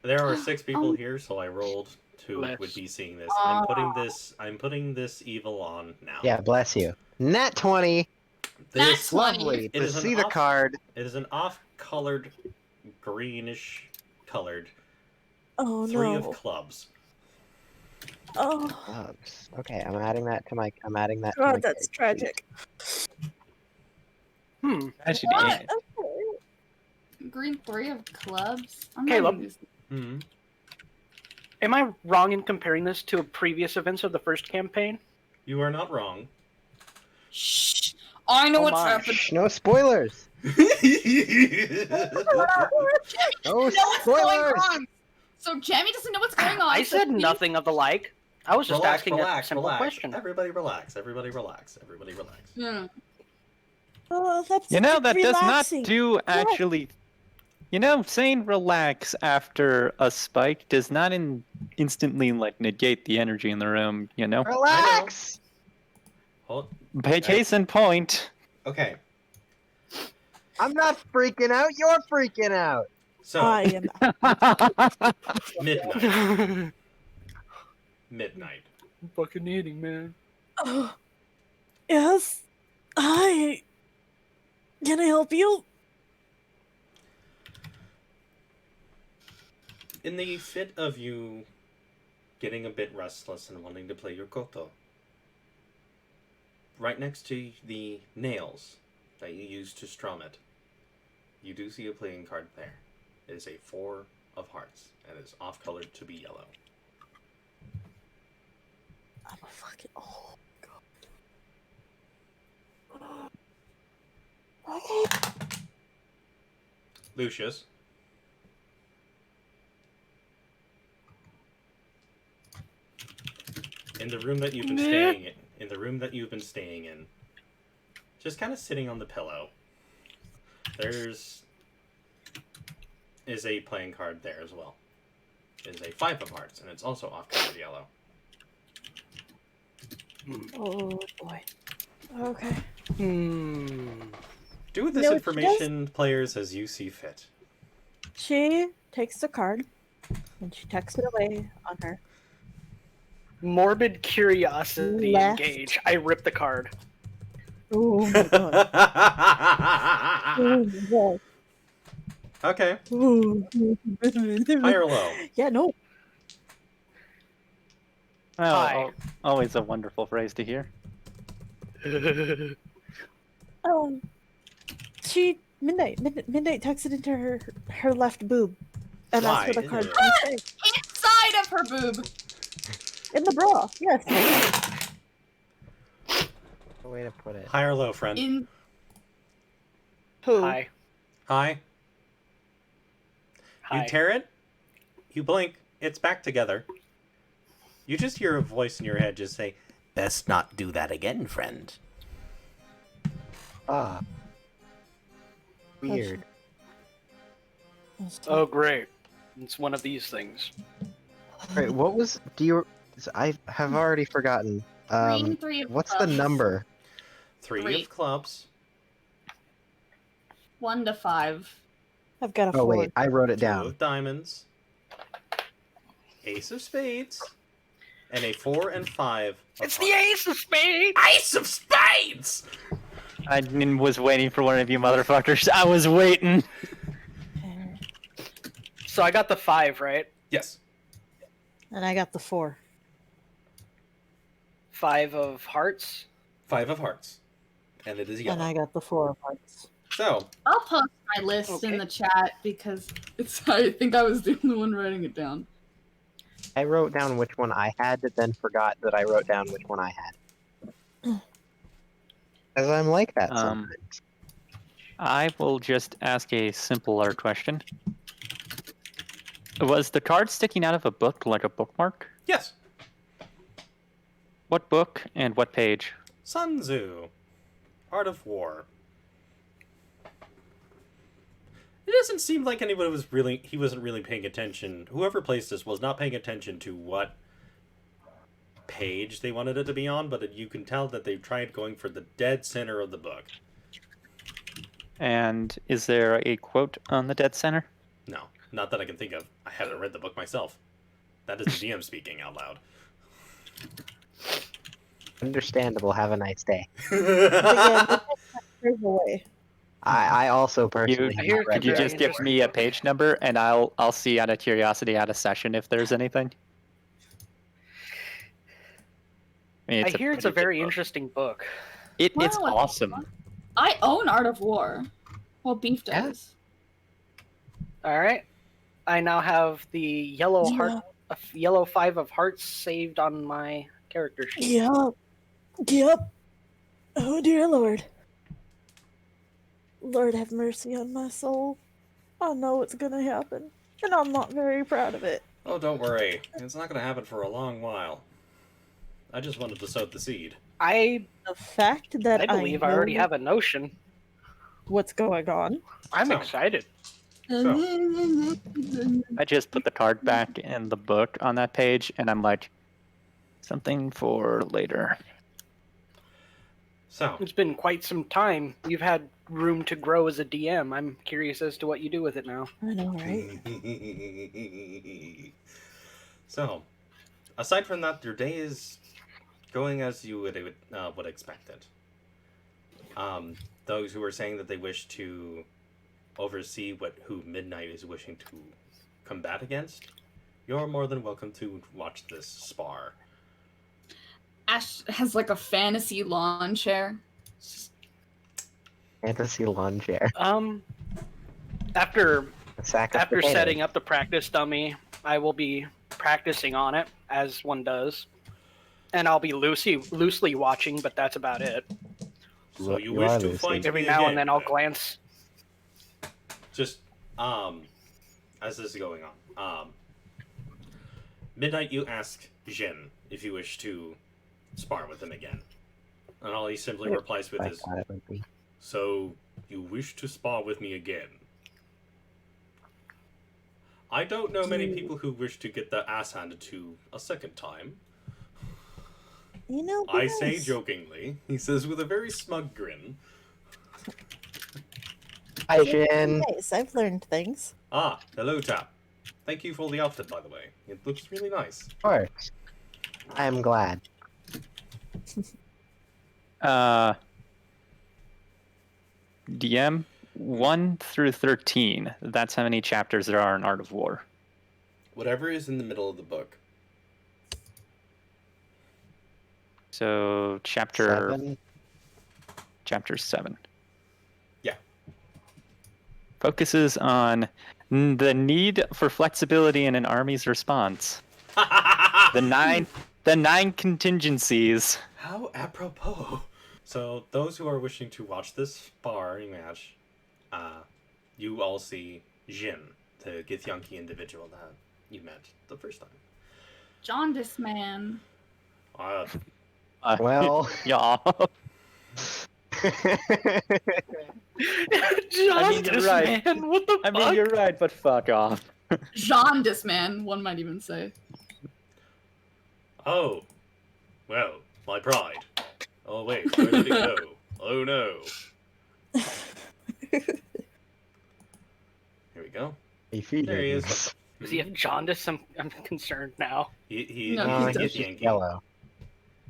There are 6 people here, so I rolled who Bless. would be seeing this. I'm putting this evil on now. Yeah, bless you. Nat 20. This Nat 20. Lovely It to is an see the off- card. It is an off-colored, greenish colored Oh 3 no. of clubs. Oh, Clubs. Okay, I'm adding that to my. I'm adding that. To God, my that's character sheet. Hmm. Actually, What? okay. Green 3 of clubs? I'm Caleb. not used to- Hmm. Am I wrong in comparing this to previous events of the first campaign? You are not wrong. Shh! I know Oh what's my. happening. Shh, no spoilers. No know what's going spoilers. on. So Jamie doesn't know what's going on. I so said he- nothing of the like. I was just Relax, asking relax, a simple relax. question. Everybody relax. Everybody relax. Everybody relax. Yeah. Oh, that's You know, that relaxing. does not do actually. You know, saying relax after a spike does not instantly like negate the energy in the room. You know, Relax. Hold. case in point. Okay. I'm not freaking out. You're freaking out. So I am. midnight. Midnight. Fucking eating, man. Oh, yes. Hi. Can I help you? In the fit of you getting a bit restless and wanting to play your koto, right next to the nails that you use to strum it, you do see a playing card there. It is a 4 of hearts, and it is off-colored to be yellow. I'm a fucking. Oh, God. Okay. Lucius, in the room that you've been staying in, just kind of sitting on the pillow, is a playing card there as well. It is a 5 of hearts, and it's also off-colored yellow. Oh boy. Okay. Hmm. Do with this No, she information, players, as you see fit. She takes the card and she tucks it away on her. Morbid curiosity Left. engage. I rip the card. Oh my god. Oh my god. Okay. Ooh. High or low? Yeah, no. Well, Hi. always a wonderful phrase to hear. Midnight tucks it into her left boob. And that's where the Why? card Ew. can stay. Inside of her boob. In the bra, yes. The way to put it. High or low, friend? In Who? Hi. High. Hi. You tear it, you blink, it's back together. You just hear a voice in your head just say, "Best not do that again, friend." Ah. Weird. Oh, great. It's one of these things. Wait, what was? Do you? I have already forgotten. green 3 of What's the clubs. number? 3 Three. of clubs, 1 to 5. I've got a 4. Oh wait, I wrote it 2 down. of diamonds, ace of spades, and a 4 and 5 of It's the hearts. ace of spades! Ace of spades! I was waiting for one of you motherfuckers. I was waiting. So I got the 5, right? Yes. And I got the 4. 5 of hearts. 5 of hearts. And it is And yellow. I got the 4 of hearts. So, I'll post my list Okay. in the chat because I think I was the only one writing it down. I wrote down which one I had, but then forgot that I wrote down which one I had. As I'm like that sometimes. I will just ask a simpler question. Was the card sticking out of a book like a bookmark? yes. What book and what page? Sun Tzu. Art of War. doesn't seem like anyone he wasn't really paying attention. Whoever placed this was not paying attention to what page they wanted it to be on, but you can tell that they tried going for the dead center of the book. And is there a quote on the dead center? No, not that I can think of. I haven't read the book myself. That is the DM speaking out loud. Understandable. Have a nice day. Again, there's a way. I also personally. I hear have not read Could you Very just give me a page number, and I'll see out of curiosity out of session if there's anything. I hear it's a pretty very good book. interesting book. It's Wow, what the awesome. fuck? I own Art of War. Well, Beef Yeah. does. All right. I now have the yellow heart, a yellow 5 of hearts saved on my character sheet. Yup. Yup. Oh dear Lord. Lord have mercy on my soul. I know it's gonna happen, and I'm not very proud of it. Oh, don't worry. It's not going to happen for a long while. I just wanted to sow the seed. I The fact that I believe I already know have a notion. what's going on. I'm So. excited. I just put the card back in the book on that page, and I'm like, something for later. So, It's been quite some time. You've had room to grow as a DM. I'm curious as to what you do with it now. I know, right? So, aside from that, your day is going as you would expect it. Those who are saying that they wish to oversee who Midnight is wishing to combat against, you're more than welcome to watch this spar. Ash has like a fantasy lawn chair. Fantasy lawn chair. After A sack of after potatoes. setting up the practice dummy, I will be practicing on it as one does, and I'll be loosely watching, but that's about it. So you You wish are to Lucy. fight Every me now again, and then I'll then. glance. Just as this is going on, Midnight, you ask Jin if you wish to spar with him again, and all he simply replies with I is, thought it would be. "So you wish to spar with me again?" I don't know many people who wish to get their ass handed to a second time. You know, I nice. say jokingly, he says with a very smug grin. Hi, It's Jin. nice. I've learned things. Ah, hello, Tap. Thank you for the outfit, by the way. It looks really nice. Of course. I'm glad. DM 1 through 13. That's how many chapters there are in Art of War. Whatever is in the middle of the book. So chapter 7. chapter 7 Yeah. focuses on the need for flexibility in an army's response. The nine contingencies. How apropos. So, those who are wishing to watch this sparring match, you all see Jin, the Githyanki individual that you met the first time. Jaundice man. Well. Yeah. Jaundice, right. man, what the I fuck? mean, you're right, but fuck off. Jaundice man, one might even say. Oh, well, my pride. Oh, wait, where did it go? Oh, no. Here we go. There he is. Does he have jaundice? I'm concerned now. He No, No, he he's does. just yellow.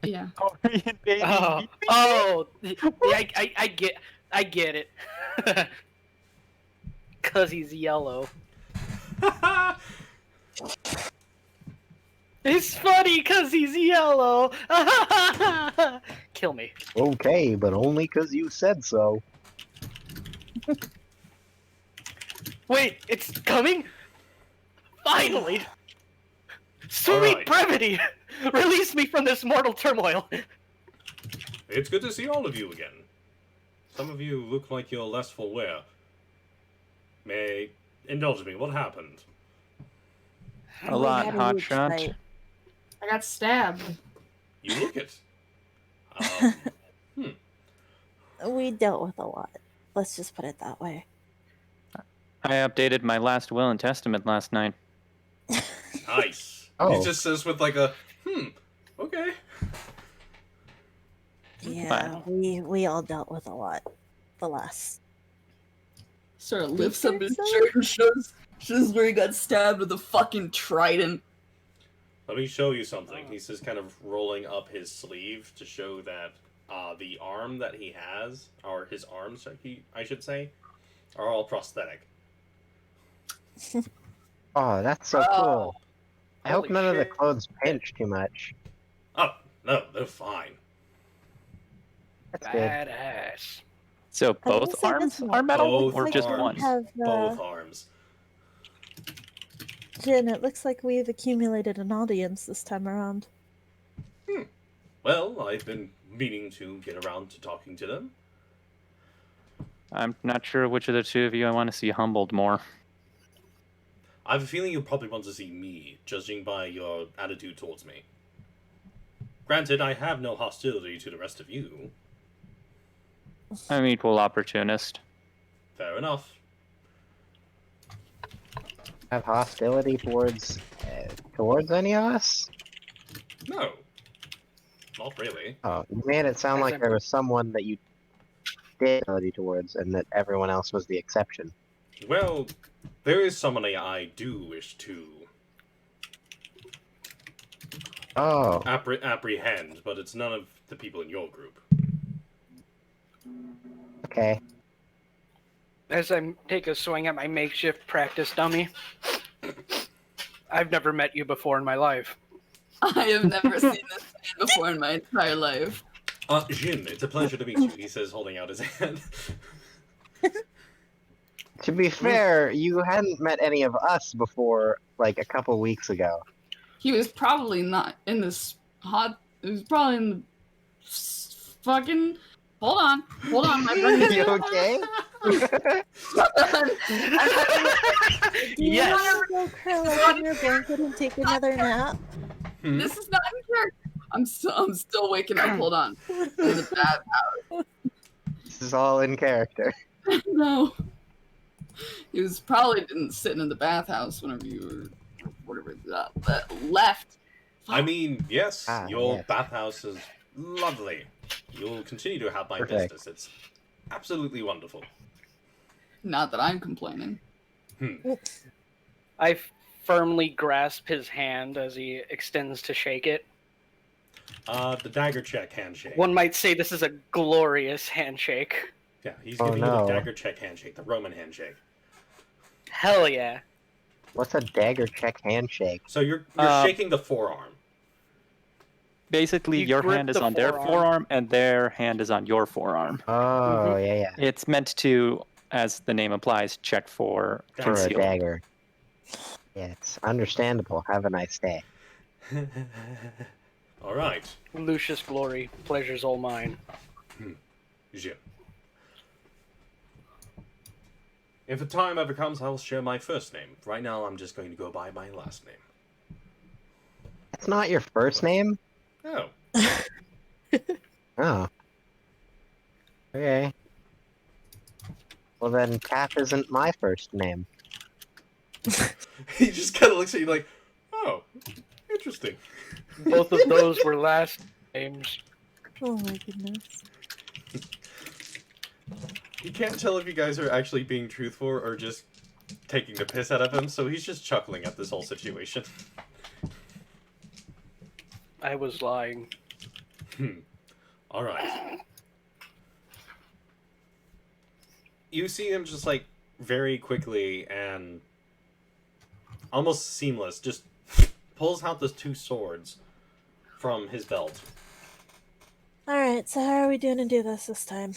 Yeah. Korean baby. Oh, yeah, I get it. Cause he's yellow. It's funny cause he's yellow. Kill me. Okay, but only because you said so. Wait, it's coming? Finally! Sweet Alright. brevity! Release me from this mortal turmoil. It's good to see all of you again. Some of you look like you're less full wear. May indulge me, what happened? A lot, had a hot huge shot. fight. I got stabbed. You look it. We dealt with a lot. Let's just put it that way. I updated my last will and testament last night. Nice. Oh. He just says with like a, okay. Yeah, we all dealt with a lot the last. Sort of lifts up his So- shirt and shows where he got stabbed with a fucking trident. Let me show you something. He's just kind of rolling up his sleeve to show that the arm that he has, or his arms, I should say, are all prosthetic. Oh, that's so cool. I hope Holy none of the shit. clothes pinch too much. Oh, no, they're fine. That's good. Badass. So I was gonna both say arms this are metal, Both or just arms. one? Have, Both arms. Jin, it looks like we've accumulated an audience this time around. Well, I've been meaning to get around to talking to them. I'm not sure which of the two of you I want to see humbled more. I have a feeling you'll probably want to see me, judging by your attitude towards me. Granted, I have no hostility to the rest of you. I'm equal opportunist. Fair enough. Have hostility towards any of us? No. Not really. Oh, you made it sound As like in- there was someone that you did hostility towards, and that everyone else was the exception. Well, there is someone I do wish to Oh, apprehend, but it's none of the people in your group. okay. As I take a swing at my makeshift practice dummy, I've never met you before in my life. I have never seen this man before in my entire life. Jin, it's a pleasure to meet you, he says, holding out his hand. To be fair, you hadn't met any of us before, like, a couple weeks ago. He was probably not in this hot. He was probably in the fucking. Hold on, my brain. You okay? Yes. Go curl up in your blanket and take another nap. This is not in character. I'm still waking up. Hold on. In the bathhouse. This is all in character. No. He was probably sitting in the bathhouse whenever you were left. I mean, yes, Ah, your yes. bathhouse is lovely. You'll continue to have my Perfect. business. It's absolutely wonderful. Not that I'm complaining. I firmly grasp his hand as he extends to shake it. The dagger check handshake. One might say this is a glorious handshake. Yeah, he's Oh, giving you no. the dagger check handshake, the Roman handshake. Hell yeah. What's a dagger check handshake? So you're shaking the forearm. Basically, You your grip hand is the on their forearm. forearm, and their hand is on your forearm. Oh, yeah. It's meant to, as the name implies, check for For a concealment. dagger. Yeah, it's understandable. Have a nice day. All right, Lucius Glory, pleasure's all mine. Jim. If the time ever comes, I'll share my first name. Right now, I'm just going to go by my last name. That's not your first name? Oh. Oh. Okay. Well then, Cap isn't my first name. He just kind of looks at you like, oh, interesting. Both of those were last names. Oh my goodness. You can't tell if you guys are actually being truthful or just taking the piss out of him, so he's just chuckling at this whole situation. I was lying. Alright. You see him just like very quickly and almost seamless, just pulls out the two swords from his belt. Alright, so how are we doing to do this time?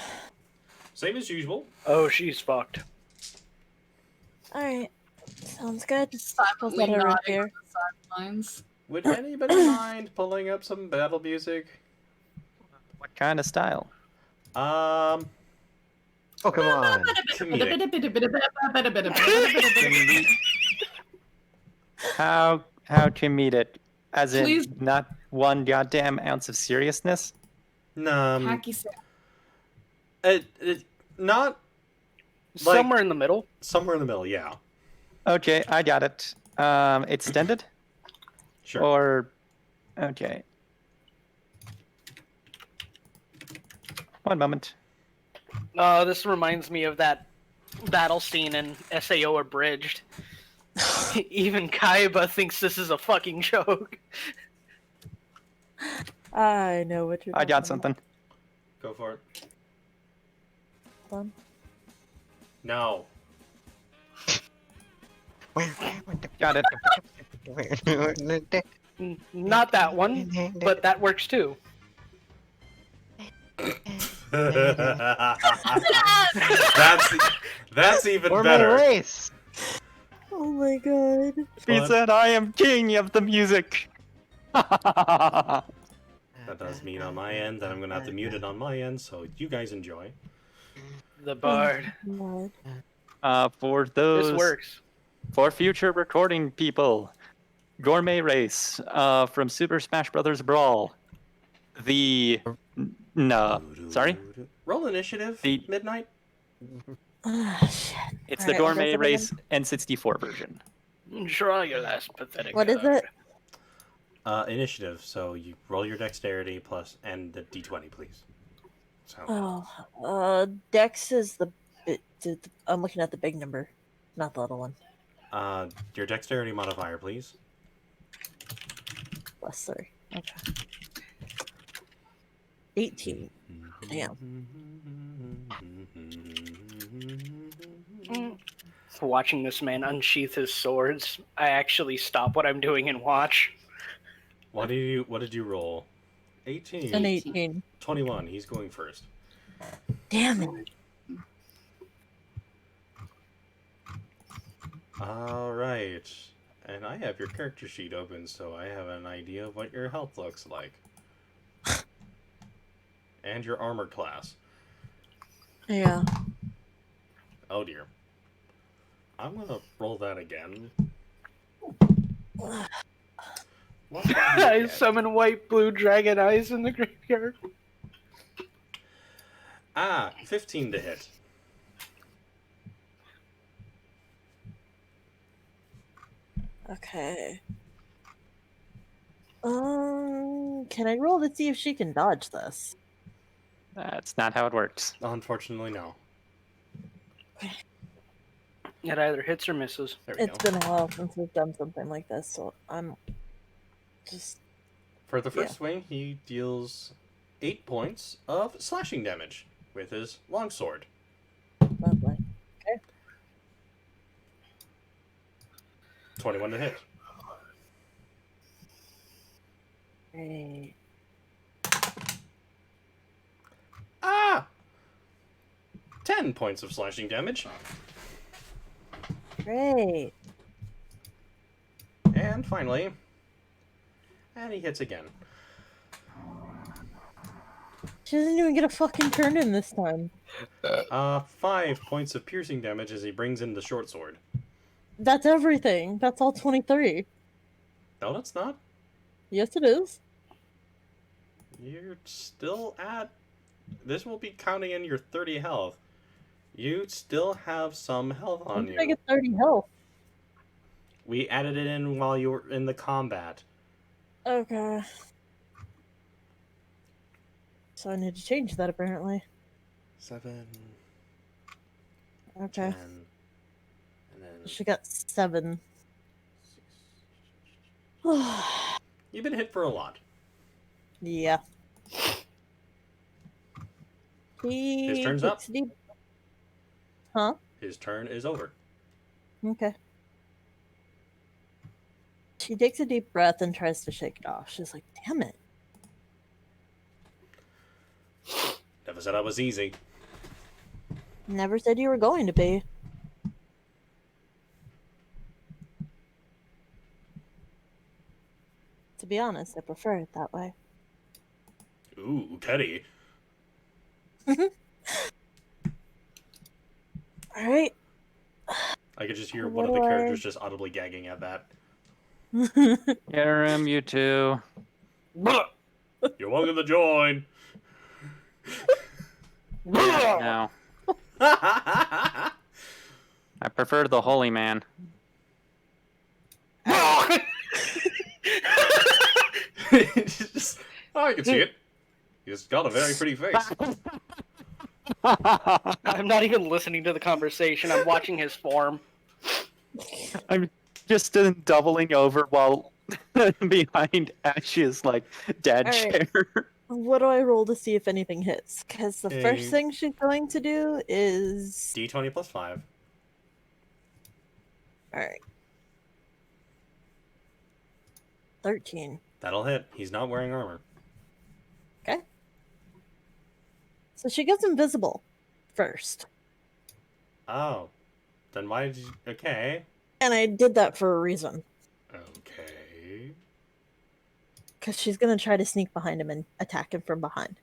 Same as usual. Oh, she's fucked. Alright. Sounds good. Silently Let her nodding here. on the sidelines. Would anybody mind pulling up some battle music? What kind of style? Oh, come on. How comedic? As in, Please. not one goddamn ounce of seriousness? Nah, Hacky sack. not Somewhere in the middle. Somewhere in the middle, yeah. Okay, I got it. Extended? Sure. Or okay. One moment. This reminds me of that battle scene in SAO Abridged. Even Kaiba thinks this is a fucking joke. I know what you're I got talking something. Go for it. about. No. Got it. Not that one, but that works too. that's even Or my better. race. Oh my god. He Fun. said, "I am king of the music." That does mean on my end that I'm gonna have to mute it on my end, so you guys enjoy. The bard. God. For those This works. for future recording people, Gourmet Race from Super Smash Bros. Brawl. No, sorry. Roll initiative. The- Midnight. Ah, shit. It's Alright, the what is Gourmet it Race N64 version. Draw your last pathetic What is card. it? Initiative. So you roll your dexterity plus and the d20, please. So Dex is the I'm looking at the big number, not the little one. your dexterity modifier, please. Plus 3. Okay. 18. Damn. Watching this man unsheath his swords, I actually stop what I'm doing and watch. What did you roll? 18. An 18. 21. He's going first. Damn it. All right. And I have your character sheet open, so I have an idea of what your health looks like. And your armor class. Yeah. Oh dear. I'm gonna roll that again. What did you I get? summon white blue dragon eyes in the graveyard. 15 to hit. Okay. Can I roll to see if she can dodge this? That's not how it works. Unfortunately, no. It either hits or misses. There we It's go. been a while since we've done something like this, so I'm just For the first swing, he deals 8 points of slashing damage with his longsword. lovely. 21 to hit. Great. 10 points of slashing damage. Great. And finally, and he hits again. She doesn't even get a fucking turn in this time. 5 points of piercing damage as he brings in the short sword. That's everything. That's all 23. No, that's not. Yes, it is. You're still at... This will be counting in your 30 health. You still have some health When on did I you. get 30 health? We added it in while you were in the combat. Okay. So I need to change that apparently. 7, Okay. 10, and then... She got 7. You've been hit for a lot. Yeah. He His turn's up. takes a deep- Huh? His turn is over. Okay. She takes a deep breath and tries to shake it off. She's like, damn it. Never said I was easy. Never said you were going to be. To be honest, I prefer it that way. Ooh, Teddy. Alright. I could just hear What one of the do I- characters just audibly gagging at that. Interim, you two. You're welcome to join. No. prefer the holy man. Just, oh, I can see it. He's got a very pretty face. I'm not even listening to the conversation. I'm watching his form. I'm just doubling over while behind Ash's like dad Alright. chair. What do I roll to see if anything hits? Because the A- first thing she's going to do is D20 plus 5. alright. 13. That'll hit. He's not wearing armor. Okay. So she gets invisible first. Oh. Then why did you... Okay. And I did that for a reason. Okay. Because she's going to try to sneak behind him and attack him from behind.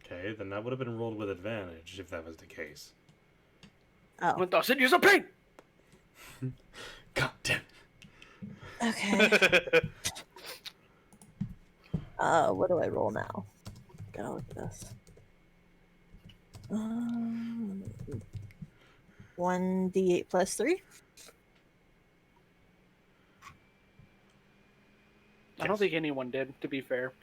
Okay, then that would have been rolled with advantage if that was the case. Oh. What does it use a pain? God damn. Okay. What do I roll now? Gotta look at this. 1d8 plus 3. I don't think anyone did, to be fair.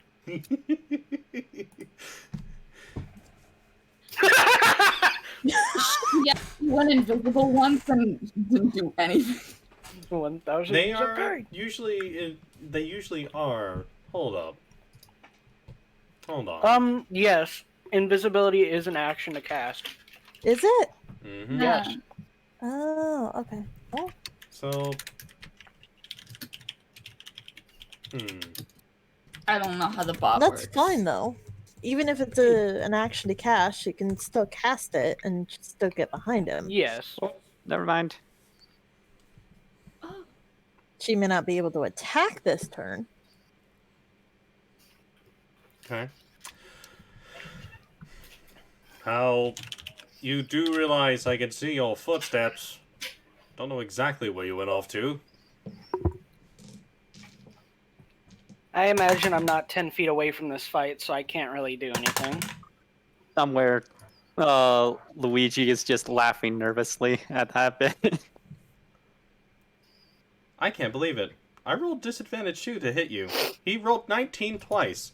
Yeah, he went invisible once and didn't do anything. 1,000 They is a are pain. usually... They usually are... Hold up. Hold on. Yes. Invisibility is an action to cast. Is it? Mm-hmm. Yes. Oh, okay. Oh, So... I don't know how the bot that's works. fine though. Even if it's an action to cast, she can still cast it and still get behind him. Yes. Oh, never mind. She may not be able to attack this turn. Okay. How... You do realize I can see your footsteps. Don't know exactly where you went off to. I imagine I'm not 10 feet away from this fight, so I can't really do anything. Somewhere, Luigi is just laughing nervously at that bit. I can't believe it. I rolled disadvantage 2 to hit you. He rolled 19 twice.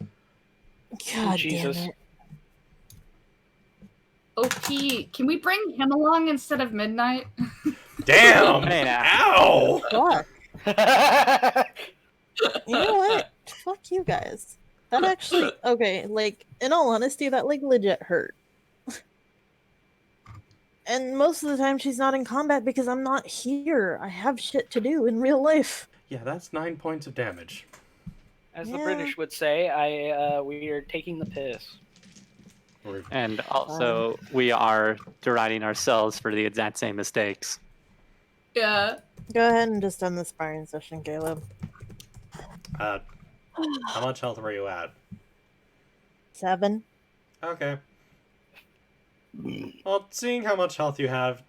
God Jesus. damn it. OP, can we bring him along instead of Midnight? Damn! Hey, now. Ow! Fuck. You know what? Fuck you guys. That actually, okay, like, in all honesty, that, like, legit hurt. And most of the time she's not in combat because I'm not here. I have shit to do in real life. Yeah, that's 9 points of damage. As the Yeah. British would say, we are taking the piss. And also, we are deriding ourselves for the exact same mistakes. Yeah. Go ahead and just end the sparring session, Caleb. How much health were you at? 7. Okay. Well, seeing how much health you have,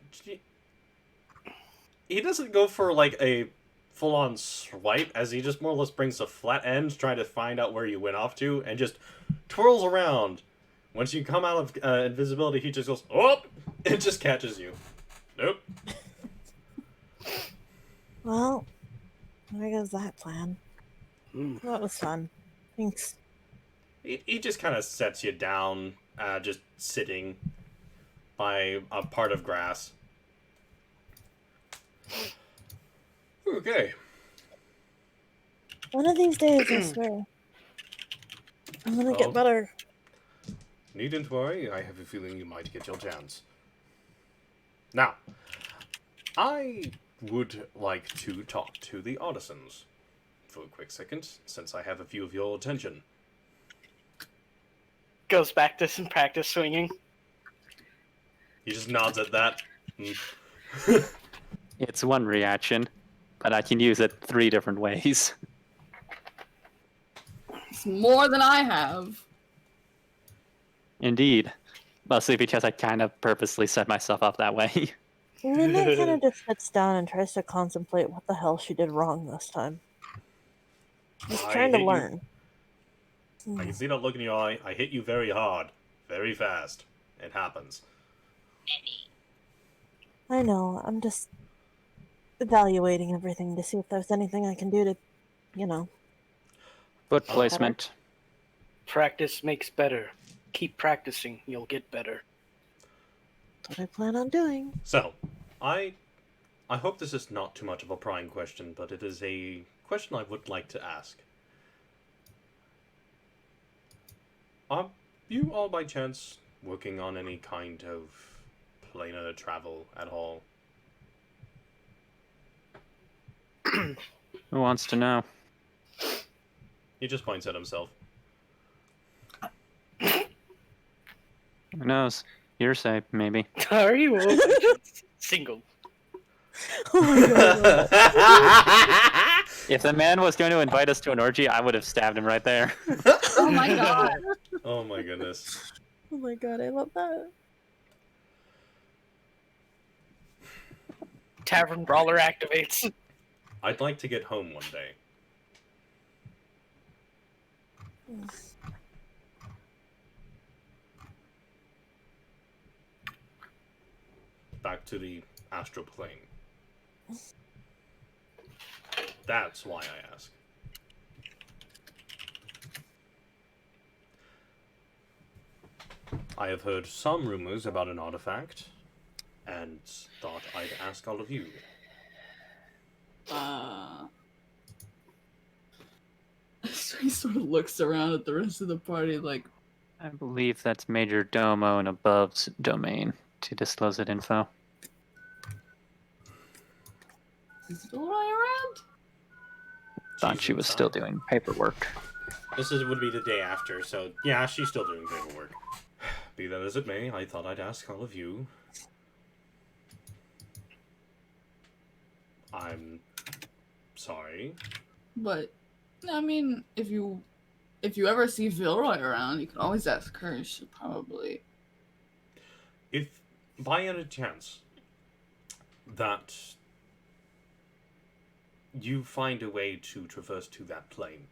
he doesn't go for, like, a full-on swipe, as he just more or less brings a flat end, trying to find out where you went off to, and just twirls around. Once you come out of invisibility, he just goes, oh! It just catches you. Nope. Well, there goes that plan. That was fun. Thanks. He just kind of sets you down, just sitting by a part of grass. Okay. One of these days, I swear. I'm gonna get better. Needn't worry, I have a feeling you might get your chance. Now, I would like to talk to the Artisans for a quick second, since I have a few of your attention. Goes back to some practice swinging. He just nods at that. It's one reaction, but I can use it 3 different ways. It's more than I have. Indeed. Mostly because I kind of purposely set myself up that way. Midnight kind of just sits down and tries to contemplate what the hell she did wrong this time. She's I trying to hate you. learn. I can see that look in your eye. I hit you very hard. Very fast. It happens. I know, I'm just... evaluating everything to see if there's anything I can do to, you know. Foot placement. Practice makes better. Keep practicing, you'll get better. That's what I plan on doing. So, I hope this is not too much of a prying question, but it is a question I would like to ask. Are you all by chance working on any kind of planar travel at all? Who wants to know? He just points at himself. Who knows? Hearsay, maybe. Are you single? Oh my god. If the man was going to invite us to an orgy, I would have stabbed him right there. Oh my god. Oh my goodness. Oh my god, I love that. Tavern Brawler activates. I'd like to get home one day. Back to the astral plane. That's why I ask. I have heard some rumors about an artifact, and thought I'd ask all of you. So he sort of looks around at the rest of the party like, I believe that's Major Domo and Above's domain to disclose that info. is Vilroy around? Thought She's she was inside. still doing paperwork. Would be the day after, so yeah, she's still doing paperwork. Be that as it may, I thought I'd ask all of you. I'm sorry. But I mean, if you ever see Vilroy around, you can always ask her. She'll probably. If by any chance that you find a way to traverse to that plane,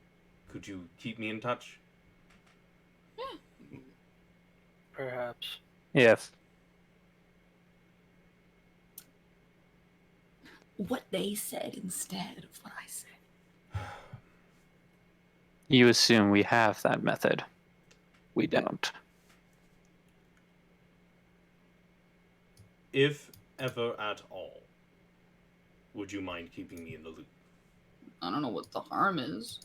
could you keep me in touch? Perhaps. If What they said instead of what I said. you assume we have that method, we don't. If ever at all, would you mind keeping me in the loop? I don't know what the harm is.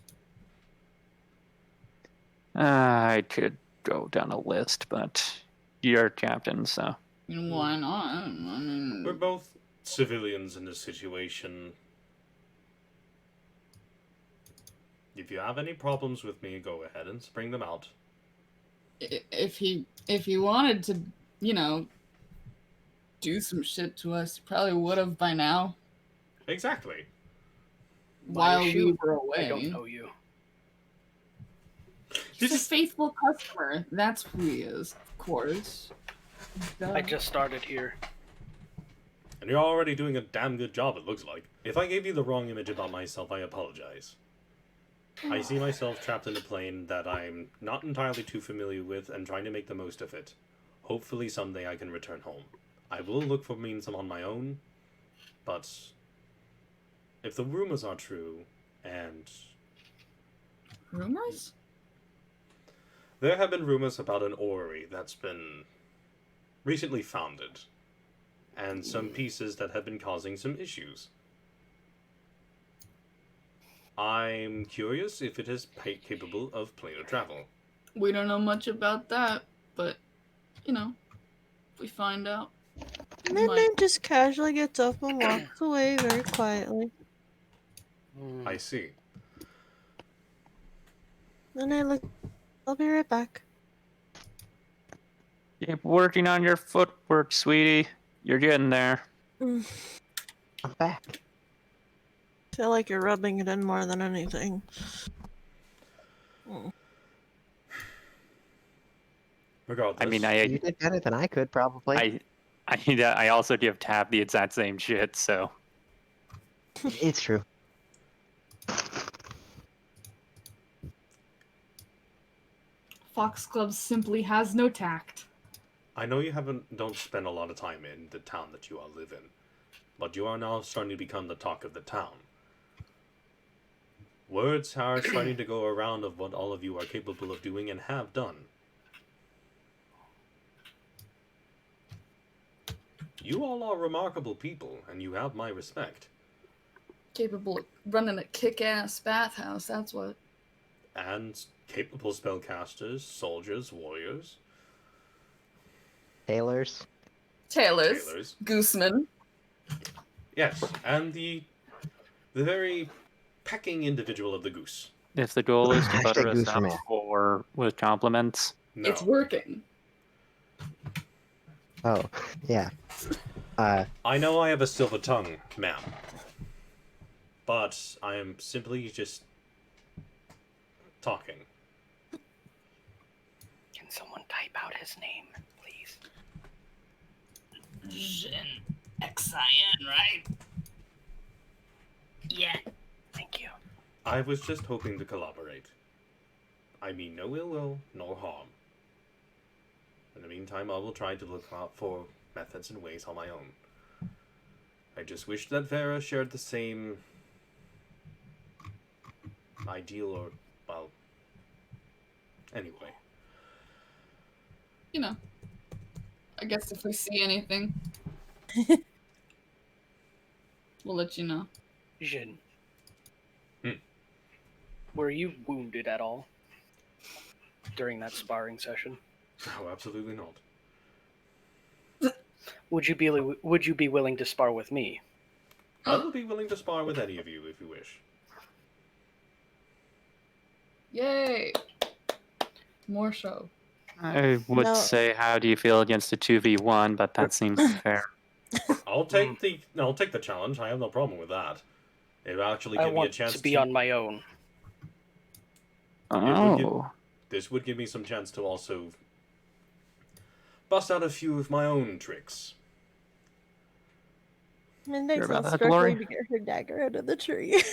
I could go down a list, but you're captain, so. I mean, why not? I mean, We're both civilians in this situation. If you have any problems with me, go ahead and bring them out. if he wanted to, you know, do some shit to us, he probably would have by now. Exactly. While we shoot, were I don't away. know you. He's a faithful customer. That's who he is, of course. I just started here. And you're already doing a damn good job, it looks like. If I gave you the wrong image about myself, I apologize. I see myself trapped in a plane that I'm not entirely too familiar with and trying to make the most of it. Hopefully someday I can return home. I will look for means on my own, but if the rumors are true, and Rumors? there have been rumors about an orrery that's been recently founded, and some pieces that have been causing some issues. I'm curious if it is capable of planar travel. We don't know much about that, but, you know, if we find out. And then it just casually gets up and walks away very quietly. I see. Then I look. I'll be right back. Keep working on your footwork, sweetie. You're getting there. Mm. I'm back. Feel like you're rubbing it in more than anything. Regardless. I mean, You did better than I could, probably. I also give Tab the exact same shit, so. It's true. Foxglove simply has no tact. I know you don't spend a lot of time in the town that you all live in, but you are now starting to become the talk of the town. Words are starting to go around of what all of you are capable of doing and have done. You all are remarkable people, and you have my respect. Capable of running a kick-ass bathhouse, that's what. And capable spellcasters, soldiers, warriors. Tailors. Tailors. Gooseman. Yes, and the very pecking individual of the goose. If the goal is to Hashtag butter us goose for up me. or with compliments, No. It's working. Oh, yeah. I know I have a silver tongue, ma'am. But I am simply just talking. Can someone type out his name, please? Jin. X-I-N, right? Yeah. Thank you. I was just hoping to collaborate. I mean no ill will, nor harm. In the meantime, I will try to look out for methods and ways on my own. I just wish that Vera shared the same ideal or, well, anyway. You know. I guess if we see anything, we'll let you know. Jin. Hmm. Were you wounded at all during that sparring session? Oh, absolutely not. Would you be willing to spar with me? I will be willing to spar with any of you if you wish. Yay! More show. I would No. say, how do you feel against a 2v1? But that seems fair. I'll take the challenge. I have no problem with that. It will actually I give me a want chance to be on my own. Oh. This would give me some chance to also bust out a few of my own tricks. Midnight's Hear about not that, struggling Glory? to get her dagger out of the tree.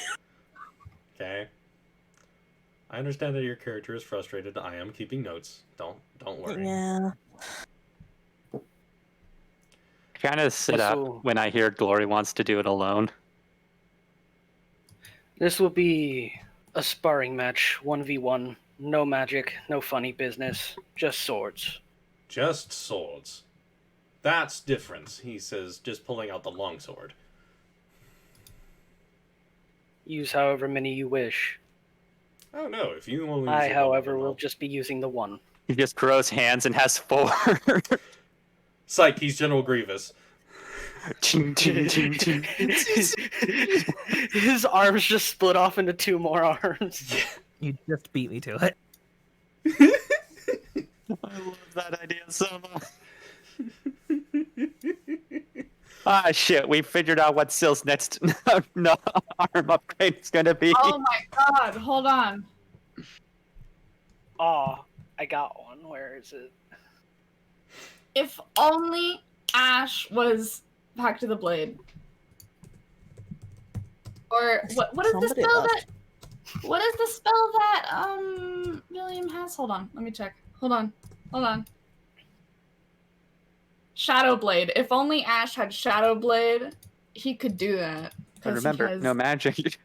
Okay. I understand that your character is frustrated. I am keeping notes. Don't worry. Yeah. Kind of sit Also- up when I hear Glory wants to do it alone. This will be a sparring match, 1v1. No magic, no funny business, just swords. Just swords. That's different, he says, just pulling out the longsword. Use however many you wish. Oh no, if you only use I, the one, however, then will I'll- just be using the one. He just grows hands and has 4. Psych, he's General Grievous. Ching, ching, ching, ching. His arms just split off into 2 more arms. You just beat me to it. I love that idea so much. Ah, shit, we figured out what Syl's next no, arm upgrade is gonna be. Oh my god, hold on. Aw, I got one. Where is it? If only Ash was back to the blade. Or what is the Somebody spell left. that what is the spell that William has? Hold on, let me check. Hold on. Shadow Blade. If only Ash had Shadow Blade, he could do that. But 'cause he remember, has- no magic.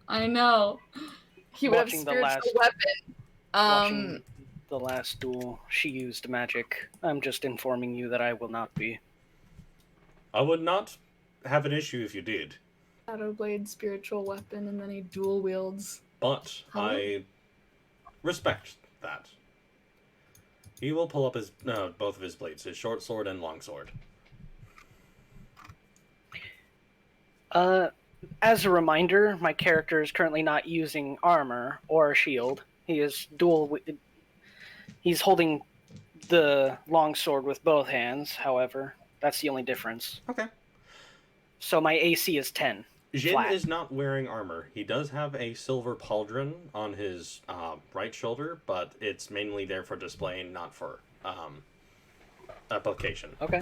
I know. He would have Watching the spiritual last- weapon. Watching the last duel, she used magic. I'm just informing you that I will not be. I would not have an issue if you did, Shadow Blade, spiritual weapon, and then he dual wields. but I respect that. He will pull up both of his blades, his short sword and long sword. As a reminder, my character is currently not using armor or a shield. He is he's holding the long sword with both hands, however. That's the only difference. Okay. So my AC is 10. Jin Flat. is not wearing armor. He does have a silver pauldron on his right shoulder, but it's mainly there for display and not for application. Okay.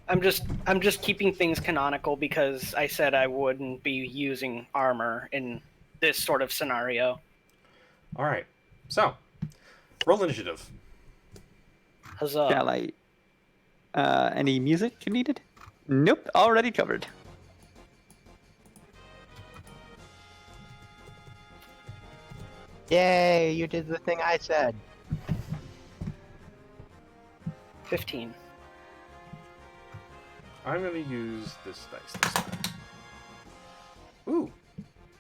I'm just keeping things canonical because I said I wouldn't be using armor in this sort of scenario. All right. So, roll initiative. Huzzah. Shall I? Any music needed? Nope, already covered. Yay, you did the thing I said. 15. I'm gonna use this dice this time. Ooh.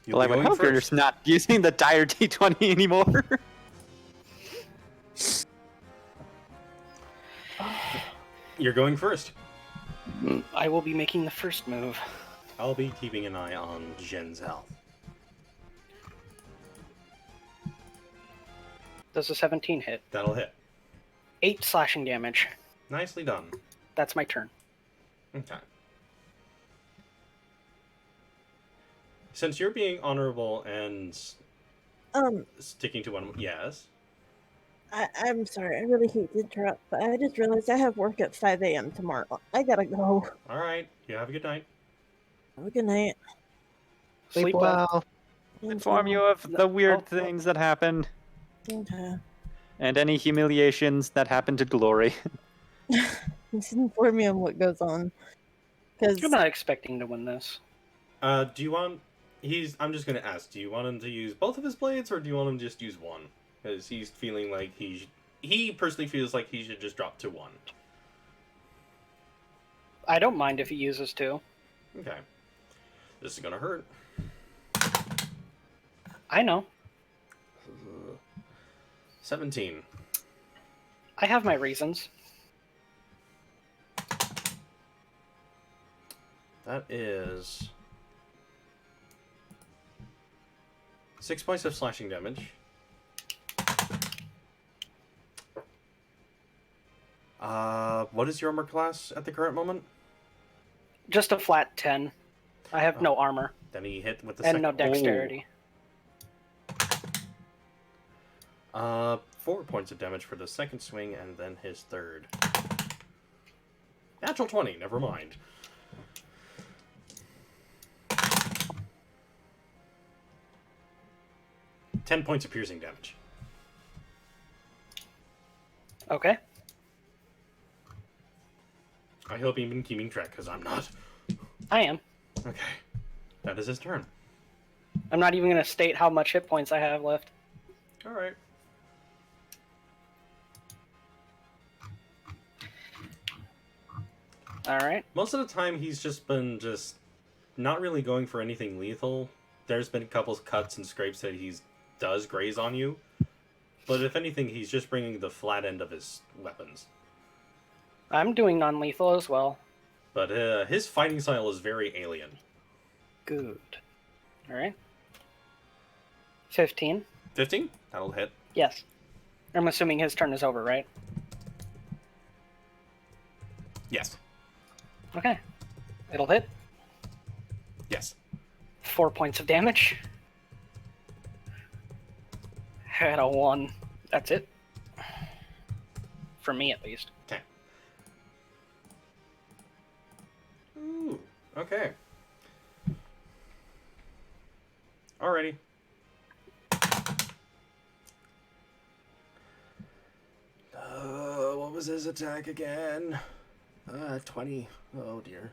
You'll Well, I be would going hope you're first. just not using the dire D20 anymore. You're going first. I will be making the first move. I'll be keeping an eye on Jin's health. Does a 17 hit? That'll hit. 8 slashing damage. Nicely done. That's my turn. Okay. Since you're being honorable and sticking to one, yes. I'm sorry, I really hate to interrupt, but I just realized I have work at 5 a.m. tomorrow. I gotta go. All right. You have a good night. Have a good night. Sleep well. Inform you of the weird things that happen Okay. and any humiliations that happen to Glory. Just inform me on what goes on. Because I'm not expecting to win this. Do you want? I'm just gonna ask. Do you want him to use both of his blades, or do you want him to just use one? Because he's feeling like he personally feels like he should just drop to one. I don't mind if he uses 2. Okay. This is gonna hurt. I know. 17. I have my reasons. That is 6 points of slashing damage. What is your armor class at the current moment? Just a flat 10. I have no armor. Then he hit with the And second. no dexterity. 4 points of damage for the second swing, and then his third. Natural 20. Never mind. $10 points of piercing damage. Okay. I hope you've been keeping track, because I'm not. I am. Okay. That is his turn. I'm not even going to state how much hit points I have left. Alright. Alright. Most of the time, he's just been not really going for anything lethal. There's been a couple cuts and scrapes that he does graze on you. But if anything, he's just bringing the flat end of his weapons. I'm doing non-lethal as well. But his fighting style is very alien. Good. Alright. 15. 15? That'll hit. Yes. I'm assuming his turn is over, right? Yes. Okay. It'll hit. Yes. 4 points of damage. Had a 1. That's it. For me, at least. Okay. Ooh. Okay. Alrighty. What was his attack again? 20. Oh dear.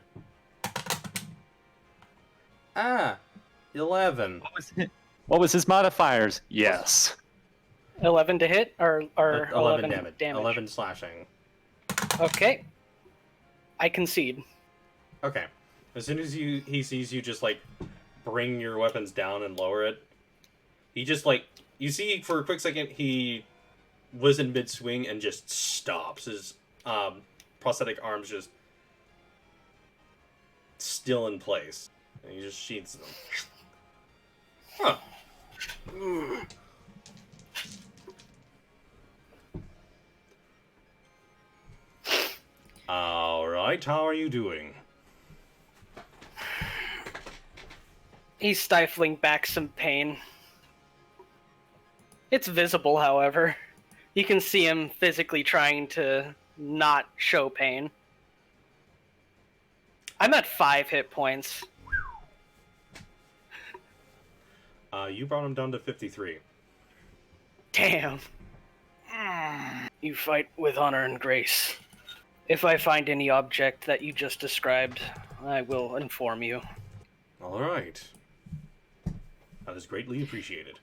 11. What was his modifiers? Yes. 11 to hit, or 11 damage. 11 slashing. Okay. I concede. Okay. As soon as he sees you just, like, bring your weapons down and lower it, he just, like, you see for a quick second he was in mid-swing and just stops. His prosthetic arms just still in place. And he just sheathes them. Huh. Alright, how are you doing? He's stifling back some pain. It's visible, however. You can see him physically trying to not show pain. I'm at 5 hit points. You brought him down to 53. Damn. You fight with honor and grace. If I find any object that you just described, I will inform you. Alright. That is greatly appreciated.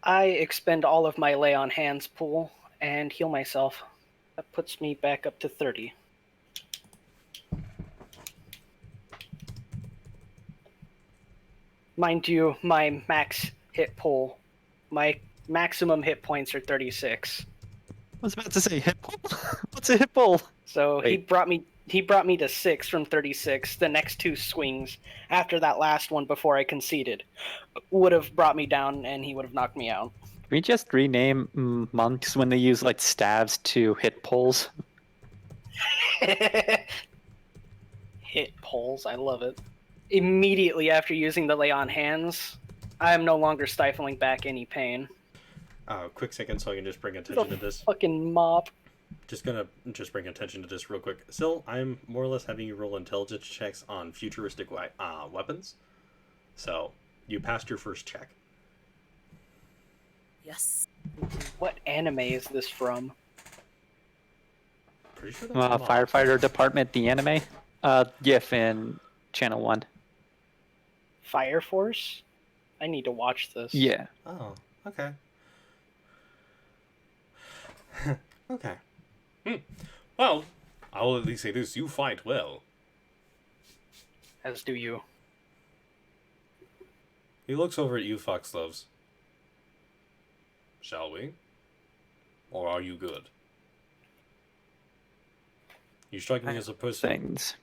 I expend all of my lay on hands pool and heal myself. That puts me back up to 30. Mind you, my max hit pool, my maximum hit points are 36. I was about to say hit pull. What's a hit pull? So he Wait. brought me to 6 from 36. The next two swings after that last one before I conceded would have brought me down and he would have knocked me out. Can we just rename monks when they use like staves to hit pulls? Hit pulls, I love it. Immediately after using the lay on hands, I am no longer stifling back any pain. Quick second so I can just bring attention to this. Fucking mop. Just gonna bring attention to this real quick. Still, I'm more or less having you roll intelligence checks on futuristic weapons. So, you passed your first check. Yes. What anime is this from? Pretty sure that's a mod. Firefighter Department, the anime. GIF in Channel 1. Fire Force? I need to watch this. Yeah. Oh, okay. Okay. Well, I'll at least say this, you fight well. As do you. He looks over at you, Foxloves. Shall we? Or are you good? You strike me as a person... Things.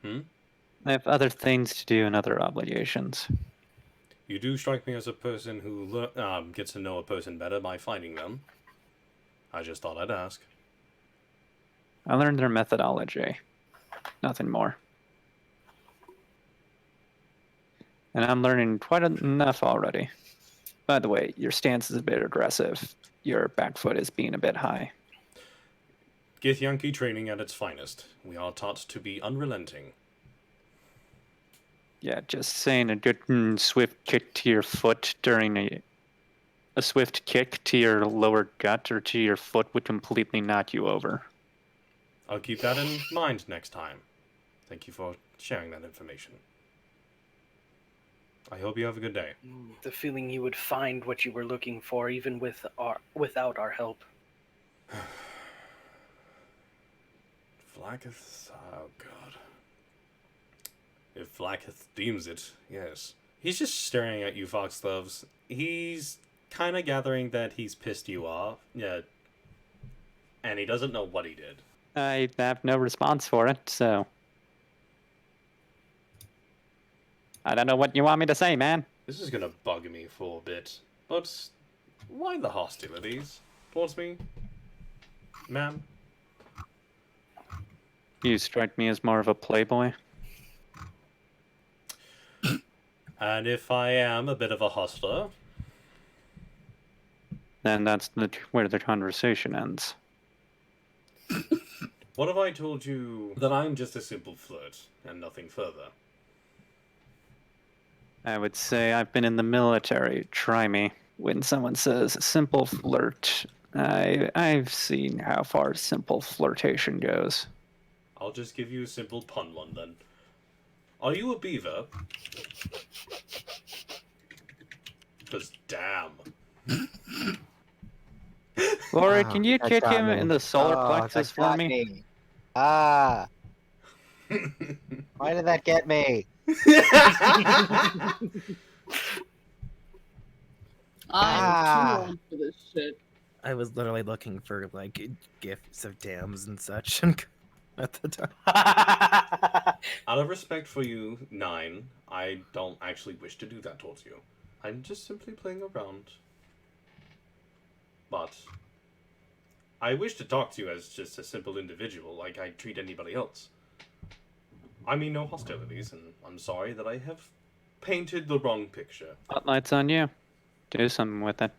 Hmm? I have other things to do and other obligations. You do strike me as a person who gets to know a person better by fighting them. I just thought I'd ask. I learned their methodology. Nothing more. And I'm learning quite enough already. By the way, your stance is a bit aggressive. Your back foot is being a bit high. Githyanki training at its finest. We are taught to be unrelenting. Yeah, just saying a good swift kick to your foot during a swift kick to your lower gut or to your foot would completely knock you over. I'll keep that in mind next time. Thank you for sharing that information. I hope you have a good day. The feeling you would find what you were looking for even without our help. Vlaakith... Oh, God. If Vlaakith deems it, yes. He's just staring at you, Foxloves. He's kind of gathering that he's pissed you off. Yeah. And he doesn't know what he did. I have no response for it, so... I don't know what you want me to say, man. This is gonna bug me for a bit. But why the hostilities towards me, ma'am? You strike me as more of a playboy. And if I am a bit of a hustler, Then that's where the conversation ends. what if I told you that I'm just a simple flirt and nothing further? I would say I've been in the military. Try me. When someone says simple flirt, I've seen how far simple flirtation goes. I'll just give you a simple pun one then. Are you a beaver? Because damn. Laura, Wow, can you that kick got him me. in the solar Oh, plexus that for got me? Ah! Why did that get me? I'm too old for this shit. I was literally looking for like gifts of dams and such at the time. Out of respect for you, 9, I don't actually wish to do that towards you. I'm just simply playing around. But I wish to talk to you as just a simple individual, like I treat anybody else. I mean no hostilities, and I'm sorry that I have painted the wrong picture. Spotlight's on you. Do something with it.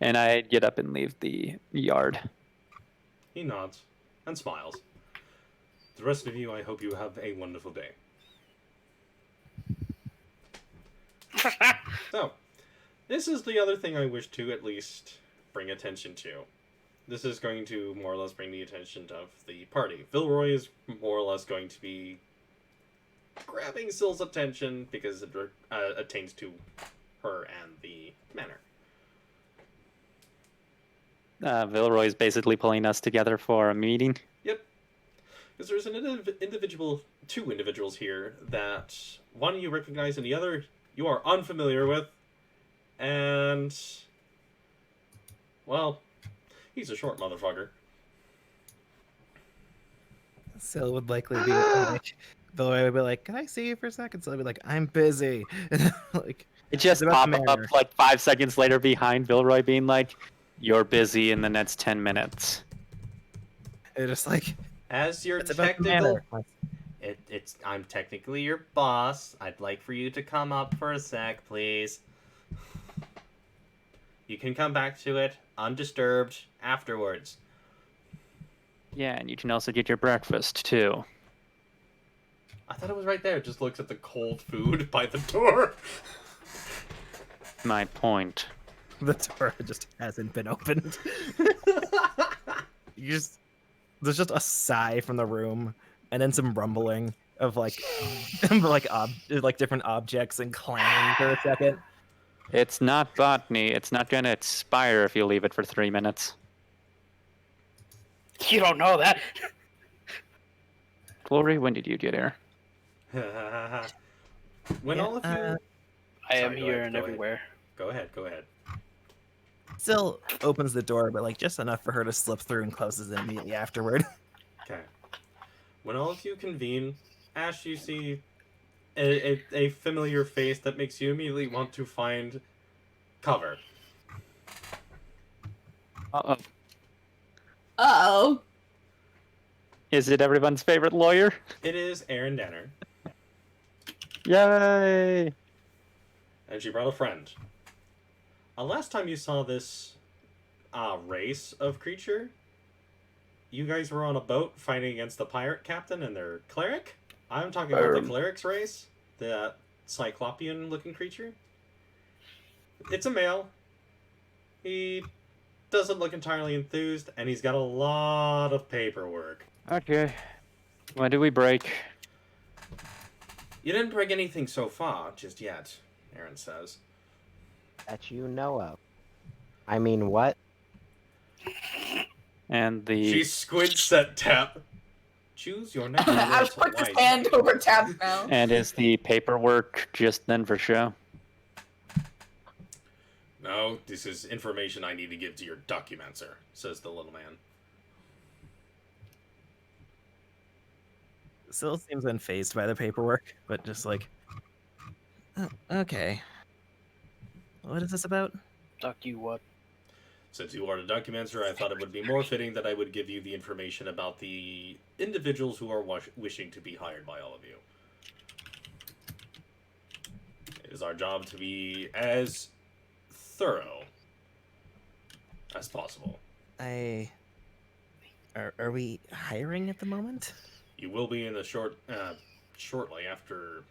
And I get up and leave the yard. He nods and smiles. The rest of you, I hope you have a wonderful day. So, this is the other thing I wish to at least bring attention to. This is going to more or less bring the attention of the party. Vilroy is more or less going to be grabbing Syl's attention because it attains to her and the manor. Vilroy's basically pulling us together for a meeting. Yep. Because there's two individuals here that one you recognize and the other you are unfamiliar with. And, well, he's a short motherfucker. Syl would likely be like, Vilroy would be like, "Can I see you for a second?" Syl would be like, "I'm busy." Like, It just it's about popped the up manor. like 5 seconds later behind Vilroy being like, "You're busy in the next 10 minutes." They're just like, As your "It's about the technical... manor." I'm technically your boss. I'd like for you to come up for a sec, please. You can come back to it undisturbed afterwards. Yeah, and you can also get your breakfast too. I thought it was right there. It just looks at the cold food by the door. My point. The door just hasn't been opened. There's just a sigh from the room, and then some rumbling of like different objects and clanging for a second. It's not botany. It's not gonna expire if you leave it for 3 minutes. You don't know that. Glory, when did you get here? When all of you... I am Sorry, here and go ahead. everywhere. Go ahead. Syl opens the door, but like just enough for her to slip through and closes it immediately afterward. Okay. When all of you convene, Ash, you see a familiar face that makes you immediately want to find cover. Uh-oh. Uh-oh. Is it everyone's favorite lawyer? It is Aaron Danner, Yay! and she brought a friend. Last time you saw this race of creature, you guys were on a boat fighting against the pirate captain and their cleric. I'm talking about the cleric's race, the cyclopean-looking creature. It's a male. He doesn't look entirely enthused, and he's got a lot of paperwork. Okay. When do we break? You didn't break anything so far, just yet, Aaron says. That you know of. I mean, what? And the She squints at Tap. Choose your next I words put his wisely. hand over Tab's mouth. and is the paperwork just then for show? No, this is information I need to give to your documancer, says the little man. Syl seems unfazed by the paperwork, but just like, "Oh, okay. What is this about?" Duck you what? Since you are the documancer, I thought it would be more fitting that I would give you the information about the individuals who are wishing to be hired by all of you. It is our job to be as thorough as possible. Are we hiring at the moment? You will be in the shortly after.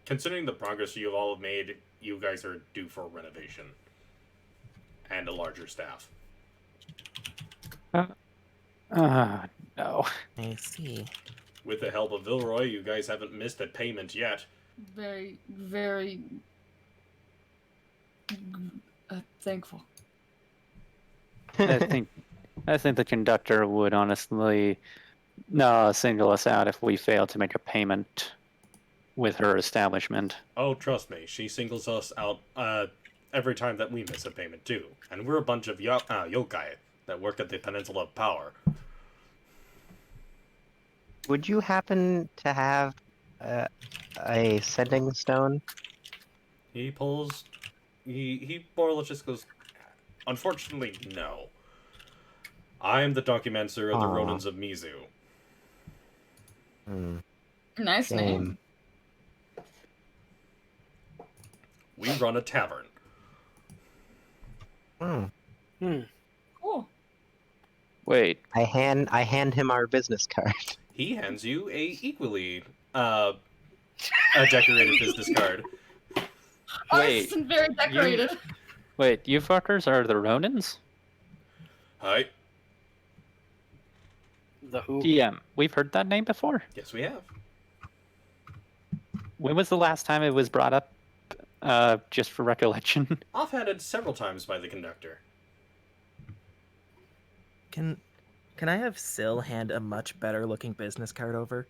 Considering the progress you all have made, you guys are due for renovation and a larger staff. No. I see. With the help of Vilroy, you guys haven't missed a payment yet. Very, very thankful. I think the conductor would honestly single us out if we fail to make a payment with her establishment. Oh, trust me, she singles us out every time that we miss a payment too. And we're a bunch of yokai that work at the Peninsula of Power. Would you happen to have a sending stone? He pulls... He more or less just goes, unfortunately, no. I am the documancer of the Aw. Ronins of Mizu. Nice name. Shame. We run a tavern. Cool. Wait, I hand him our business card. He hands you a equally a decorated business card. Wait, Artisans very decorated. wait, you fuckers are the Ronins? Hi. The who? DM, we've heard that name before. Yes, we have. When was the last time it was brought up? Just for recollection. Offhanded several times by the conductor. Can I have Syl hand a much better looking business card over?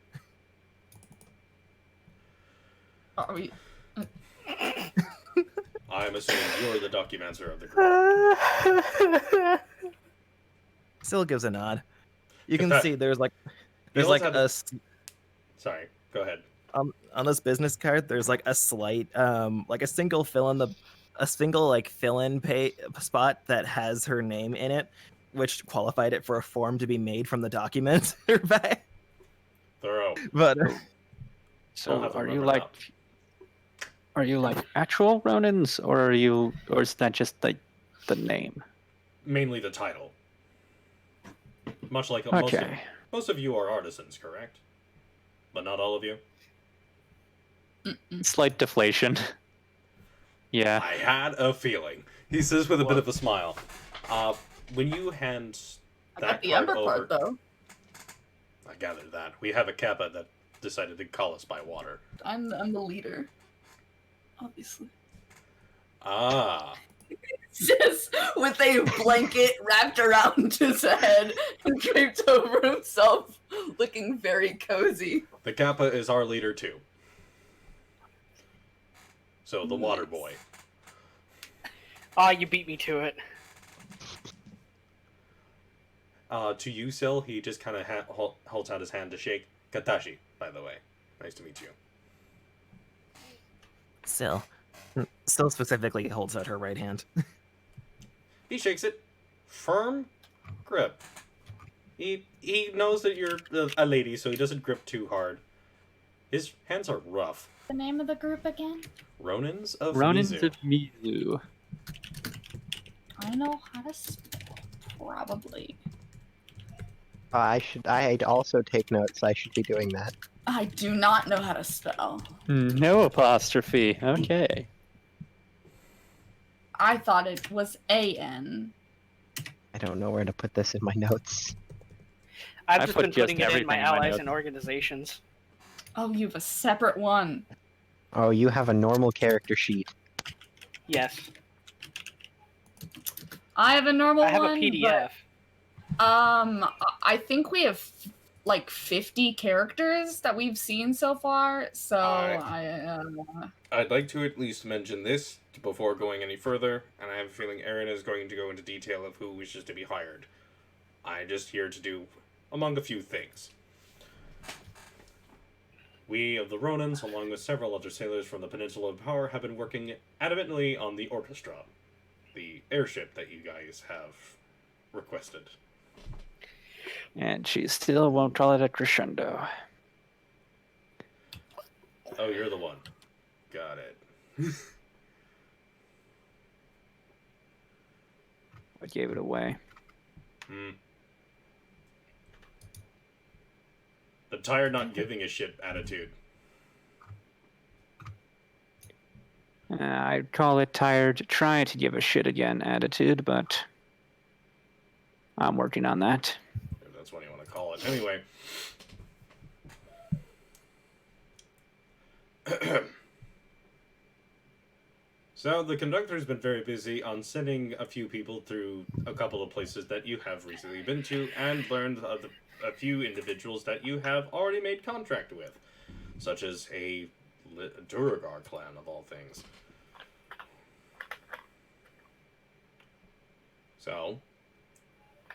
Are we? I'm assuming you're the documancer of the group. Syl gives a nod. You can Okay. see there's like Bill's like had a Sorry, go ahead. on this business card. There's like a slight like a single fill-in pay spot that has her name in it, which qualified it for a form to be made from the document. Thorough. But I'll have to are you remember like that. are you like actual Ronins, or is that just the name? Mainly the title. Much like Okay. most of you are artisans, correct? But not all of you. Slight deflation. Yeah. I had a feeling. He says with a bit of a smile. When you hand I that got the card Ember over, part though. I gathered that. We have a Kappa that decided to call us by water. I'm the leader. Obviously. Ah. Just with a blanket wrapped around his head and draped over himself, looking very cozy. The Kappa is our leader too. So the water boy. Ah, you beat me to it. To you, Sil, he just kind of holds out his hand to shake. Katashi, by the way. Nice to meet you. Syl specifically holds out her right hand. He shakes it. Firm grip. He knows that you're a lady, so he doesn't grip too hard. His hands are rough. The name of the group again? Ronins of Ronins Mizu. of Mizu. I know how to spell. Probably. I'd also take notes. I should be doing that. I do not know how to spell. No apostrophe. Okay. I thought it was A-N. I don't know where to put this in my notes. I've I just put been just putting it in my everything in my allies notes. and organizations. Oh, you have a separate one. Oh, you have a normal character sheet. Yes. I have a normal I have one. a PDF. I think we have like 50 characters that we've seen so far. So I'd like to at least mention this before going any further, and I have a feeling Aaron is going to go into detail of who wishes to be hired. I'm just here to do, among a few things. We of the Ronins, along with several other sailors from the Peninsula of Power, have been working adamantly on the Orchestra, the airship that you guys have requested. And she still won't call it a crescendo. Oh, you're the one. Got it. I gave it away. The tired not giving a shit attitude. I'd call it tired trying to give a shit again attitude, but I'm working on that. If that's what you want to call it. Anyway. So, the conductor's been very busy on sending a few people through a couple of places that you have recently been to, and learned of a few individuals that you have already made contact with, such as a Duragar clan, of all things. So,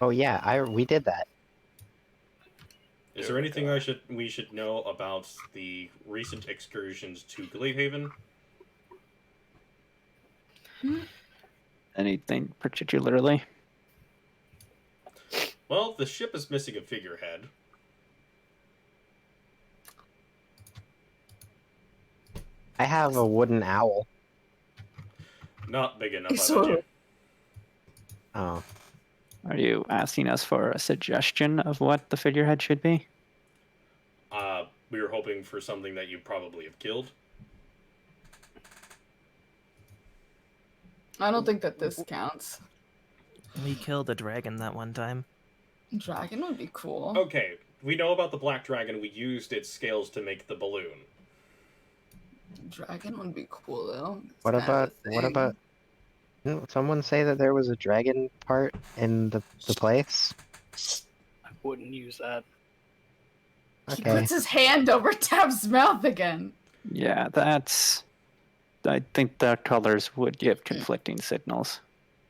Oh yeah, we did that. is there anything we should know about the recent excursions to Gladehaven? Anything particularly? Well, the ship is missing a figurehead. I have a wooden owl. Not big enough, I So- bet you. Oh, Are you asking us for a suggestion of what the figurehead should be? We were hoping for something that you probably have killed. I don't think that this counts. We killed a dragon that one time. Dragon would be cool. Okay, we know about the black dragon. We used its scales to make the balloon. Dragon would be cool though. It's What kind of about a what thing. about? Didn't someone say that there was a dragon part in the place? I wouldn't use that. He Okay. puts his hand over Tab's mouth again. Yeah, that's. I think the colors would give conflicting signals.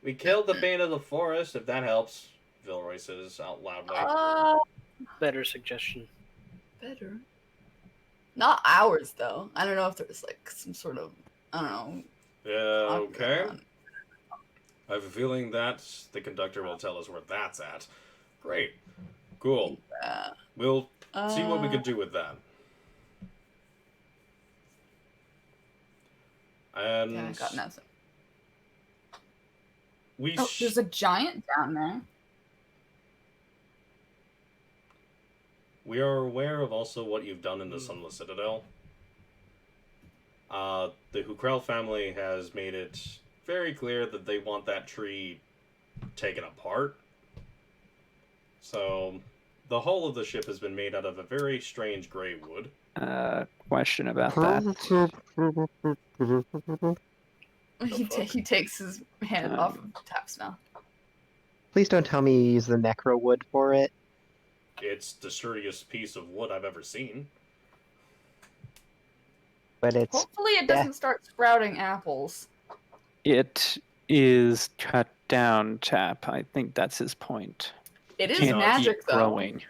We killed the Bane of the Forest, if that helps, Vilroy says out loudly. Better suggestion. Better. Not ours though. I don't know if there's like some sort of I don't know. Okay. I have a feeling that the conductor will tell us where that's at. Great. Cool. We'll see what we can do with that. And Yeah, I got nothing. There's a giant down there. We are aware of also what you've done in the Sunless Citadel. The Hukrell family has made it very clear that they want that tree taken apart. So, the hull of the ship has been made out of a very strange gray wood. Question about that. He takes his hand off of Tap's mouth. Please don't tell me you use the necro wood for it. It's the sturdiest piece of wood I've ever seen. But it's Hopefully it doesn't start sprouting apples. It is cut down, Tap. I think that's his point. It is Can't magic keep though. growing.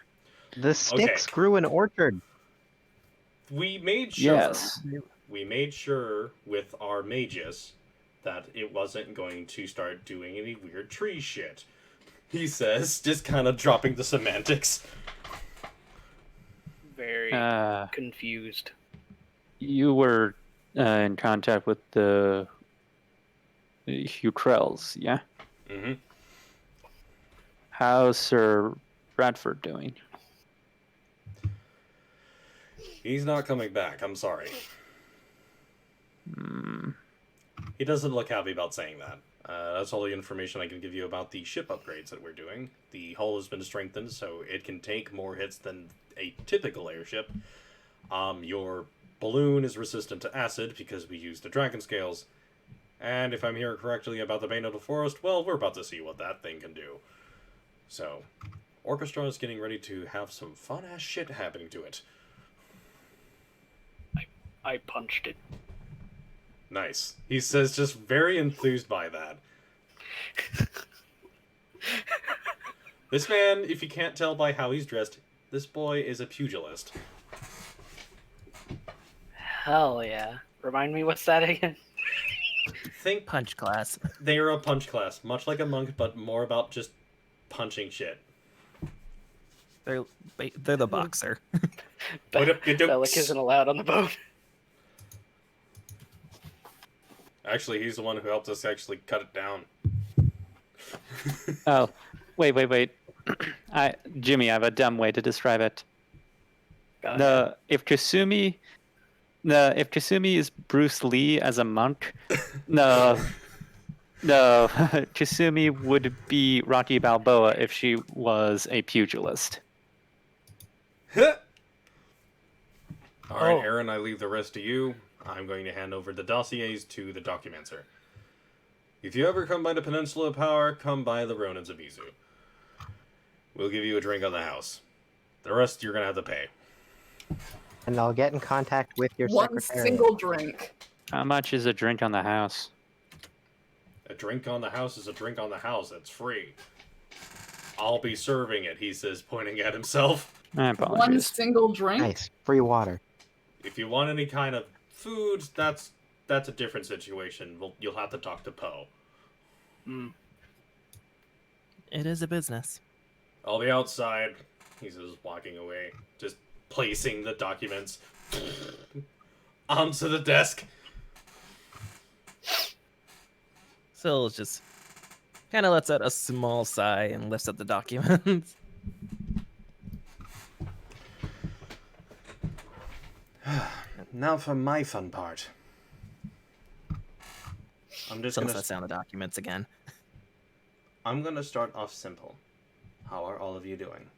the sticks grew in orchard. We made sure. Yes. We made sure with our mages that it wasn't going to start doing any weird tree shit. He says, just kind of dropping the semantics. Very confused. You were in contact with the Hukrells, yeah? Mm-hmm. How's Sir Bradford doing? He's not coming back, I'm sorry. He doesn't look happy about saying that. That's all the information I can give you about the ship upgrades that we're doing. The hull has been strengthened, so it can take more hits than a typical airship. Your balloon is resistant to acid because we used the dragon scales. And if I'm hearing correctly about the Bane of the Forest, well, we're about to see what that thing can do. So, Orchestra is getting ready to have some fun-ass shit happening to it. I punched it. Nice. He says, just very enthused by that. This man, if you can't tell by how he's dressed, this boy is a pugilist. Hell yeah. Remind me, what's that again? Think punch class. They are a punch class, much like a monk, but more about just punching shit. They're the boxer. Bellic isn't allowed on the boat. Actually, he's the one who helped us actually cut it down. Oh, wait. Jimmy, I have a dumb way to describe it. If Kasumi is Bruce Lee as a monk, Kasumi would be Rocky Balboa if she was a pugilist. Alright, Aaron, I leave the rest to you. I'm going to hand over the dossiers to the Documancer. If you ever come by the Peninsula of Power, come by the Ronins of Izu. We'll give you a drink on the house. The rest you're going to have to pay. And I'll get in contact with your One secretary. single drink. How much is a drink on the house? A drink on the house is a drink on the house. It's free. I'll be serving it, he says, pointing at himself. One single drink? Nice. Free water. If you want any kind of food, that's a different situation. You'll have to talk to Poe. It is a business. I'll be outside. He says, walking away. Just placing the documents onto the desk. Syl just kind of lets out a small sigh and lifts up the documents. Now for my fun part. I'm just Syl gonna lets out the documents again. I'm gonna start off simple. how are all of you doing?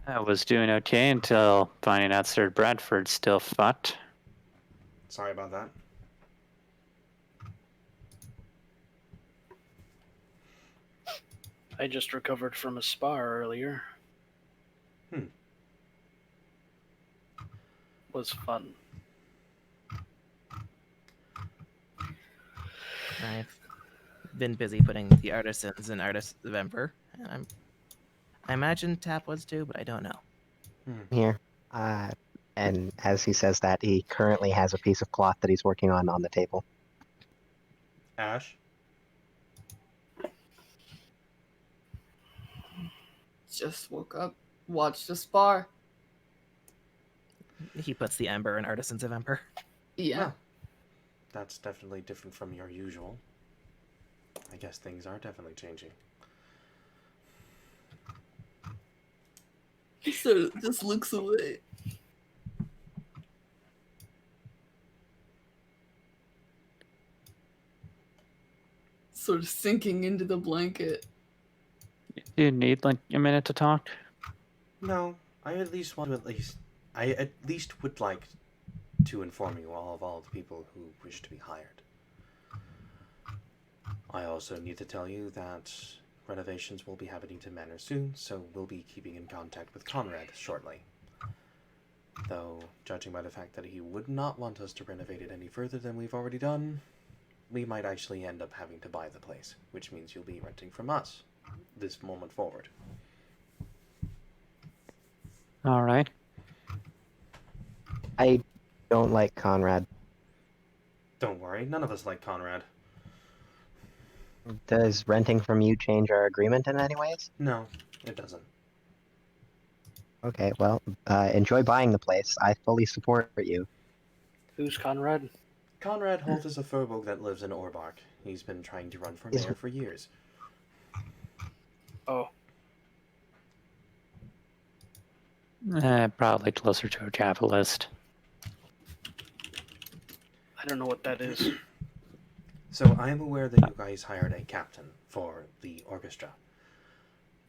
I was doing okay until finding out Sir Bradford still fought. Sorry about that. I just recovered from a spa earlier. Hmm. Was fun. I've been busy putting the Artisans and Artists of Ember. I imagine Tap was too, but I don't know. Here. And as he says that, he currently has a piece of cloth that he's working on the table. Ash? Just woke up, watched a spar. He puts the Ember and Artisans of Ember. Yeah. Well, that's definitely different from your usual. I guess things are definitely changing. He sort of just looks away. Sort of sinking into the blanket. Do you need like a minute to talk? No, I at least would like to inform you all of all the people who wish to be hired. I also need to tell you that renovations will be happening to Manor soon, so we'll be keeping in contact with Conrad shortly. Though, judging by the fact that he would not want us to renovate it any further than we've already done, we might actually end up having to buy the place, which means you'll be renting from us this moment forward. All right. I don't like Conrad. Don't worry, none of us like Conrad. Does renting from you change our agreement in any ways? No, it doesn't. Okay, well, enjoy buying the place. I fully support you. Who's Conrad? Conrad Holt is a furbolg that lives in Orbark. He's been trying to run for mayor for years. Oh, Probably closer to a capitalist. I don't know what that is. So I am aware that you guys hired a captain for the orchestra.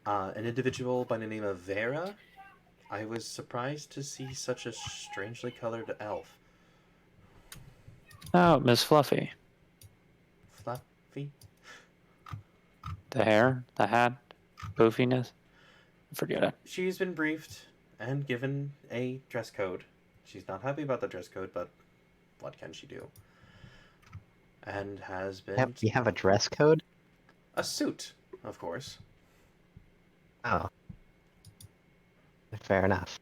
An individual by the name of Vera. I was surprised to see such a strangely colored elf. Oh, Miss Fluffy. Fluffy? The hair, the hat, poofiness. Forget it. She's been briefed and given a dress code. She's not happy about the dress code, but what can she do? And has been... You have a dress code? A suit, of course. Oh. Fair enough.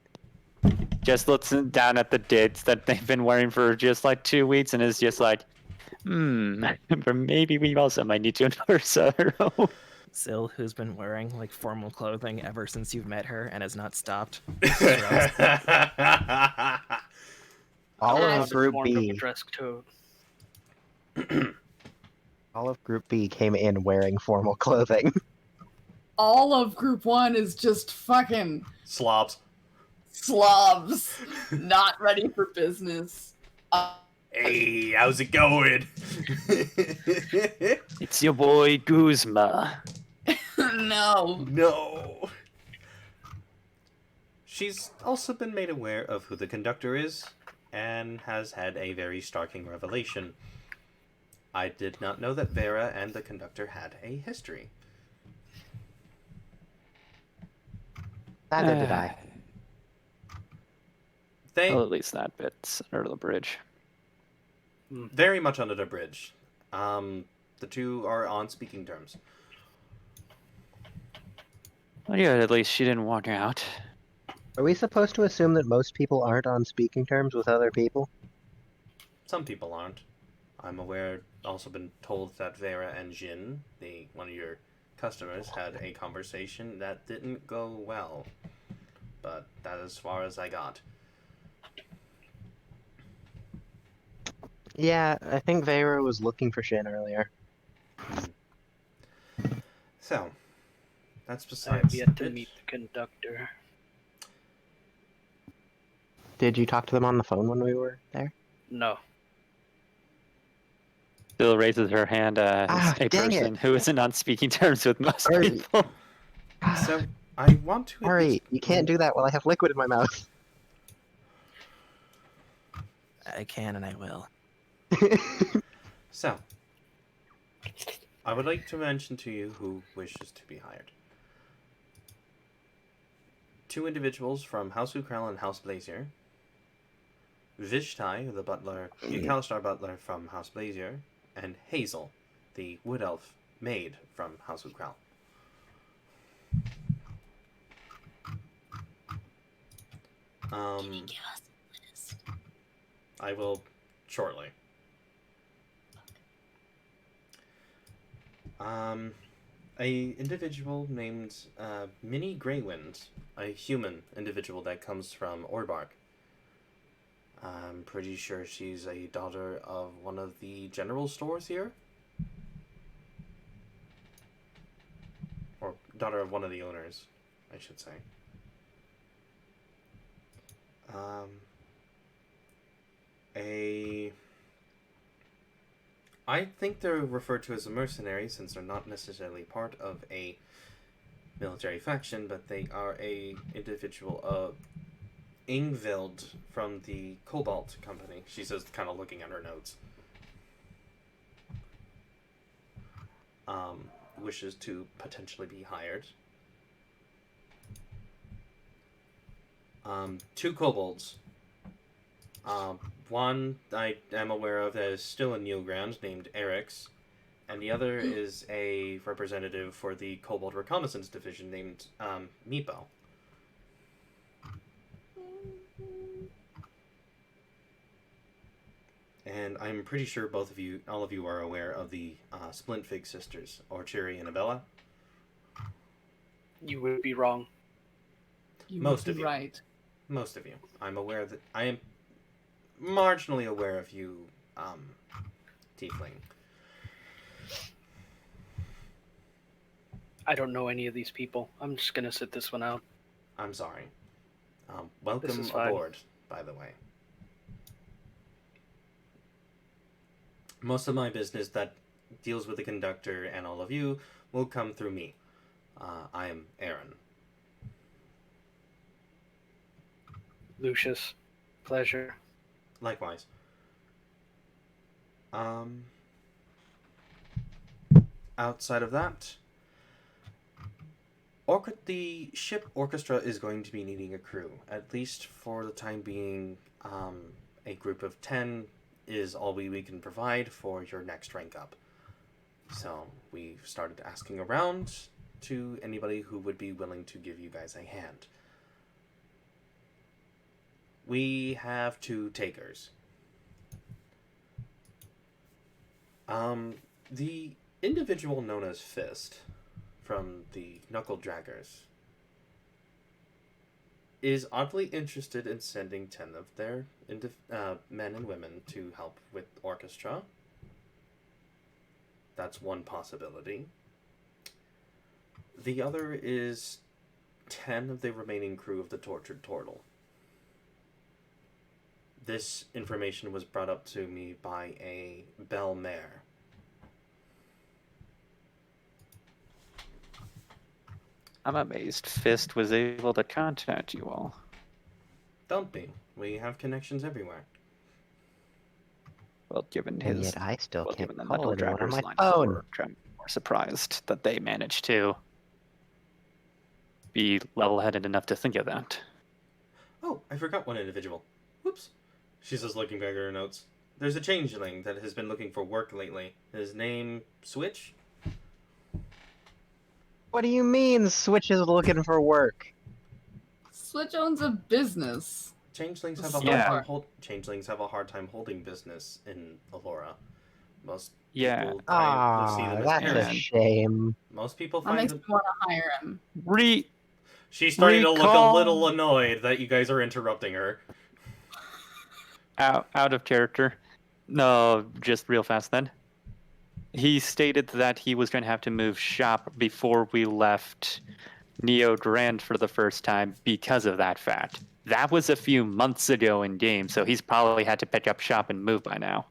Just looks down at the dates that they've been wearing for just like 2 weeks and is just like, but maybe we also might need to enforce her. Sil, who's been wearing like formal clothing ever since you've met her and has not stopped. All of Some Group form of a B. dress code. All of Group B came in wearing formal clothing. All of Group 1 is just fucking Slobs. slobs. Not ready for business. Hey, how's it going? It's your boy Guzma. No. No. She's also been made aware of who the conductor is and has had a very startling revelation. I did not know that Vera and the conductor had a history. Neither did I. They Well, at least that bit's under the bridge. very much under the bridge. The two are on speaking terms. Well, yeah, at least she didn't walk out. Are we supposed to assume that most people aren't on speaking terms with other people? Some people aren't. I'm aware, also been told that Vera and Jin, one of your customers, had a conversation that didn't go well. But that is as far as I got. Yeah, I think Vera was looking for Shin earlier. So, that's I besides have yet to it. meet the conductor. Did you talk to them on the phone when we were there? No. Still raises her hand as a dang person it. who isn't on speaking terms with most Ari. people. So I want to. at least- Ari, you can't do that while I have liquid in my mouth. I can and I will. So, I would like to mention to you who wishes to be hired. 2 individuals from House Ukral and House Blazier. Vishtai, the butler, the Kalistar butler from House Blazier, and Hazel, the wood elf maid from House Ukral. Give us a list. I will shortly. A individual named Minnie Greywind, a human individual that comes from Orbark. I'm pretty sure she's a daughter of one of the general stores here. Or daughter of one of the owners, I should say. I think they're referred to as a mercenary since they're not necessarily part of a military faction, but they are a individual, Ingvild from the Cobalt Company. She says, kind of looking at her notes. Wishes to potentially be hired. 2 kobolds. One I am aware of that is still in Neilground, named Erix, and the other is a representative for the Kobold Reconnaissance Division named Meepo. And I'm pretty sure all of you are aware of the Splintfig sisters, Orchiri and Abella. You would be wrong. You Most would of be you. right. Most of you. I'm aware that I am marginally aware of you, tiefling. I don't know any of these people. I'm just gonna sit this one out. I'm sorry. Welcome is fine. aboard, by the way. Most of my business that deals with the conductor and all of you will come through me. I am Aaron. Lucius, pleasure. Likewise. Outside of that, the ship Orchestra is going to be needing a crew. At least for the time being, a group of 10 is all we can provide for your next rank up. So we started asking around to anybody who would be willing to give you guys a hand. We have 2 takers. The individual known as Fist from the Knuckle Draggers is oddly interested in sending 10 of their men and women to help with Orchestra. That's one possibility. The other is 10 of the remaining crew of the Tortured Turtle. This information was brought up to me by a Bell Mare. I'm amazed Fist was able to contact you all. Don't be. We have connections everywhere. Well, given And his, yet I still well, can't given the call Knuckle anyone on Draggers my line phone. of work, I'm more surprised that they managed to be level-headed enough to think of that. Oh, I forgot one individual. Whoops. She's just looking back at her notes. There's a changeling that has been looking for work lately. His name, Switch? What do you mean Switch is looking for work? Switch owns a business. Changelings have a Yeah. Changelings have a hard time holding business in Alora. Most Yeah. people see Ah, them as that's a heirs. shame. Most people That find makes them. me want to hire him. She's starting to look a recall- little annoyed that you guys are interrupting her. Out of character. No, just real fast then. He stated that he was going to have to move shop before we left Neo Grand for the first time because of that fact. That was a few months ago in game, so he's probably had to pick up shop and move by now.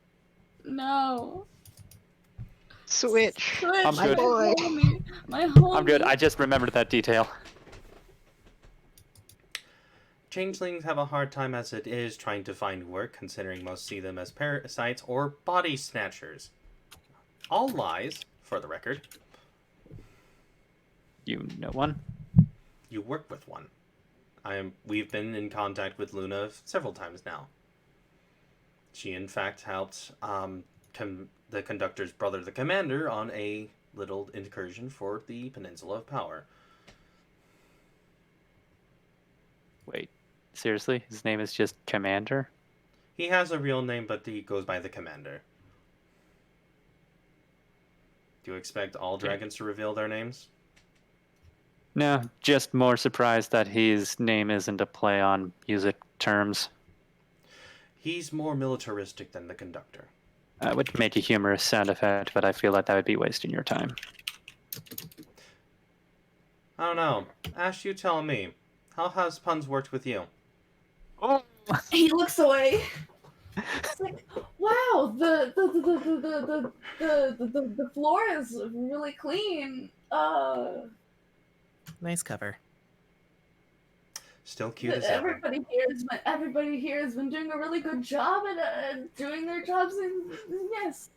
No. Switch. Switch, I'm My good. boy. My homie. I'm good. I just remembered that detail. Changelings have a hard time as it is trying to find work, considering most see them as parasites or body snatchers. All lies, for the record. You know one? You work with one. We've been in contact with Luna several times now. She, in fact, helped the conductor's brother, the commander, on a little incursion for the Peninsula of Power. Wait, seriously? His name is just Commander? He has a real name, but he goes by the commander. Do you expect all dragons to reveal their names? No, just more surprised that his name isn't a play on music terms. He's more militaristic than the conductor. I would make a humorous sound effect, but I feel like that would be wasting your time. I don't know. Ash, you tell me. How has puns worked with you? Oh! He looks away. It's like, wow, the floor is really clean. Nice cover. Still cute as ever. Everybody here has been doing a really good job at doing their jobs, and yes.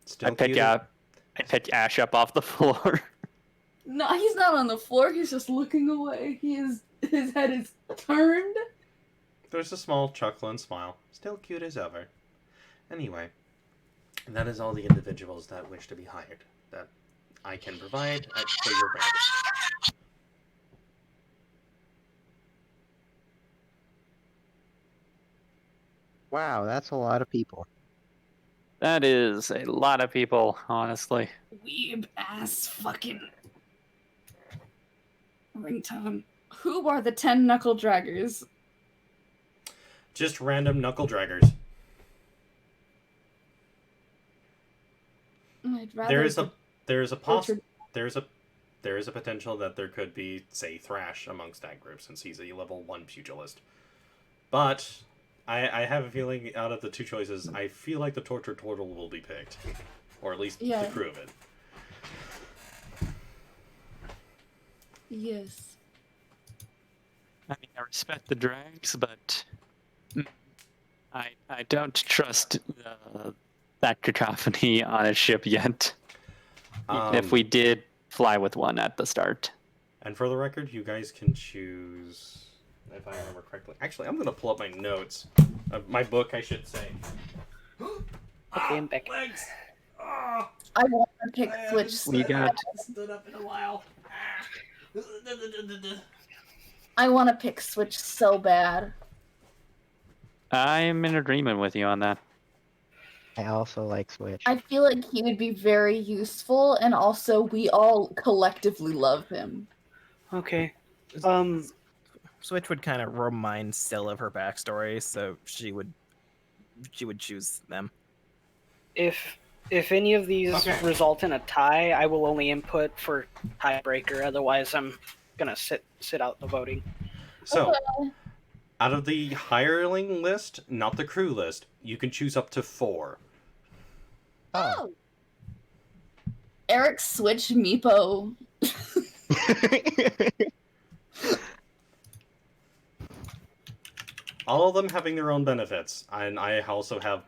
Still I pick Ash up off the floor. No, he's not on the floor. He's just looking away. His head is turned. There's a small chuckle and smile. Still cute as ever. Anyway, that is all the individuals that wish to be hired that I can provide for your rank. Wow, that's a lot of people. That is a lot of people, honestly. Weeb ass fucking ringtone. Who are the 10 knuckle draggers? Just random knuckle draggers. I'd rather There is a tortured- potential that there could be, say, Thrash amongst that group since he's a level 1 pugilist. But I have a feeling out of the two choices, I feel like the Tortured Turtle will be picked. Or at least the crew of it. Yes. I mean, I respect the drags, but I don't trust that cacophony on a ship yet. If we did fly with one at the start. And for the record, you guys can choose, if I remember correctly. Actually, I'm going to pull up my notes. My book, I should say. Okay, I'm back. Legs! I want to pick Switch. We got... Stood up in a while. I want to pick Switch so bad. I'm in agreement with you on that. I also like Switch. I feel like he would be very useful, and also we all collectively love him. Okay. Switch would kind of remind Still of her backstory, so she would choose them. If any of these result in a tie, I will only input for tiebreaker. Otherwise, I'm gonna sit out the voting. So, out of the hireling list, not the crew list, you can choose up to 4. Oh. Eric Switch Meepo. All of them having their own benefits, and I also have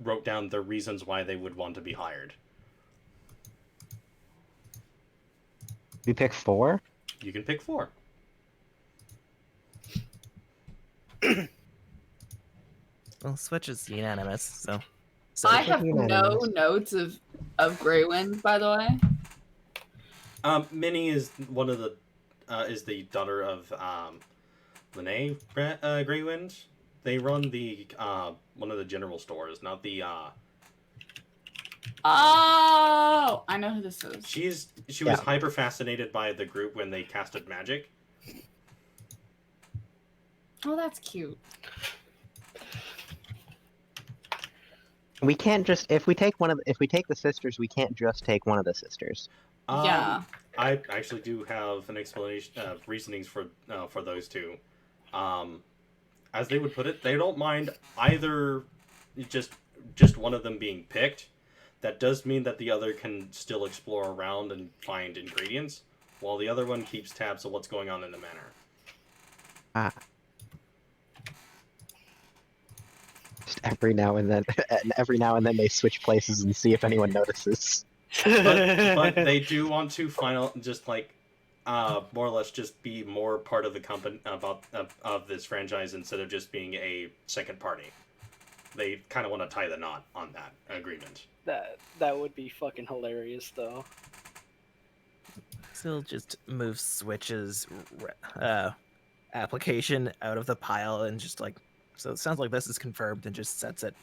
wrote down the reasons why they would want to be hired. You pick 4? You can pick 4. Well, Switch is unanimous, so I have no notes of Greywind, by the way. Minnie is one of the is the daughter of Lene Greywind. They run the one of the general stores, not the. Oh, I know who this is. She was hyper fascinated by the group when they casted magic. Oh, that's cute. We can't just if we take the sisters, we can't just take one of the sisters. Yeah. I actually do have an explanation, reasonings for those two. As they would put it, they don't mind either just one of them being picked. That does mean that the other can still explore around and find ingredients, while the other one keeps tabs of what's going on in the manor. Ah. Just every now and then, they switch places and see if anyone notices. But they do want to just like more or less just be more part of the company of this franchise instead of just being a second party. They kind of want to tie the knot on that agreement. That would be fucking hilarious, though. Still just move Switch's application out of the pile and just like, so it sounds like this is confirmed and just sets it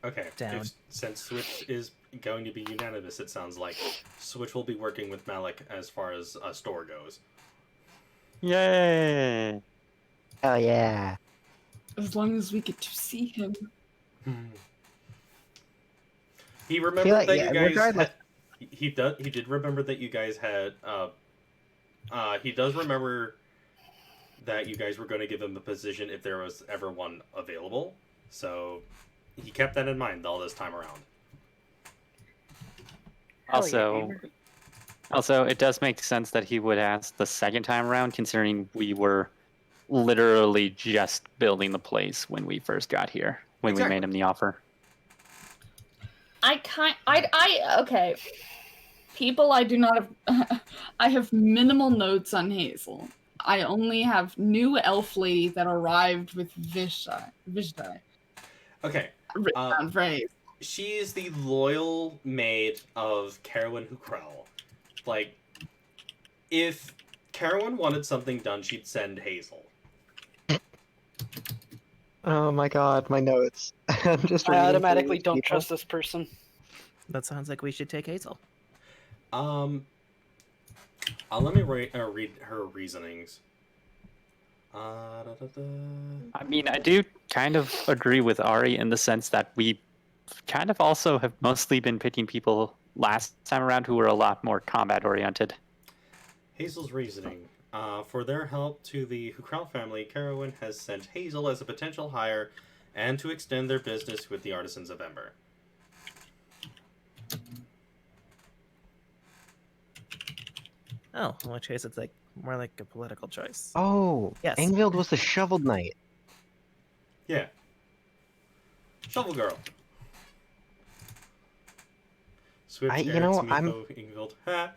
Okay, down. Since Switch is going to be unanimous, it sounds like Switch will be working with Malik as far as a store goes. Yay! Oh yeah. As long as we get to see him. He remembered that you guys regardless. he did remember that you guys had he does remember that you guys were going to give him a position if there was ever one available. So he kept that in mind all this time around. Also, it does make sense that he would ask the second time around, considering we were literally just building the place when we first got here, when we made him the offer. Okay. People, I do not have. I have minimal notes on Hazel. I only have new elf lady that arrived with Vishtai. Okay. Written down phrase. She is the loyal maid of Carowin Hukrell. Like, if Carowin wanted something done, she'd send Hazel. Oh my god, my notes. I'm just I reading automatically through don't people. trust this person. That sounds like we should take Hazel. Let me read her reasonings. I mean, I do kind of agree with Ari in the sense that we kind of also have mostly been picking people last time around who were a lot more combat oriented. Hazel's reasoning. For their help to the Hukrell family, Carowin has sent Hazel as a potential hire and to extend their business with the Artisans of Ember. Oh, in which case it's like more like a political choice. Oh, Yes. Engvild was the shovel knight. Yeah. Shovel Girl. Switch, Ingvild. Ha!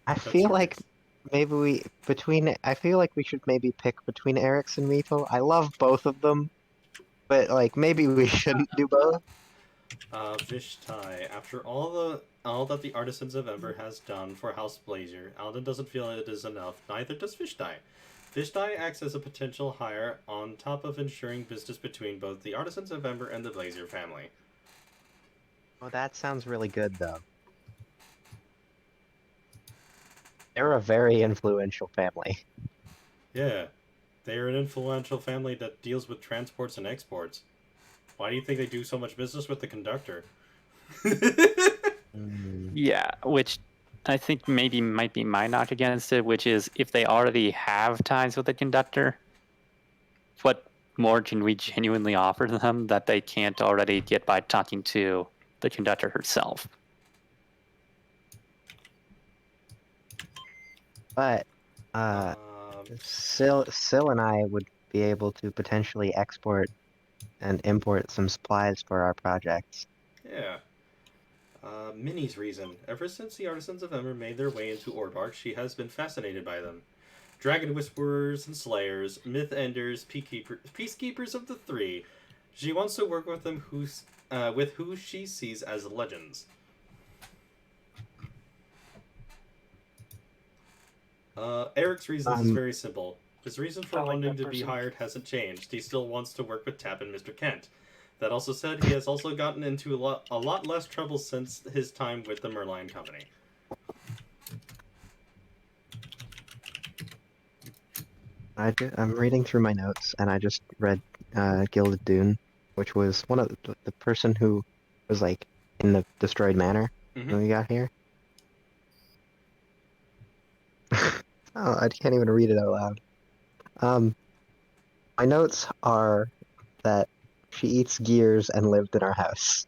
I feel like maybe I feel like we should maybe pick between Eric's and Mito. I love both of them, but like maybe we shouldn't do both. Vishtai. After all that the Artisans of Ember has done for House Blazer, Alden doesn't feel it is enough, neither does Vishtai. Vishtai acts as a potential hire on top of ensuring business between both the Artisans of Ember and the Blazer family. Oh, that sounds really good, though. They're a very influential family. Yeah. They are an influential family that deals with transports and exports. Why do you think they do so much business with the conductor? Yeah, which I think maybe might be my knock against it, which is if they already have ties with the conductor, what more can we genuinely offer them that they can't already get by talking to the conductor herself? But Sil and I would be able to potentially export and import some supplies for our projects. Yeah. Minnie's reason. Ever since the Artisans of Ember made their way into Orbark, she has been fascinated by them. Dragon Whisperers and Slayers, Myth Enders, Peacekeepers of the Three. She wants to work with them with who she sees as legends. Eric's reason is very simple. His reason for wanting to be hired hasn't changed. He still wants to work with Tap and Mr. Kent. That also said, he has also gotten into a lot less trouble since his time with the Merline Company. I'm reading through my notes, and I just read Gilded Dune, which was one of the person who was like in the destroyed manor when we got here. Oh, I can't even read it out loud. My notes are that she eats gears and lived in our house.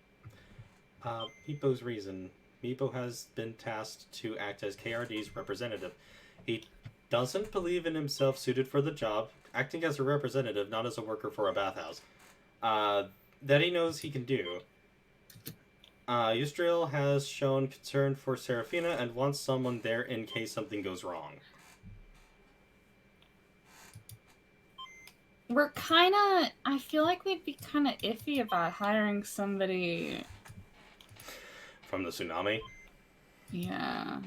Meepo's reason. Meepo has been tasked to act as KRD's representative. He doesn't believe in himself suited for the job, acting as a representative, not as a worker for a bathhouse. That he knows he can do. Yusdrael has shown concern for Serafina and wants someone there in case something goes wrong. We're kind of. I feel like we'd be kind of iffy about hiring somebody. From the tsunami? Yeah.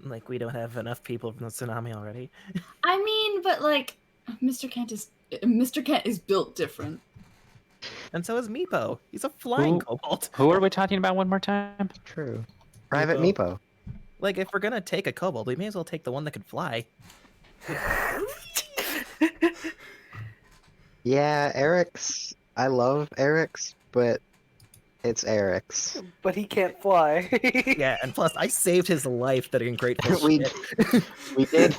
Like, we don't have enough people from the tsunami already. I mean, but like, Mr. Kent is built different. And so is Meepo. He's a flying kobold. Who are we talking about one more time? True. Private Meepo. Like, if we're gonna take a kobold, we may as well take the one that can fly. Yeah, Eric's. I love Eric's, but it's Eric's. But he can't fly. Yeah, and plus, I saved his life that ungrateful we, shit. we did.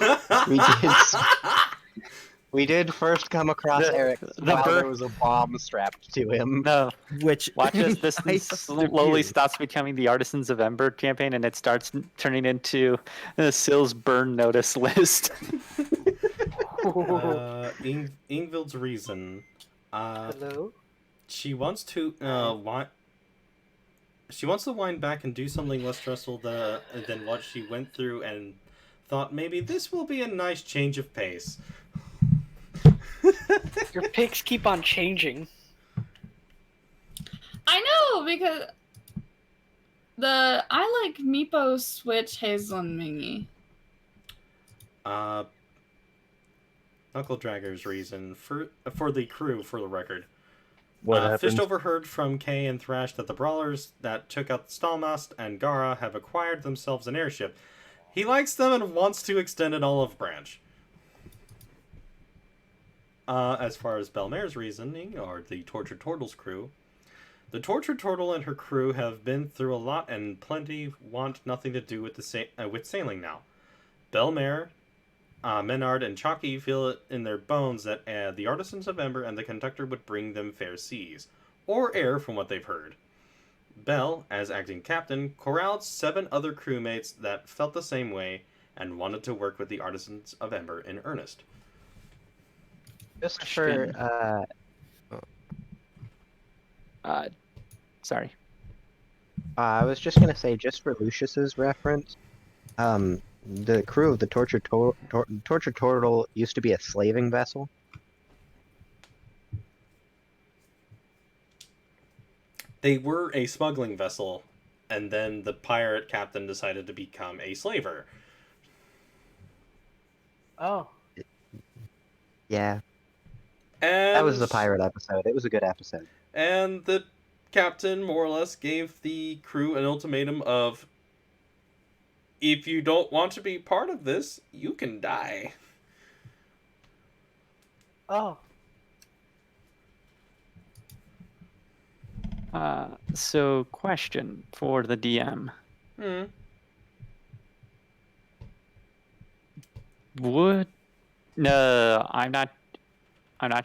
We did first come across Eric while there was a bomb strapped to him. No. Which Watch as this I slowly refuse. stops becoming the Artisans of Ember campaign, and it starts turning into Sill's burn notice list. Ingvild's reason. Hello? She wants to She wants to wind back and do something less stressful than what she went through, and thought maybe this will be a nice change of pace. Your picks keep on changing. I know, because I like Meepo, Switch, Hazel, and Mingy. Knuckle Dragger's reason for the crew, for the record. What happened? Fish overheard from Kay and Thrash that the brawlers that took out the Stallmast and Gara have acquired themselves an airship. He likes them and wants to extend an olive branch. As far as Belmare's reasoning, or the Tortured Turtle's crew, the Tortured Turtle and her crew have been through a lot, and plenty want nothing to do with with sailing now. Belmare, Menard, and Chalky feel it in their bones that the Artisans of Ember and the Conductor would bring them fair seas, or air from what they've heard. Bell, as acting captain, corralled 7 other crewmates that felt the same way and wanted to work with the Artisans of Ember in earnest. Just for Sorry. I was just gonna say, just for Lucius's reference, the crew of the Tortured Turtle used to be a slaving vessel. They were a smuggling vessel, and then the pirate captain decided to become a slaver. Oh. Yeah, And that was the pirate episode. It was a good episode. And the captain more or less gave the crew an ultimatum of, if you don't want to be part of this, you can die. Oh. So, question for the DM. No, I'm not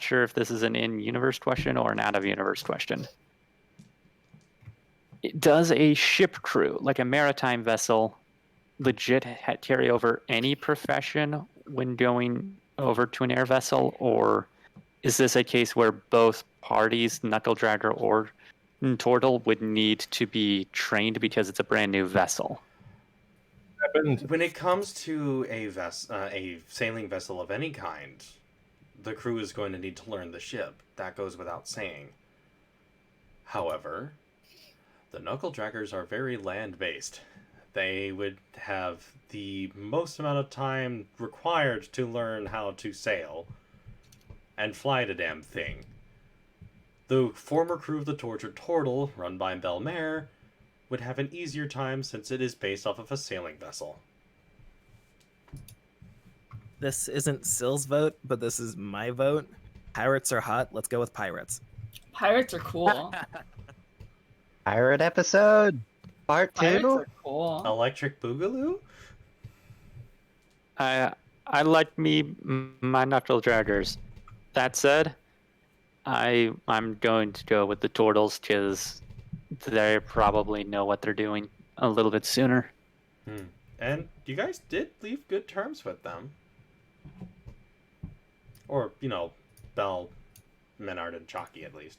sure if this is an in-universe question or an out-of-universe question. Does a ship crew, like a maritime vessel, legit carry over any profession when going over to an air vessel, or is this a case where both parties, Knuckle Dragger or Turtle, would need to be trained because it's a brand new vessel? When it comes to a sailing vessel of any kind, the crew is going to need to learn the ship. That goes without saying. However, the Knuckle Draggers are very land-based. They would have the most amount of time required to learn how to sail and fly the damn thing. The former crew of the Tortured Turtle, run by Belmare, would have an easier time since it is based off of a sailing vessel. This isn't Sill's vote, but this is my vote. Pirates are hot. Let's go with pirates. Pirates are cool. Pirate episode part 2. Pirates are cool. Electric Boogaloo? I like my Knuckle Draggers. That said, I'm going to go with the Turtles because they probably know what they're doing a little bit sooner. And you guys did leave good terms with them. Or, Bell, Menard, and Chalky at least.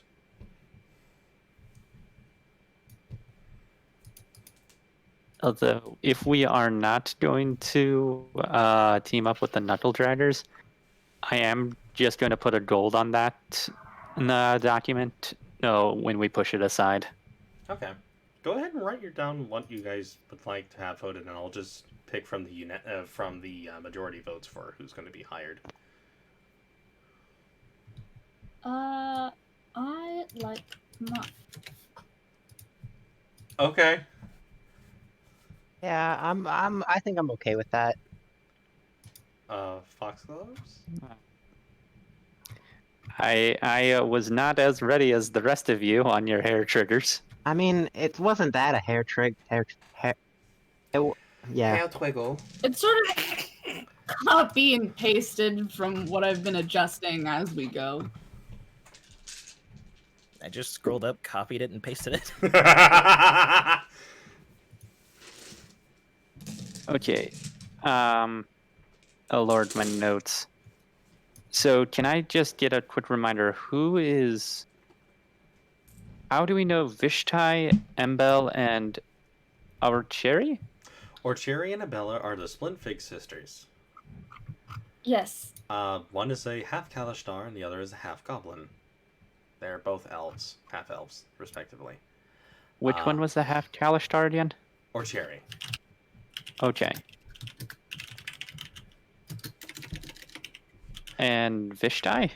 Although, if we are not going to team up with the Knuckle Draggers, I am just going to put a gold on that in the document. No, when we push it aside. Okay. Go ahead and write down what you guys would like to have voted, and I'll just pick from the majority votes for who's going to be hired. I like Muff. Okay. Yeah, I think I'm okay with that. Foxgloves? I was not as ready as the rest of you on your hair triggers. I mean, it wasn't that a hair trick. Yeah. Hair twiggle. It's sort of copy and pasted from what I've been adjusting as we go. I just scrolled up, copied it, and pasted it. Okay. Oh Lord, my notes. So can I just get a quick reminder? How do we know Vishtai, Embel, and our Cherry? Orcherry and Abella are the Splintfig sisters. Yes. One is a half Kalishtar and the other is a half Goblin. They're both elves, half elves, respectively. Which one was the half Kalishtar again? Orcherry. Okay. And Vishtai?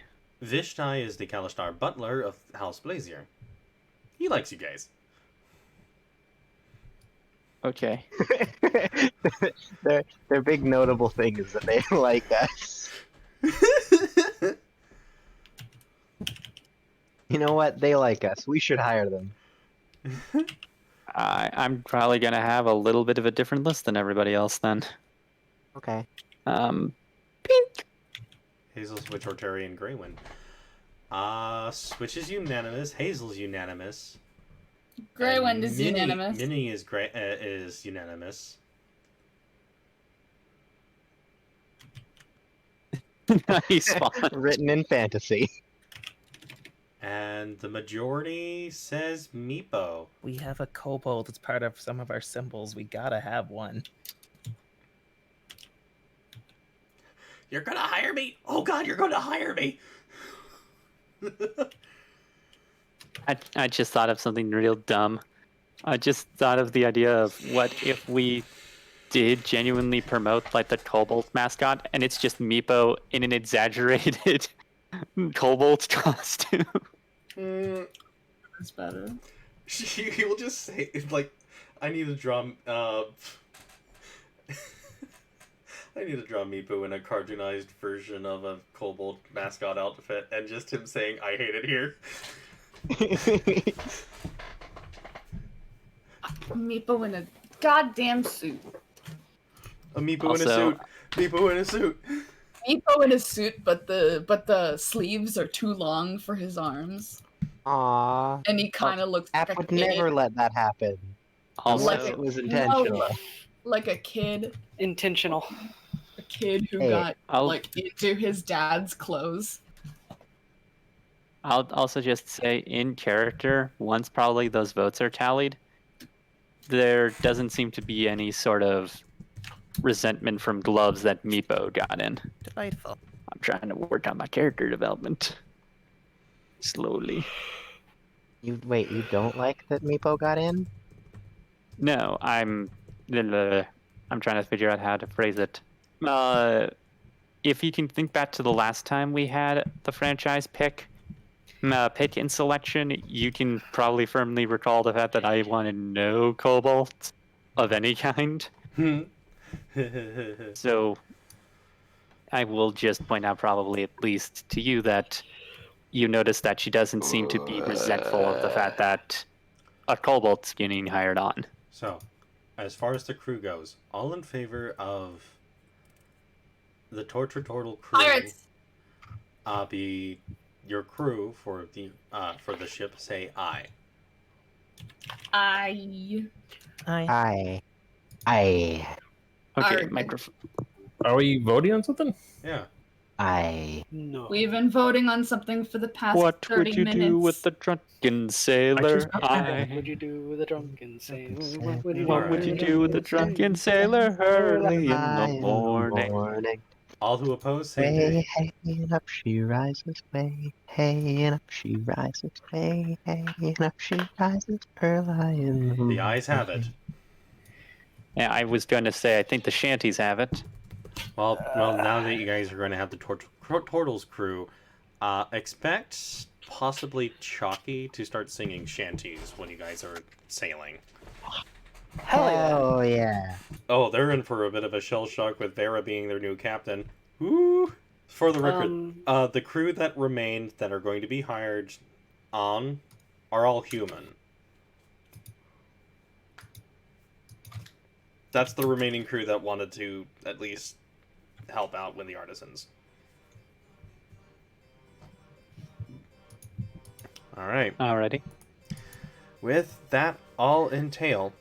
Vishtai is the Kalishtar butler of House Blazier. He likes you guys. Okay. their big notable thing is that they like us. You know what? They like us. We should hire them. I'm probably going to have a little bit of a different list than everybody else then. Okay. Pink. Hazel, Switch, Orcherry, and Greywind. Switch is unanimous. Hazel's unanimous. Greywind is Minnie, unanimous. Minnie is unanimous. Nice one. Written in fantasy. And the majority says Meepo. We have a kobold that's part of some of our symbols. We gotta have one. You're gonna hire me? Oh god, you're gonna hire me! I just thought of something real dumb. I just thought of the idea of what if we did genuinely promote like the Kobold mascot and it's just Meepo in an exaggerated Kobold costume. That's better. He will just say, like, I need to draw Meepo in a cartoonized version of a Kobold mascot outfit, and just him saying, I hate it here. Meepo in a goddamn suit. A Meepo Also- in a suit. Meepo in a suit. Meepo in a suit, but the sleeves are too long for his arms, Aww. and he kind of looks App like a would kid. never let that happen. Also, Unless it was intentional. Like a kid Intentional. who Hey, got I'll- like into his dad's clothes. I'll also just say in character, once probably those votes are tallied, there doesn't seem to be any sort of resentment from gloves that Meepo got in. Delightful. I'm trying to work on my character development. Slowly. You don't like that Meepo got in? No, I'm trying to figure out how to phrase it. If you can think back to the last time we had the franchise pick in selection, you can probably firmly recall the fact that I wanted no kobolds of any kind. So I will just point out probably at least to you that you notice that she doesn't seem to be resentful of the fact that a kobold's getting hired on. So, as far as the crew goes, all in favor of the Torture Turtle crew Pirates. be your crew for the ship, say aye. I. I. Okay, Arg. microphone. Are we voting on something? Yeah. I. No. We've been voting on something for the past What 30 would you minutes. do with the drunken sailor? What would you do with a drunken sailor? What would you do, What would you do with the drunken sailor early in the morning? All who oppose say Way, nay. hey, and up she rises, way, hey, and up she rises, way, hey, and up she rises, early in the The ayes have it. Yeah, I was going to say, I think the shanties have it. Well, now that you guys are going to have the Turtles crew, expect possibly Chalky to start singing shanties when you guys are sailing. Hell yeah. Oh, yeah. Oh, they're in for a bit of a shell shock with Vera being their new captain. Woo! For the record, the crew that remained that are going to be hired on are all human. That's the remaining crew that wanted to at least help out with the Artisans. Alright. Alrighty. With that all entail,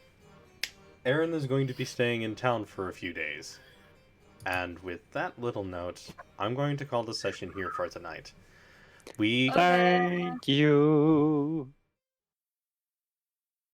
Aaron is going to be staying in town for a few days. And with that little note, I'm going to call the session here for tonight. We Thank you.